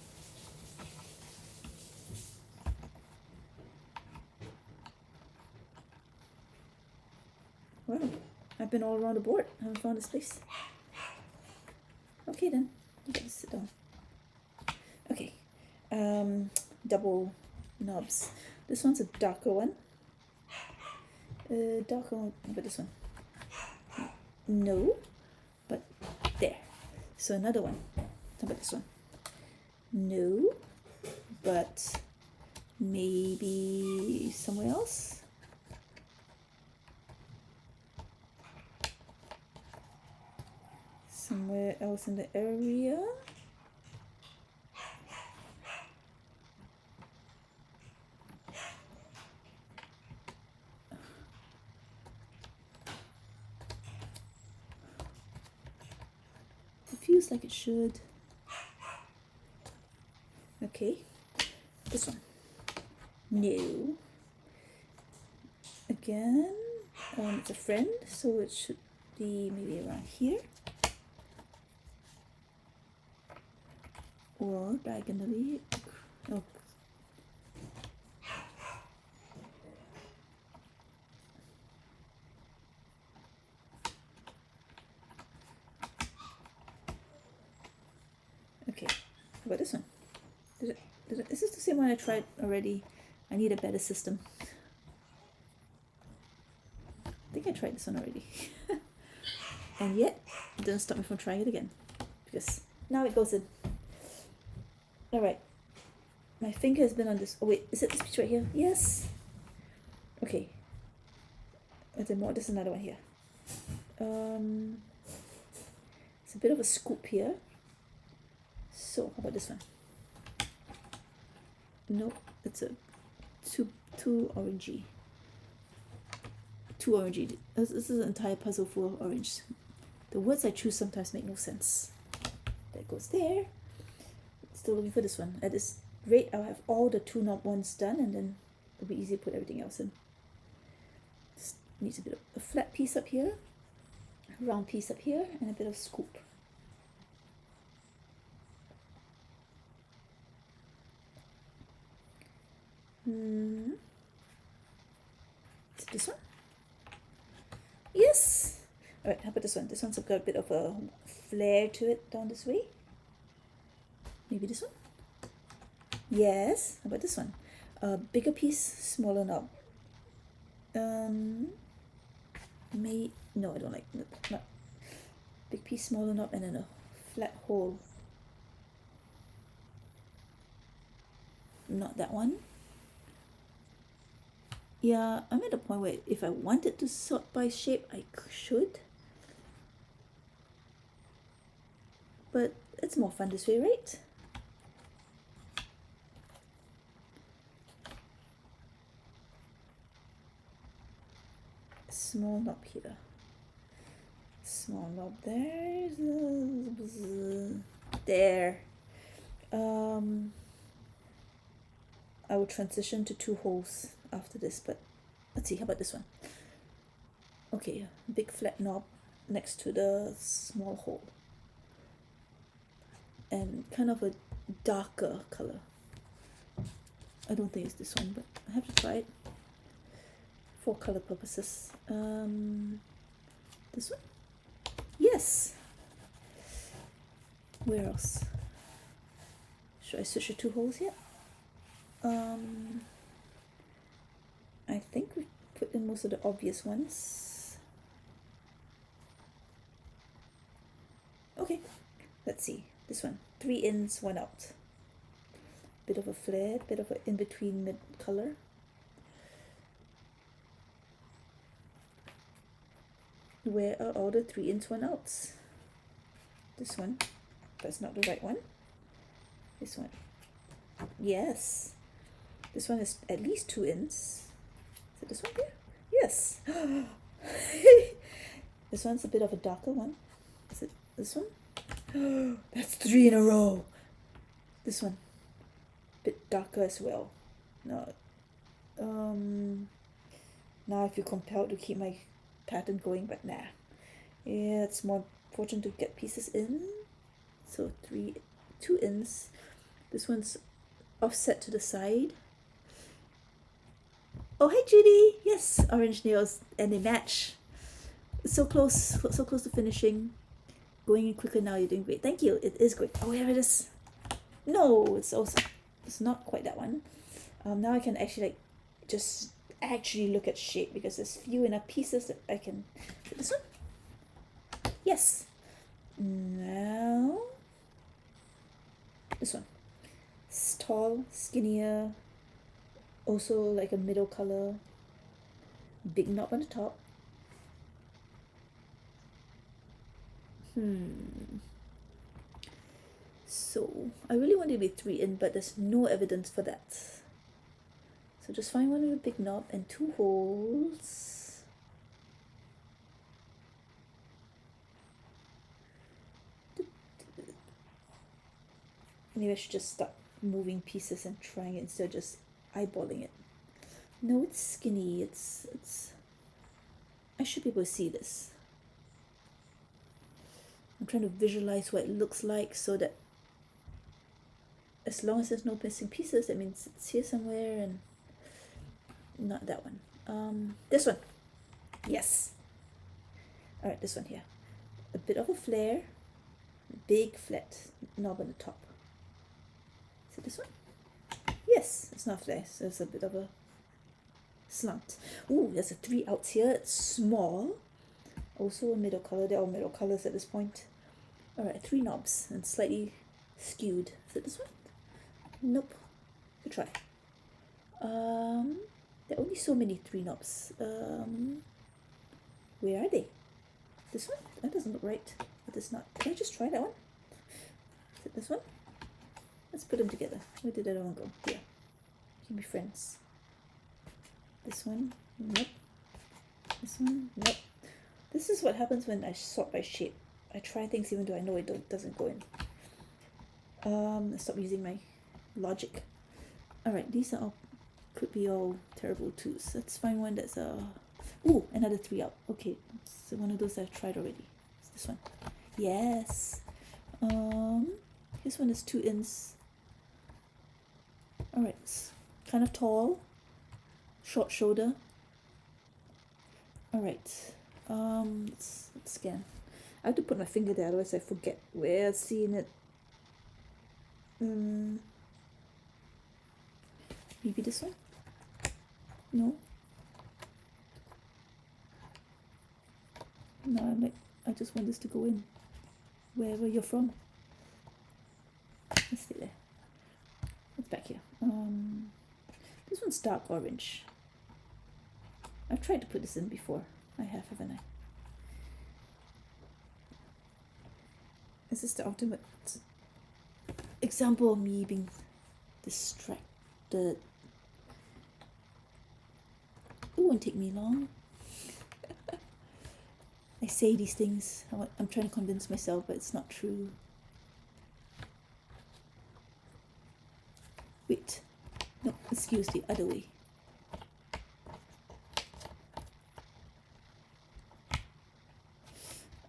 Wow, I've been all around the board. I haven't found this place. Okay then, you gotta sit down. Okay, double knobs. This one's a darker one. Darker one, how about this one? No, but there. So another one. How about this one? No, but Maybe somewhere else. Somewhere else in the area. It feels like it should. Okay, this one. No. Again, it's a friend, so it should be maybe around here. Or diagonally. Oh. Okay, how about this one? Is this the same one I tried already? I need a better system. I think I tried this one already. And yet, it didn't stop me from trying it again. Because now it goes in. Alright. My finger has been on this. Oh wait, is it this piece right here? Yes! Okay. There's more. There's another one here. It's a bit of a scoop here. So, how about this one? Nope, it's a too orangey. Too orangey. This is an entire puzzle full of orange. The words I choose sometimes make no sense. That goes there. Still looking for this one. At this rate, I'll have all the 2 knob ones done, and then it'll be easy to put everything else in. Just needs a bit of a flat piece up here, a round piece up here, and a bit of scoop. Is it this one? Yes! Alright, how about this one? This one's got a bit of a flare to it down this way. Maybe this one? Yes. How about this one? A bigger piece, smaller knob. No, I don't like not big piece, smaller knob, and then a flat hole. Not that one. Yeah, I'm at a point where if I wanted to sort by shape, I should. But it's more fun this way, right? Small knob here. Small knob there. There. I will transition to 2 holes after this, but let's see, how about this one? Okay, big flat knob next to the small hole. And kind of a darker color. I don't think it's this one, but I have to try it for color purposes. This one? Yes! Where else? Should I switch the 2 holes yet? I think we put in most of the obvious ones. Okay, let's see. This one, 3 ins, 1 out. Bit of a flare, bit of an in-between mid color. Where are all the 3 ins, 1 outs? This one, that's not the right one. This one, yes. This one is at least 2 ins. Is it this one here? Yes. This one's a bit of a darker one. Is it this one? That's 3 in a row. This one, bit darker as well. No. Now I feel compelled to keep my pattern going, but nah. Yeah, it's more important to get pieces in. So 2 ins. This one's offset to the side. Oh, hey Judy! Yes, orange nails, and they match. So close to finishing. Going in quicker now, you're doing great. Thank you, it is great. Oh, here it is. No, it's not quite that one. Now I can actually just actually look at shape, because there's few enough pieces that I can. This one? Yes. Now this one. It's tall, skinnier, Also like a middle color, big knob on the top. So I really want it to be 3 in, but there's no evidence for that. So just find one with a big knob and 2 holes. Maybe I should just stop moving pieces and trying it instead of just eyeballing it. No, it's skinny. It's. I should be able to see this. I'm trying to visualize what it looks like so that as long as there's no missing pieces, that means it's here somewhere and not that one. This one. Yes. All right, this one here. A bit of a flare, big flat knob on the top. Is it this one? Yes, it's not flare, so it's a bit of a slant. Ooh, there's a 3 outs here. It's small. Also a middle color. They're all middle colors at this point. All right, 3 knobs and slightly skewed. Is it this one? Nope. Good try. There are only so many 3 knobs. Where are they? This one? That doesn't look right. It is not. Can I just try that one? Is it this one? Let's put them together. Where did that one go? Here. Can be friends. This one? Nope. This one? Nope. This is what happens when I sort by shape. I try things even though I know it doesn't go in. Stop using my logic. Alright, these are all, could be all terrible twos. Let's find one that's ooh, another 3 out. Okay, it's one of those I've tried already. It's this one. Yes. This one is 2 ins. Alright, it's kind of tall. Short shoulder. Alright. Let's scan. I have to put my finger there, otherwise I forget where I've seen it. Maybe this one? No. No, I'm like, I just want this to go in. Wherever you're from. Let's stay there. What's back here? This one's dark orange. I've tried to put this in before. I have, haven't I? Is this the ultimate example of me being distracted? It won't take me long. I say these things. I'm trying to convince myself, but it's not true. Wait. No, excuse the other way.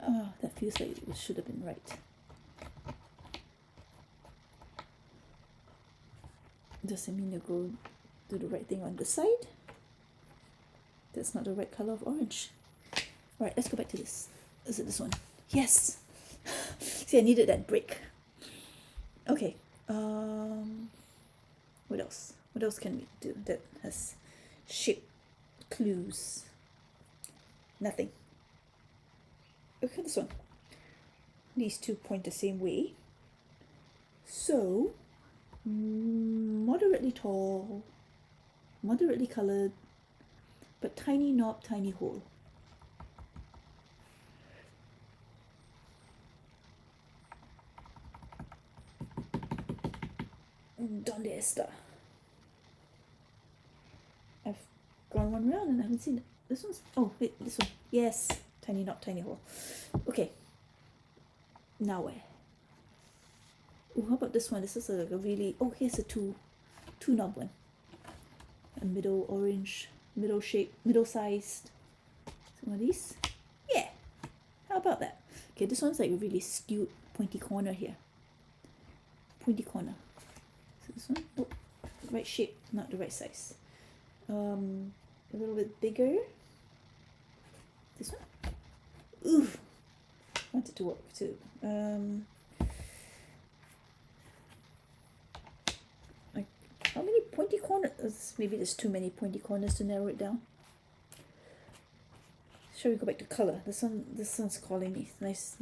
Oh, that feels like it should have been right. Does it mean you go do the right thing on the side? That's not the right color of orange. Alright, let's go back to this. Is it this one? Yes! See, I needed that break. Okay. What else? What else can we do that has shape clues? Nothing. Okay, this one. These two point the same way. So, moderately tall, moderately colored, but tiny knob, tiny hole. ¿Dónde está? I've gone one round and I haven't seen it. This one's, oh wait, this one. Yes, tiny knob, tiny hole. Okay. Now where? Oh, how about this one? This is like a really, oh, here's a two knob one. A middle orange, middle shape, middle sized. Some of these. Yeah. How about that? Okay, this one's like a really skewed pointy corner here. Pointy corner. So this one, oh, right shape, not the right size. A little bit bigger. This one. Ooh, want it to work too. Like how many pointy corners? Maybe there's too many pointy corners to narrow it down. Shall we go back to color? This one's calling me. Nice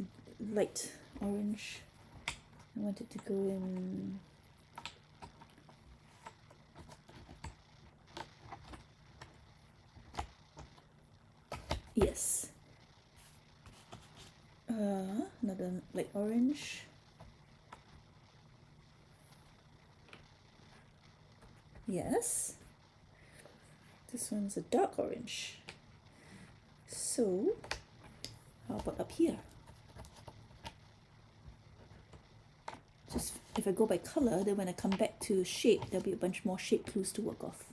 light orange. I want it to go in. Yes. Another light orange. Yes. This one's a dark orange. So, how about up here? Just if I go by color, then when I come back to shape, there'll be a bunch more shape clues to work off.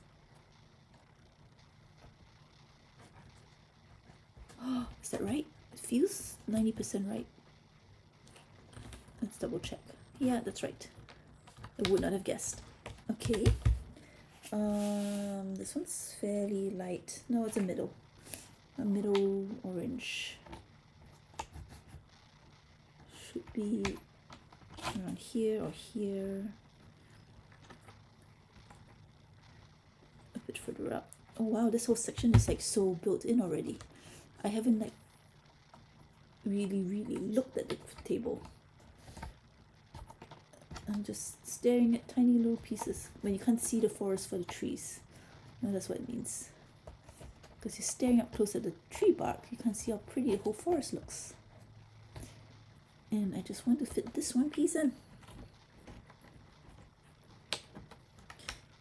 Is that right? It feels 90% right. Let's double check. Yeah, that's right. I would not have guessed. Okay. This one's fairly light. No, it's a middle orange. Should be around here or here. A bit further up. Oh wow, this whole section is like so built in already. I haven't like really looked at the table. I'm just staring at tiny little pieces when you can't see the forest for the trees. No, that's what it means. Because you're staring up close at the tree bark, you can't see how pretty the whole forest looks. And I just want to fit this one piece in.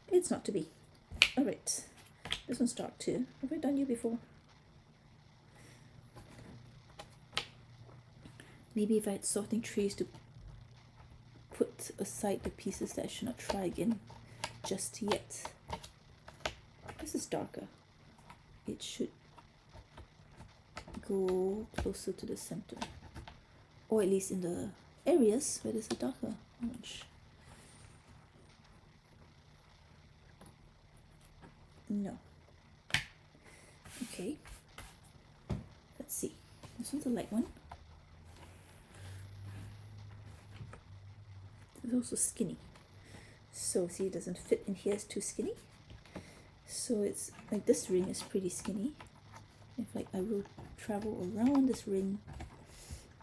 It's not to be. Alright, this one's dark too. Have I done you before? Maybe if I had sorting trays to put aside the pieces that I should not try again just yet. This is darker. It should go closer to the center, or at least in the areas where there's a darker orange. No. Okay. Let's see. This one's a light one. It's also skinny. So see, it doesn't fit in here, it's too skinny. So it's like this ring is pretty skinny. If like I will travel around this ring,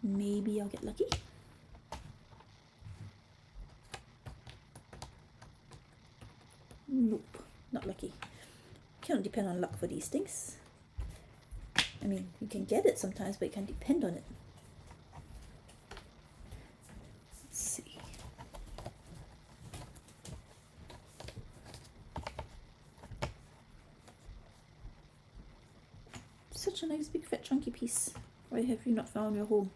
maybe I'll get lucky. Nope, not lucky. Cannot depend on luck for these things. I mean, you can get it sometimes, but you can't depend on it. Let's see. Such a nice big fat chunky piece. Why have you not found your home?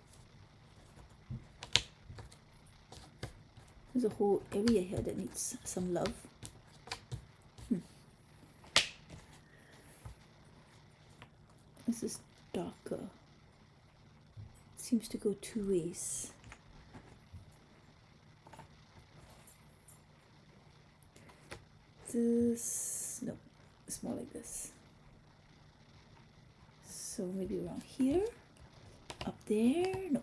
There's a whole area here that needs some love. This is darker. It seems to go two ways. This, no, it's more like this. So maybe around here, up there, no.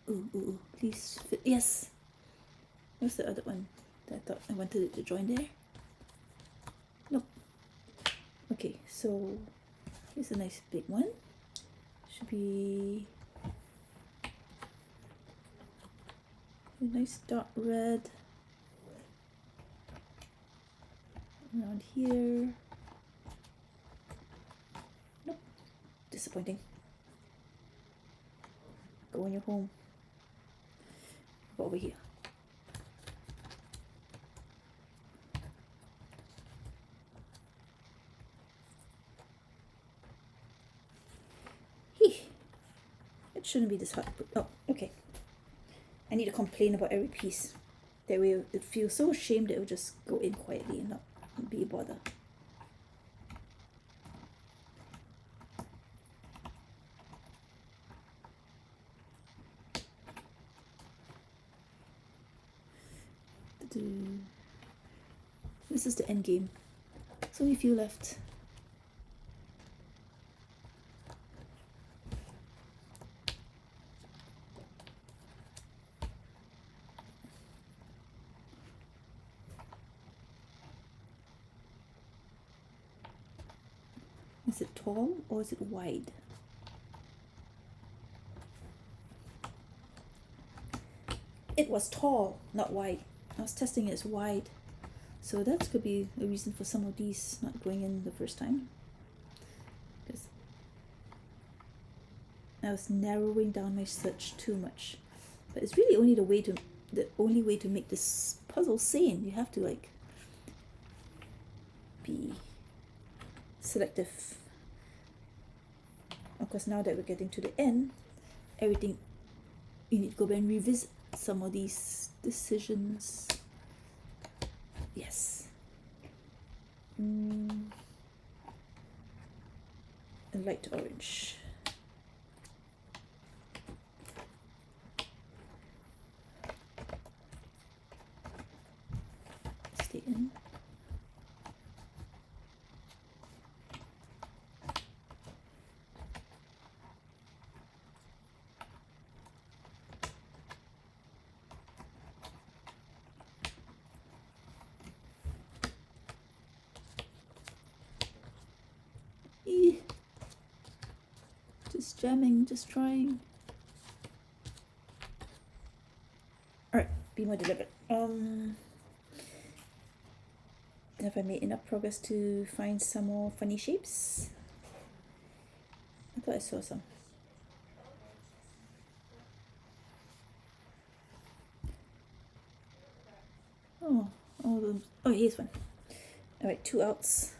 Ooh, please fit, yes. What's the other one that I thought I wanted it to join there? Nope. Okay, so here's a nice big one. Should be a nice dark red around here. Nope, disappointing. Go in your home. Go over here. It shouldn't be this hard to put. Oh, okay. I need to complain about every piece. That way it feels so ashamed that it will just go in quietly and not be a bother. This is the end game. There's only a few left. Is it tall or is it wide? It was tall, not wide. I was testing it as wide. So that could be a reason for some of these not going in the first time. Because I was narrowing down my search too much. But it's really only the only way to make this puzzle sane. You have to like be selective. Of course, now that we're getting to the end, everything you need to go back and revisit some of these decisions. Yes. A light orange. Stay in. Just jamming, just trying. Alright, be more deliberate. Have I made enough progress to find some more funny shapes? I thought I saw some. Oh, here's one. Alright, 2 outs.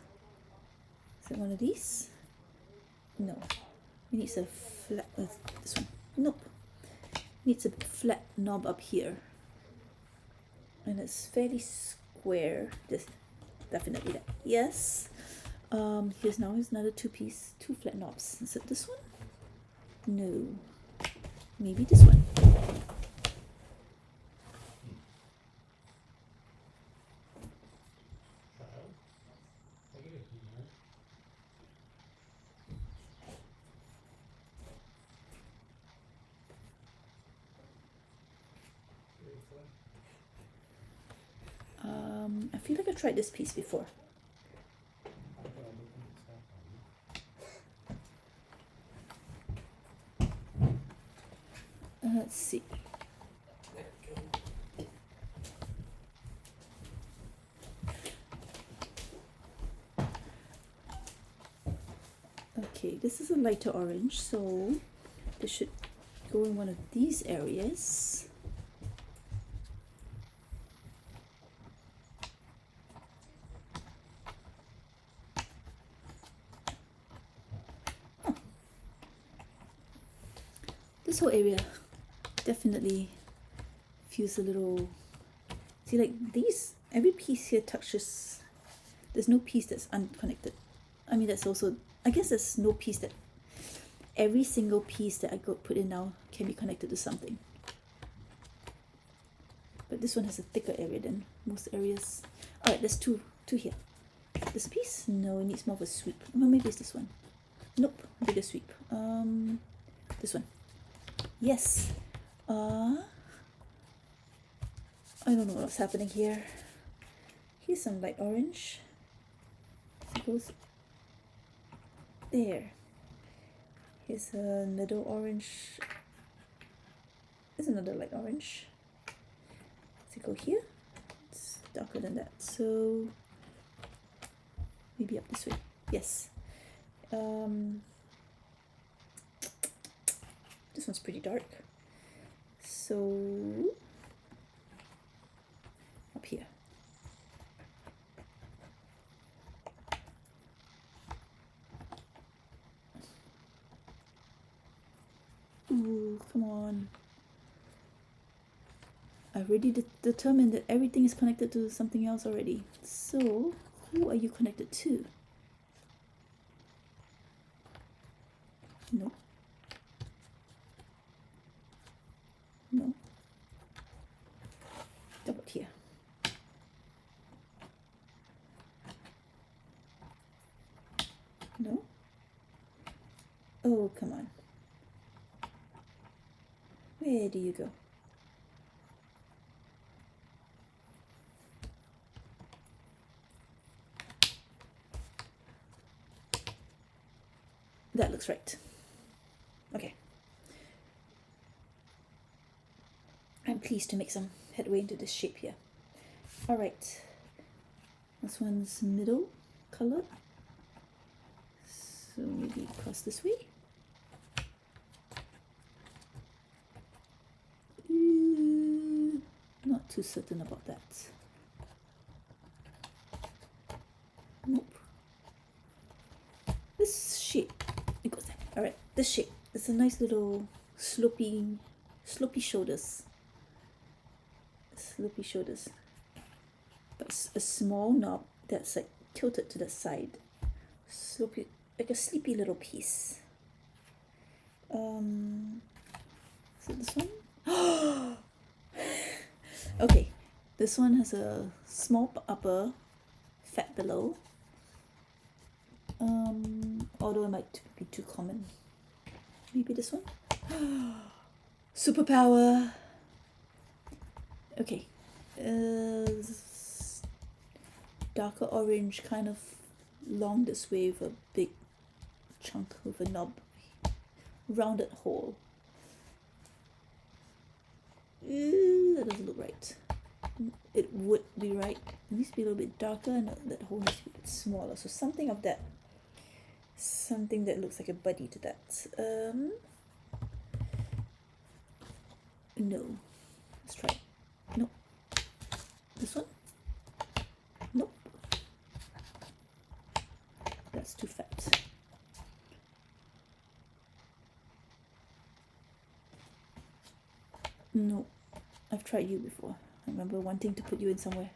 Is it one of these? No. It needs a flat, this one. Nope. Needs a flat knob up here. And it's fairly square. This, definitely that. Yes. Here's another 2-piece, 2 flat knobs. Is it this one? No. Maybe this one. I feel like I tried this piece before. Let's see. Okay, this is a lighter orange, so this should go in one of these areas. This whole area definitely feels a little, see, like these, every piece here touches, there's no piece that's unconnected. I mean, that's also, I guess there's no piece that, every single piece that I put in now can be connected to something. But this one has a thicker area than most areas. Alright, there's two here. This piece? No, it needs more of a sweep. Well, maybe it's this one. Nope, bigger sweep. This one. Yes. I don't know what's happening here. Here's some light orange. It goes there. Here's a middle orange. There's another light orange. Does it go here? It's darker than that. So maybe up this way. Yes. This one's pretty dark. So up here. Ooh, come on. I've already determined that everything is connected to something else already. So, who are you connected to? No. No. How about here? No. Oh, come on. Where do you go? That looks right. Okay. I'm pleased to make some headway into this shape here. Alright. This one's middle color. So maybe cross this way. Not too certain about that. Nope. This shape, it goes there. All right, this shape. It's a nice little slopey shoulders. Slopey shoulders. But it's a small knob that's like tilted to the side. Slopey, like a sleepy little piece. Is it this one? Okay, this one has a small upper, fat below. Although it might be too common. Maybe this one? Superpower! Okay. Darker orange, kind of long this way with a big chunk with a knob. Rounded hole. That doesn't look right. It would be right. It needs to be a little bit darker and that hole needs to be a bit smaller. So something of that. Something that looks like a buddy to that. No. Let's try it. Nope. This one? Nope. That's too fat. No. I've tried you before. I remember wanting to put you in somewhere.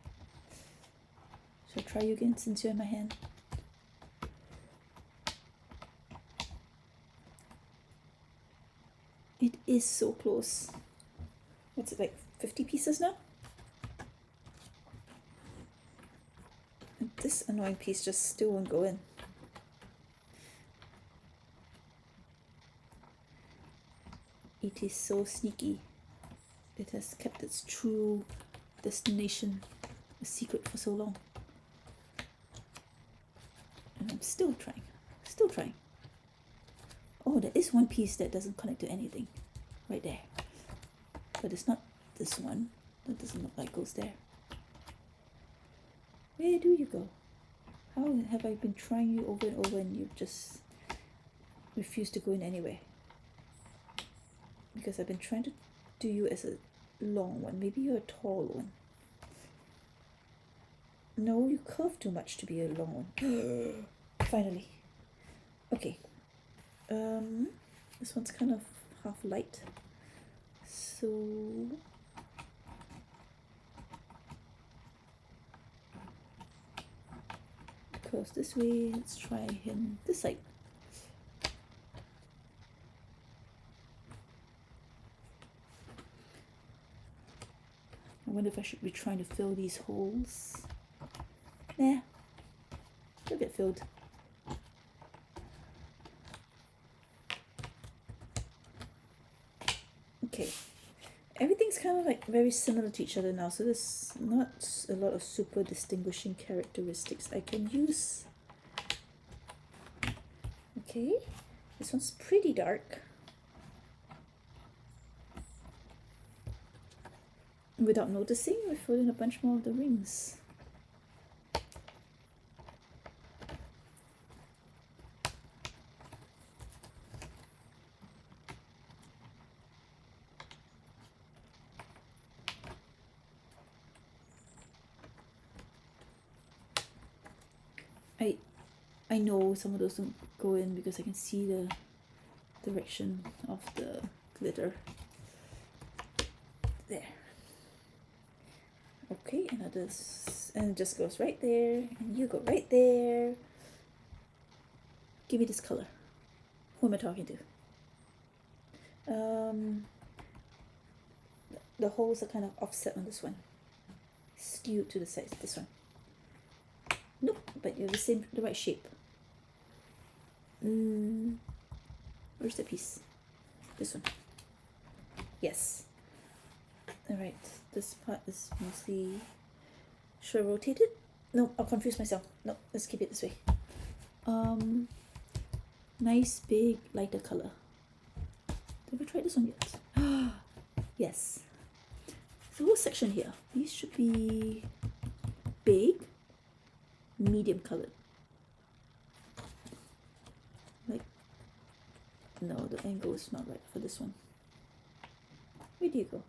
Shall I try you again since you're in my hand? It is so close. What's it, like 50 pieces now? And this annoying piece just still won't go in. It is so sneaky. It has kept its true destination a secret for so long. And I'm still trying. Still trying. Oh, there is one piece that doesn't connect to anything. Right there. But it's not this one. That doesn't look like it goes there. Where do you go? How have I been trying you over and over and you've just refused to go in anywhere? Because I've been trying to do you as a long one. Maybe you're a tall one. No, you curve too much to be a long one. Finally. Okay. This one's kind of half light. So curves this way. Let's try him this side. I wonder if I should be trying to fill these holes. Nah, they'll get filled. Okay, everything's kind of like very similar to each other now, so there's not a lot of super distinguishing characteristics I can use. Okay, this one's pretty dark. Without noticing, we filled in a bunch more of the rings. I know some of those don't go in because I can see the direction of the glitter. There. Okay, and it just goes right there, and you go right there. Give me this color. Who am I talking to? The holes are kind of offset on this one. Skewed to the side. This one. Nope, but you have the right shape. Where's the piece? This one. Yes. Alright, this part is mostly... Should I rotate it? No, I'll confuse myself. No, let's keep it this way. Nice, big, lighter color. Have we tried this one yet? Yes. The whole section here. These should be big. medium colored. Like, no, the angle is not right for this one. Where do you go?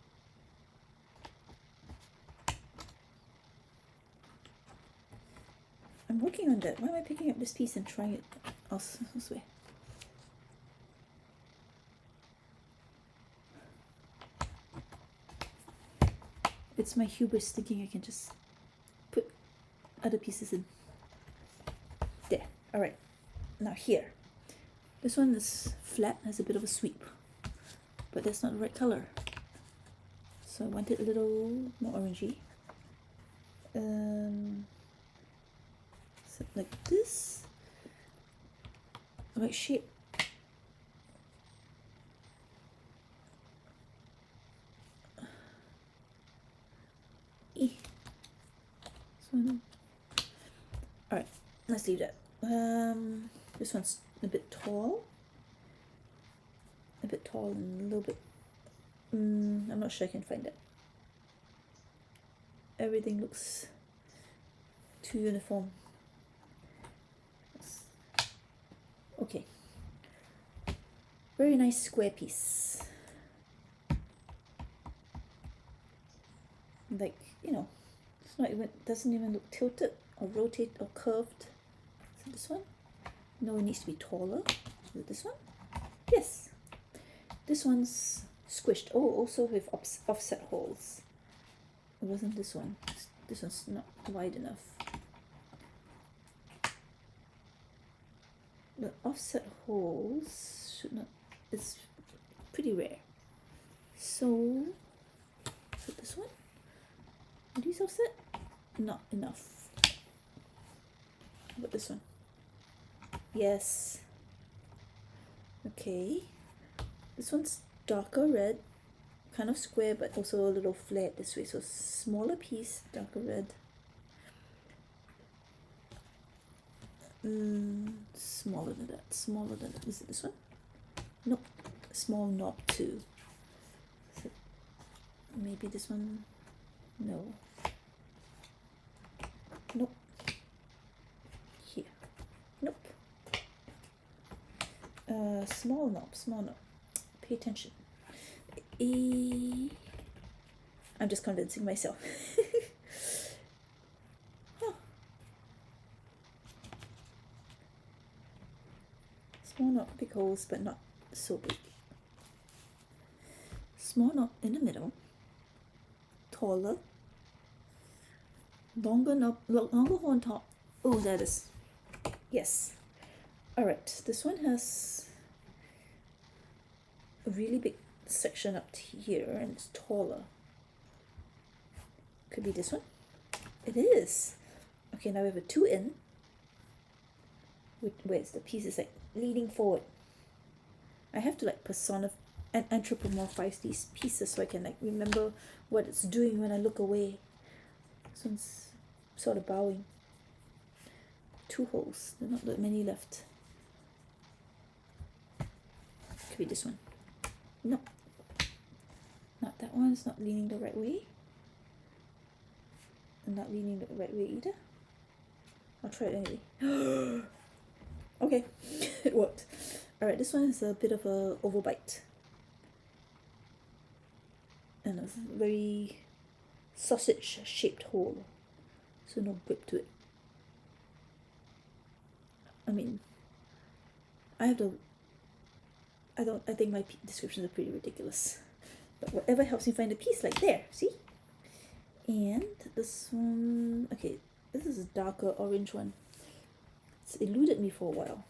I'm working on that. Why am I picking up this piece and trying it elsewhere? It's my hubris thinking I can just put other pieces in. There. Alright. Now here. This one is flat, has a bit of a sweep. But that's not the right color. So I want it a little more orangey. So like this. Right shape. Alright, let's leave that. This one's a bit tall. A bit tall and a little bit... I'm not sure I can find it. Everything looks too uniform. Okay. Very nice square piece. Like, you know, it's not even, doesn't even look tilted or rotate or curved. Is it this one? No, it needs to be taller. Is it this one? Yes. This one's squished. Oh, also with offset holes. It wasn't this one. This one's not wide enough. The offset holes should not, it's pretty rare. So, is it this one? Are these offset? Not enough. How about this one? Yes. Okay. This one's darker red, kind of square, but also a little flat this way. So smaller piece, darker red. Smaller than that. Smaller than that. Is it this one? Nope. Small knob too. So maybe this one. No. Nope. Here. Nope. Small knob. Small knob. Pay attention. I'm just convincing myself. Huh. Small knob, big holes, but not so big. Small knob in the middle. Taller. Longer knob, longer hole on top. Oh, that is. Yes. Alright, this one has a really big section up here and it's taller. Could be this one. It is. Okay, now we have a 2 in. Where the piece is like leaning forward. I have to like personify and anthropomorphize these pieces so I can like remember what it's doing when I look away. This one's sort of bowing. 2 holes. There are not that many left. Could be this one. No. Not that one. It's not leaning the right way. And not leaning the right way either. I'll try it anyway. Okay. It worked. Alright, this one is a bit of a overbite. And a very sausage shaped hole. So no grip to it. I mean, I think my descriptions are pretty ridiculous. But whatever helps me find a piece, like there, see? And this one, okay, this is a darker orange one. It's eluded me for a while.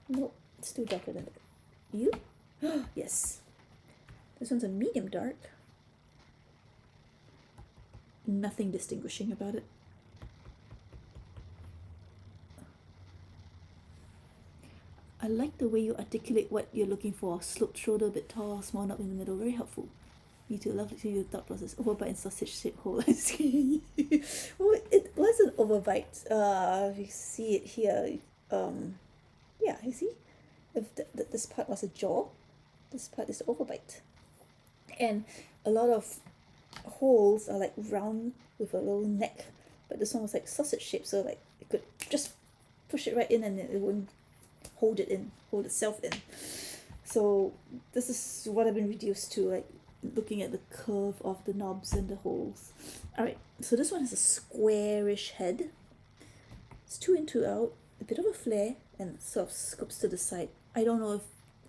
Nope, it's still darker than that. You? Yes. This one's a medium dark. Nothing distinguishing about it. I like the way you articulate what you're looking for. Sloped shoulder, a bit tall, small knob in the middle. Very helpful. Me too. Lovely to see your thought process. Overbite and sausage shaped hole. Well, it was an overbite. You see it here. Yeah, you see? If this part was a jaw, this part is the overbite. And a lot of holes are like round with a little neck, but this one was like sausage shaped, so like you could just push it right in and it wouldn't hold itself in. So this is what I've been reduced to, like looking at the curve of the knobs and the holes. Alright, so this one has a squarish head. It's 2 in 2 out, a bit of a flare, and sort of scoops to the side. I don't know if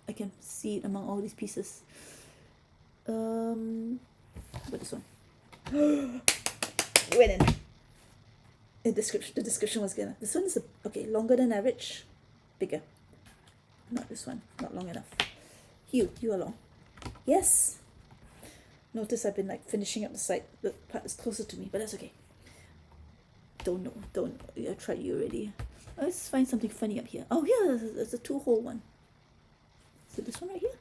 I can see it among all these pieces. But this one. Went in. The description was gonna. This one is okay, longer than average, bigger. Not this one, not long enough. You are long. Yes. Notice I've been like finishing up the side. The part is closer to me, but that's okay. Don't. I tried you already. Let's find something funny up here. Oh yeah, there's a 2-hole one. Is it this one right here?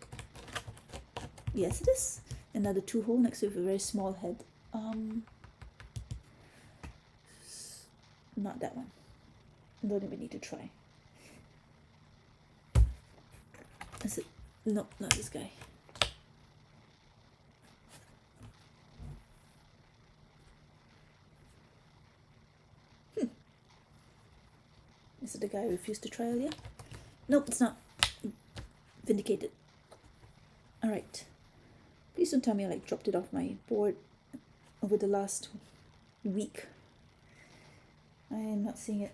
Yes, it is. Another 2-hole next to a very small head. Not that one. Don't even need to try. Is it? No, not this guy. Is it the guy I refused to try earlier? Nope, it's not. Vindicated. Alright. Please don't tell me I like dropped it off my board over the last week. I am not seeing it.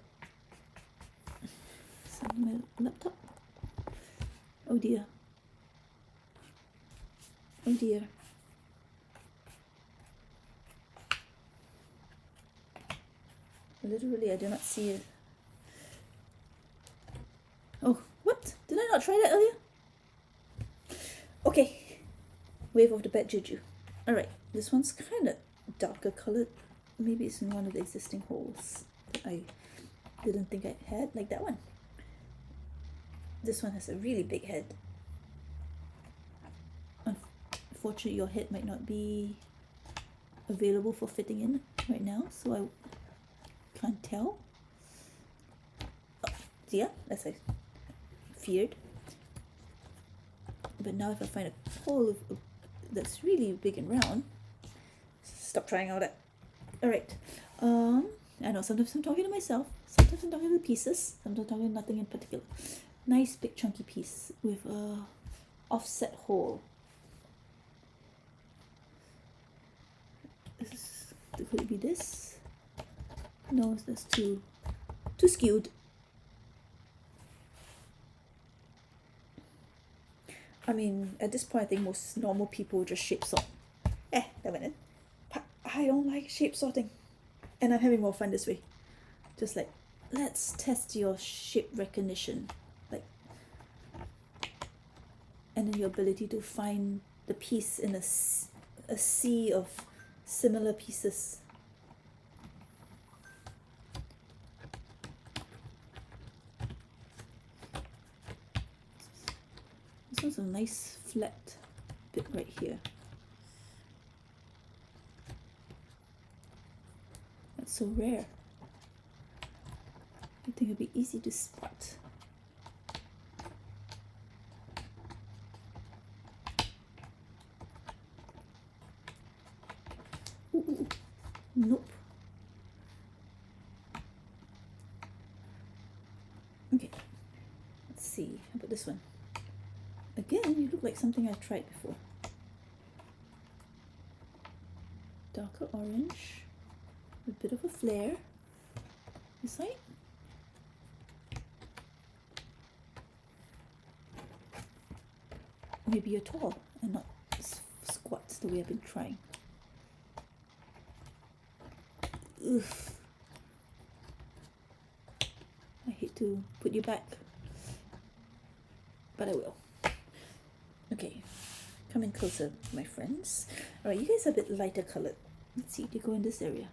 It's on my laptop. Oh dear. Oh dear. Literally, I do not see it. Oh, what? Did I not try that earlier? Okay. Wave of the bad juju. Alright, this one's kind of darker colored. Maybe it's in one of the existing holes that I didn't think I had, like that one. This one has a really big head. Unfortunately, your head might not be available for fitting in right now, so I can't tell. Oh, yeah, as I feared. But now if I find a hole that's really big and round, stop trying all that. Alright, I know sometimes I'm talking to myself, sometimes I'm talking to pieces, sometimes I'm talking to nothing in particular. Nice big chunky piece with a offset hole. Could it be this? No, that's too skewed. I mean, at this point, I think most normal people just shape sort. That went in. But I don't like shape sorting. And I'm having more fun this way. Just like, let's test your shape recognition. Like, and then your ability to find the piece in a sea of similar pieces. This one's a nice flat bit right here. That's so rare. I think it'd be easy to spot. Ooh, nope. Okay, let's see. How about this one? Again, you look like something I've tried before. Darker orange, a bit of a flare. This side. Maybe you're tall and not squat the way I've been trying. Oof. I hate to put you back, but I will. Okay, come in closer, my friends. Alright, you guys are a bit lighter colored. Let's see, do you go in this area?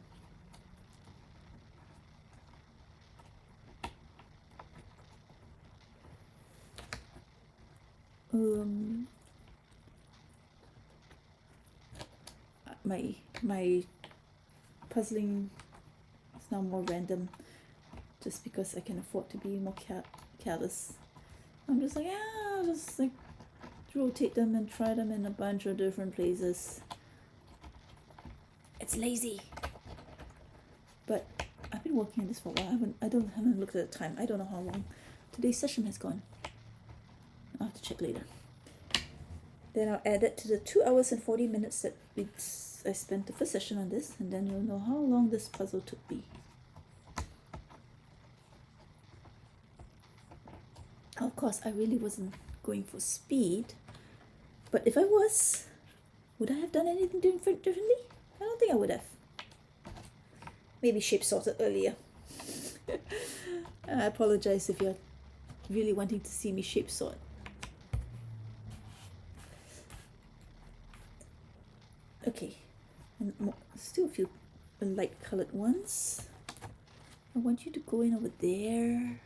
My puzzling is now more random, just because I can afford to be more careless. I'm just like, I'll just like rotate them and try them in a bunch of different places. It's lazy. I've been working on this for a while. I haven't looked at the time. I don't know how long today's session has gone. I'll have to check later. Then I'll add it to the 2 hours and 40 minutes that I spent the first session on this, and then you'll know how long this puzzle took me. Of course, I really wasn't going for speed, but if I was, would I have done anything differently? I don't think I would have. Maybe shape sorted earlier. I apologize if you're really wanting to see me shape sort. Okay, and still a few light colored ones. I want you to go in over there.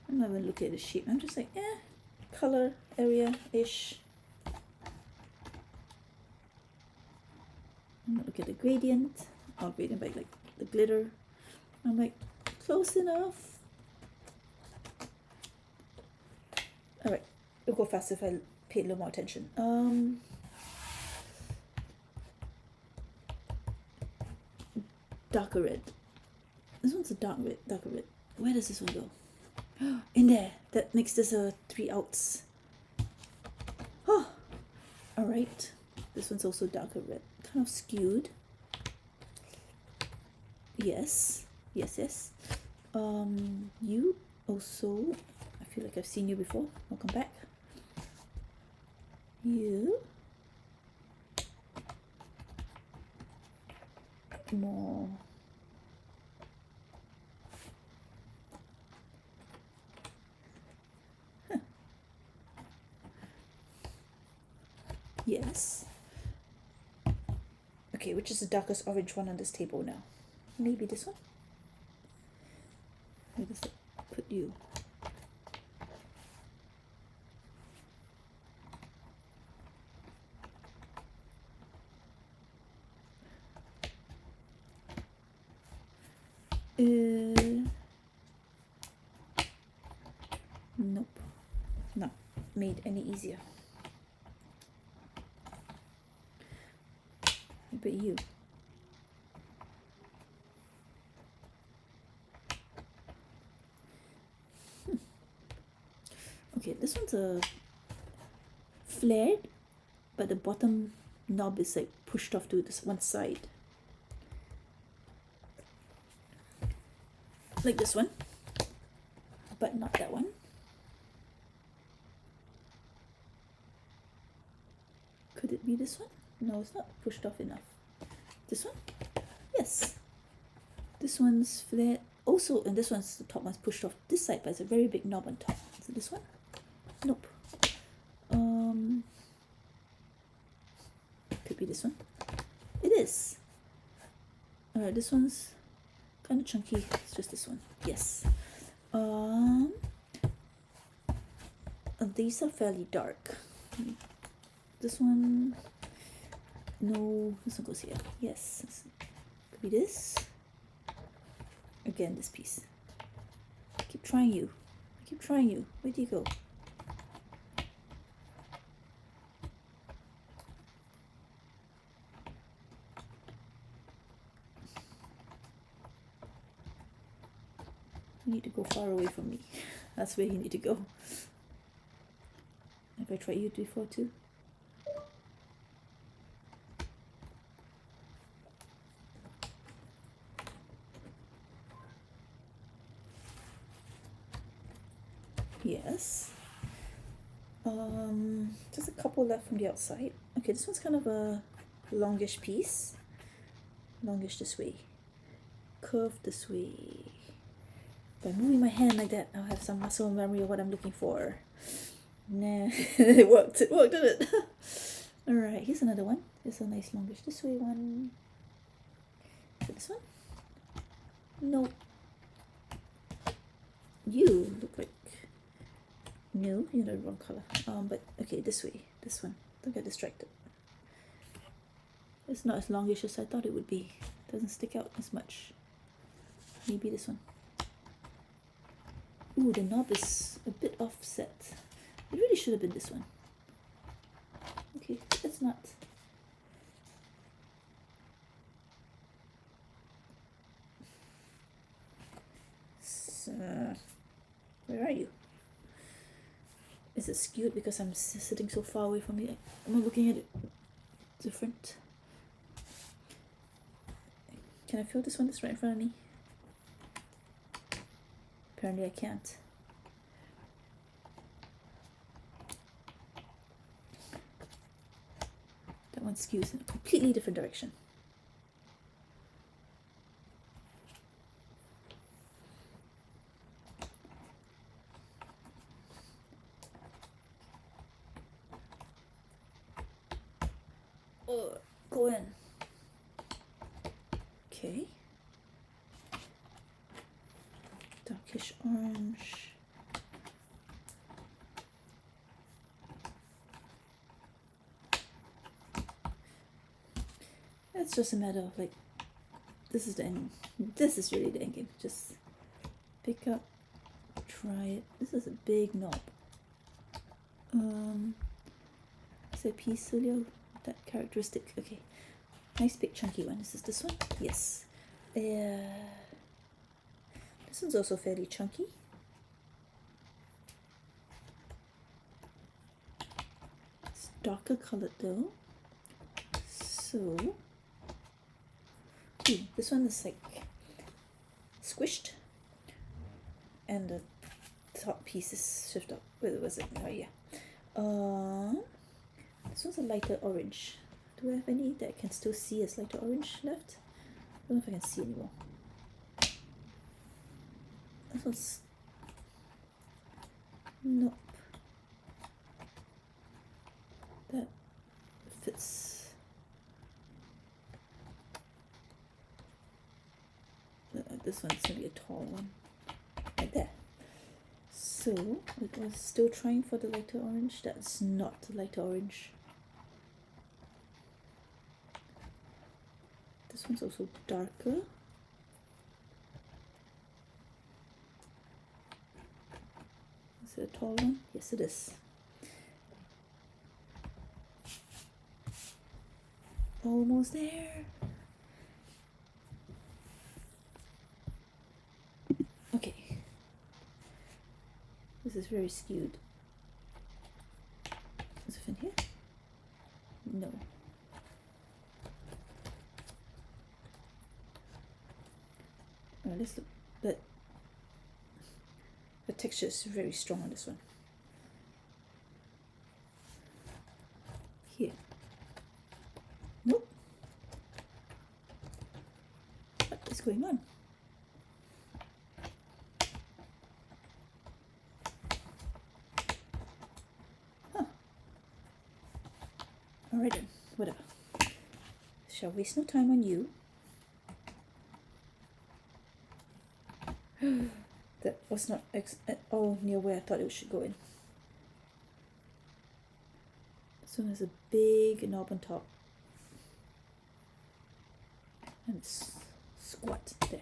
I'm not even looking at the shape. I'm just like, color area-ish. I'm not looking at the gradient. I'll gradient by like the glitter. I'm like, close enough. Alright, it'll go faster if I pay a little more attention. Darker red. This one's a darker red. Where does this one go? In there. That makes this a 3 outs. Oh, alright. This one's also darker red. Kind of skewed. Yes. Yes. You also, I feel like I've seen you before. Welcome back. You. More. Yes. Okay, which is the darkest orange one on this table now? Maybe this one? Where does that put you? Nope. Not made any easier. But you. Okay, this one's a flared, but the bottom knob is like pushed off to this one side. Like this one, but not that one. Could it be this one? No, it's not pushed off enough. This one? Yes. This one's flat. Also, and this one's the top one's pushed off this side, but it's a very big knob on top. So this one? Nope. Could be this one. It is. Alright, this one's kind of chunky. It's just this one. Yes. These are fairly dark. This one. No, this one goes here. Yes, could be this. Again, this piece. I keep trying you. Where do you go? You need to go far away from me. That's where you need to go. Have I tried you before too? Yes. Just a couple left from the outside. Okay, this one's kind of a longish piece. Longish this way. Curved this way. By moving my hand like that, I'll have some muscle memory of what I'm looking for. Nah, it worked, didn't it? Alright, here's another one. Here's a nice longish this way one. Is it this one? No. You look like... No, you're the wrong color. But okay, this way. This one. Don't get distracted. It's not as longish as I thought it would be. It doesn't stick out as much. Maybe this one. Ooh, the knob is a bit offset. It really should have been this one. Okay, it's not. So, where are you? Is it skewed because I'm sitting so far away from it? I'm looking at it different. Can I feel this one that's right in front of me? Apparently I can't. That one skews in a completely different direction. Oh, go in. Okay. Darkish orange. It's just a matter of like, this is the end. This is really the end game. Just pick up, try it. This is a big knob. Is there a piece earlier? That characteristic. Okay. Nice big chunky one. Is this one? Yes. This one's also fairly chunky. It's darker colored though. So, this one is like squished, and the top piece is shifted up. Where was it? Oh yeah. This one's a lighter orange. Do I have any that I can still see as lighter orange left? I don't know if I can see anymore. This one's... Nope. That fits. This one's gonna be a tall one. Right there. So, it was still trying for the lighter orange. That's not the lighter orange. This one's also darker. Is it a tall one? Yes, it is. Almost there. Okay. This is very skewed. Is it in here? No. Alright, let's look. But the texture is very strong on this one. Here. Nope. What is going on? Huh. Alright then, whatever. Shall waste no time on you. That was not at all near where I thought it should go in. This one has a big knob on top. And it's squat there.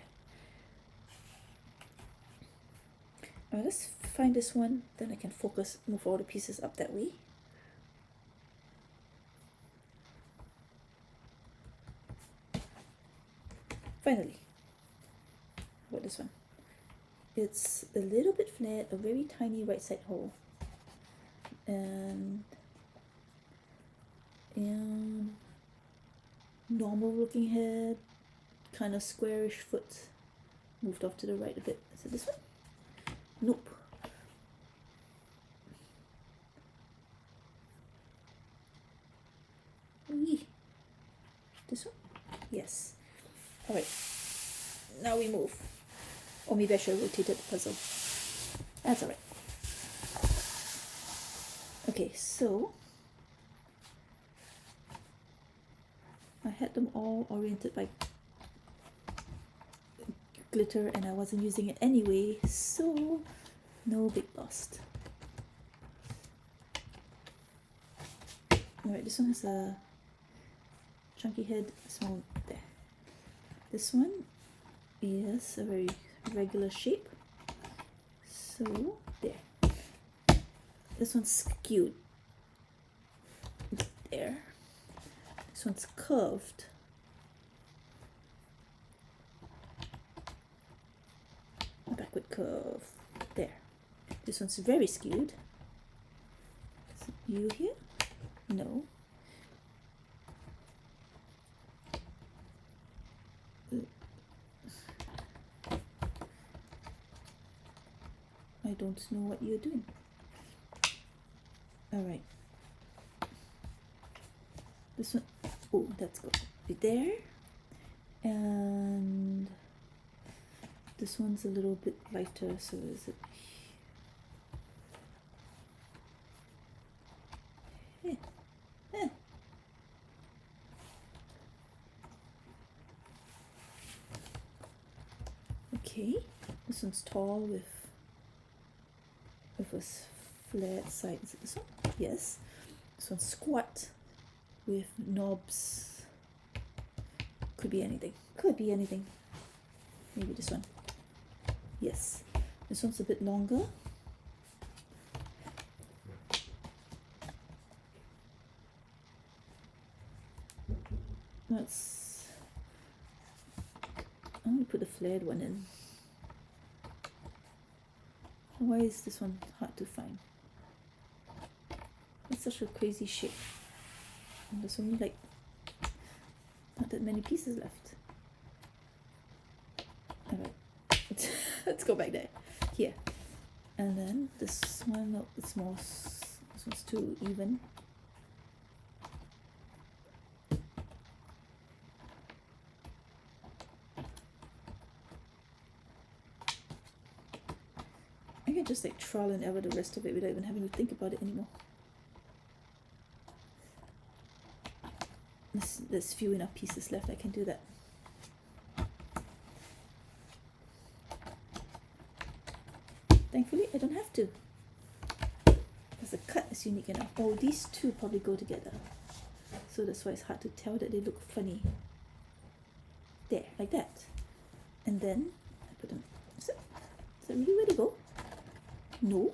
Alright, let's find this one, then I can focus, move all the pieces up that way. Finally, how about this one? It's a little bit flat, a very tiny right side hole, and normal looking head, kind of squarish foot, moved off to the right a bit. Is it this one? Nope. Eee. This one? Yes. Alright, now we move. Or maybe I should have rotated the puzzle. That's alright. Okay, so I had them all oriented by glitter and I wasn't using it anyway, so no big loss. Alright, this one has a chunky head, small there. This one is a very regular shape, so there. This one's skewed there. This one's curved. A backward curve. There. This one's very skewed. Is it you here? No. I don't know what you're doing. Alright. This one, oh, that's good. Be there. And this one's a little bit lighter, so is it? Okay, this one's tall with a flared side. Is it this one? Yes. This one's squat with knobs. Could be anything. Could be anything. Maybe this one. Yes. This one's a bit longer. Let's. I'm going to put the flared one in. Why is this one hard to find? It's such a crazy shape. And there's only like not that many pieces left. Alright, let's go back there. Here. And then this one, no, it's more, this one's too even. I can just like trial and error the rest of it without even having to think about it anymore. There's few enough pieces left, I can do that. Thankfully, I don't have to. Because the cut is unique enough. Oh, these two probably go together. So that's why it's hard to tell that they look funny. There, like that. And then, I put them, is that really where they go? No.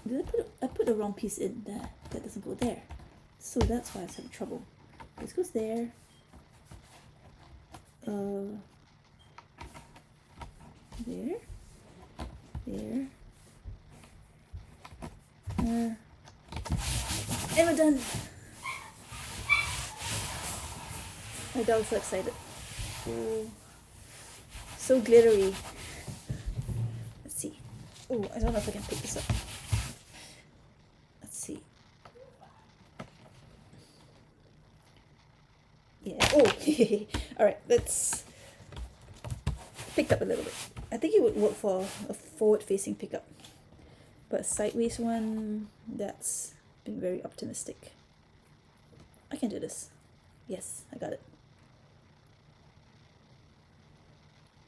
Did I put the wrong piece in there? That doesn't go there. So that's why I was having trouble. This goes there. There. There. And we're done. My dog's so excited. Oh, so glittery. Let's see. Oh, I don't know if I can pick this up. Let's see. Yeah. Oh, alright, let's pick up a little bit. I think it would work for a forward-facing pickup. But a sideways one, that's been very optimistic. I can do this. Yes, I got it.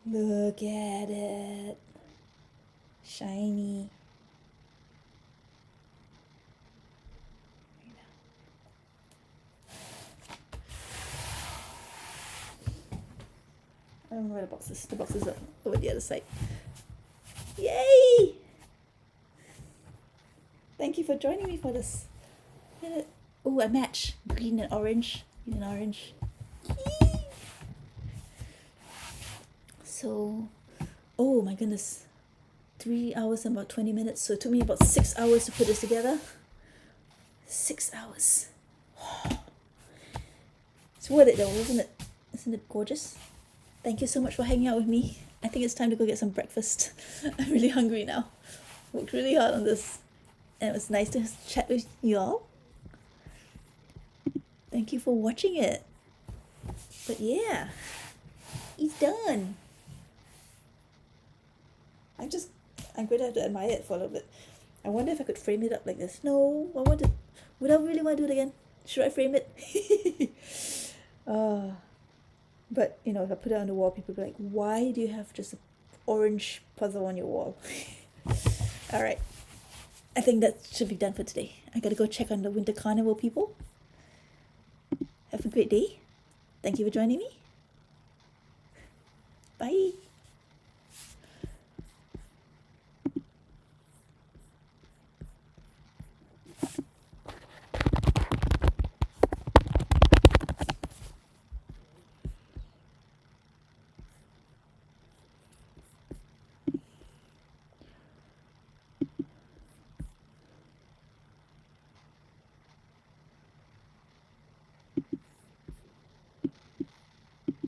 Look at it. Shiny. I don't know where the box is. The box is over the other side. Yay! Thank you for joining me for this. Oh, a match. Green and orange. Green and orange. Yay! So, oh my goodness. 3 hours and about 20 minutes. So it took me about 6 hours to put this together. 6 hours. It's worth it though, isn't it? Isn't it gorgeous? Thank you so much for hanging out with me. I think it's time to go get some breakfast. I'm really hungry now. Worked really hard on this. And it was nice to chat with you all. Thank you for watching it. But yeah, he's done. I'm going to have to admire it for a little bit. I wonder if I could frame it up like this. No, would I really want to do it again? Should I frame it? But, you know, if I put it on the wall, people will be like, why do you have just an orange puzzle on your wall? Alright. I think that should be done for today. I gotta go check on the Winter Carnival people. Have a great day. Thank you for joining me. Bye.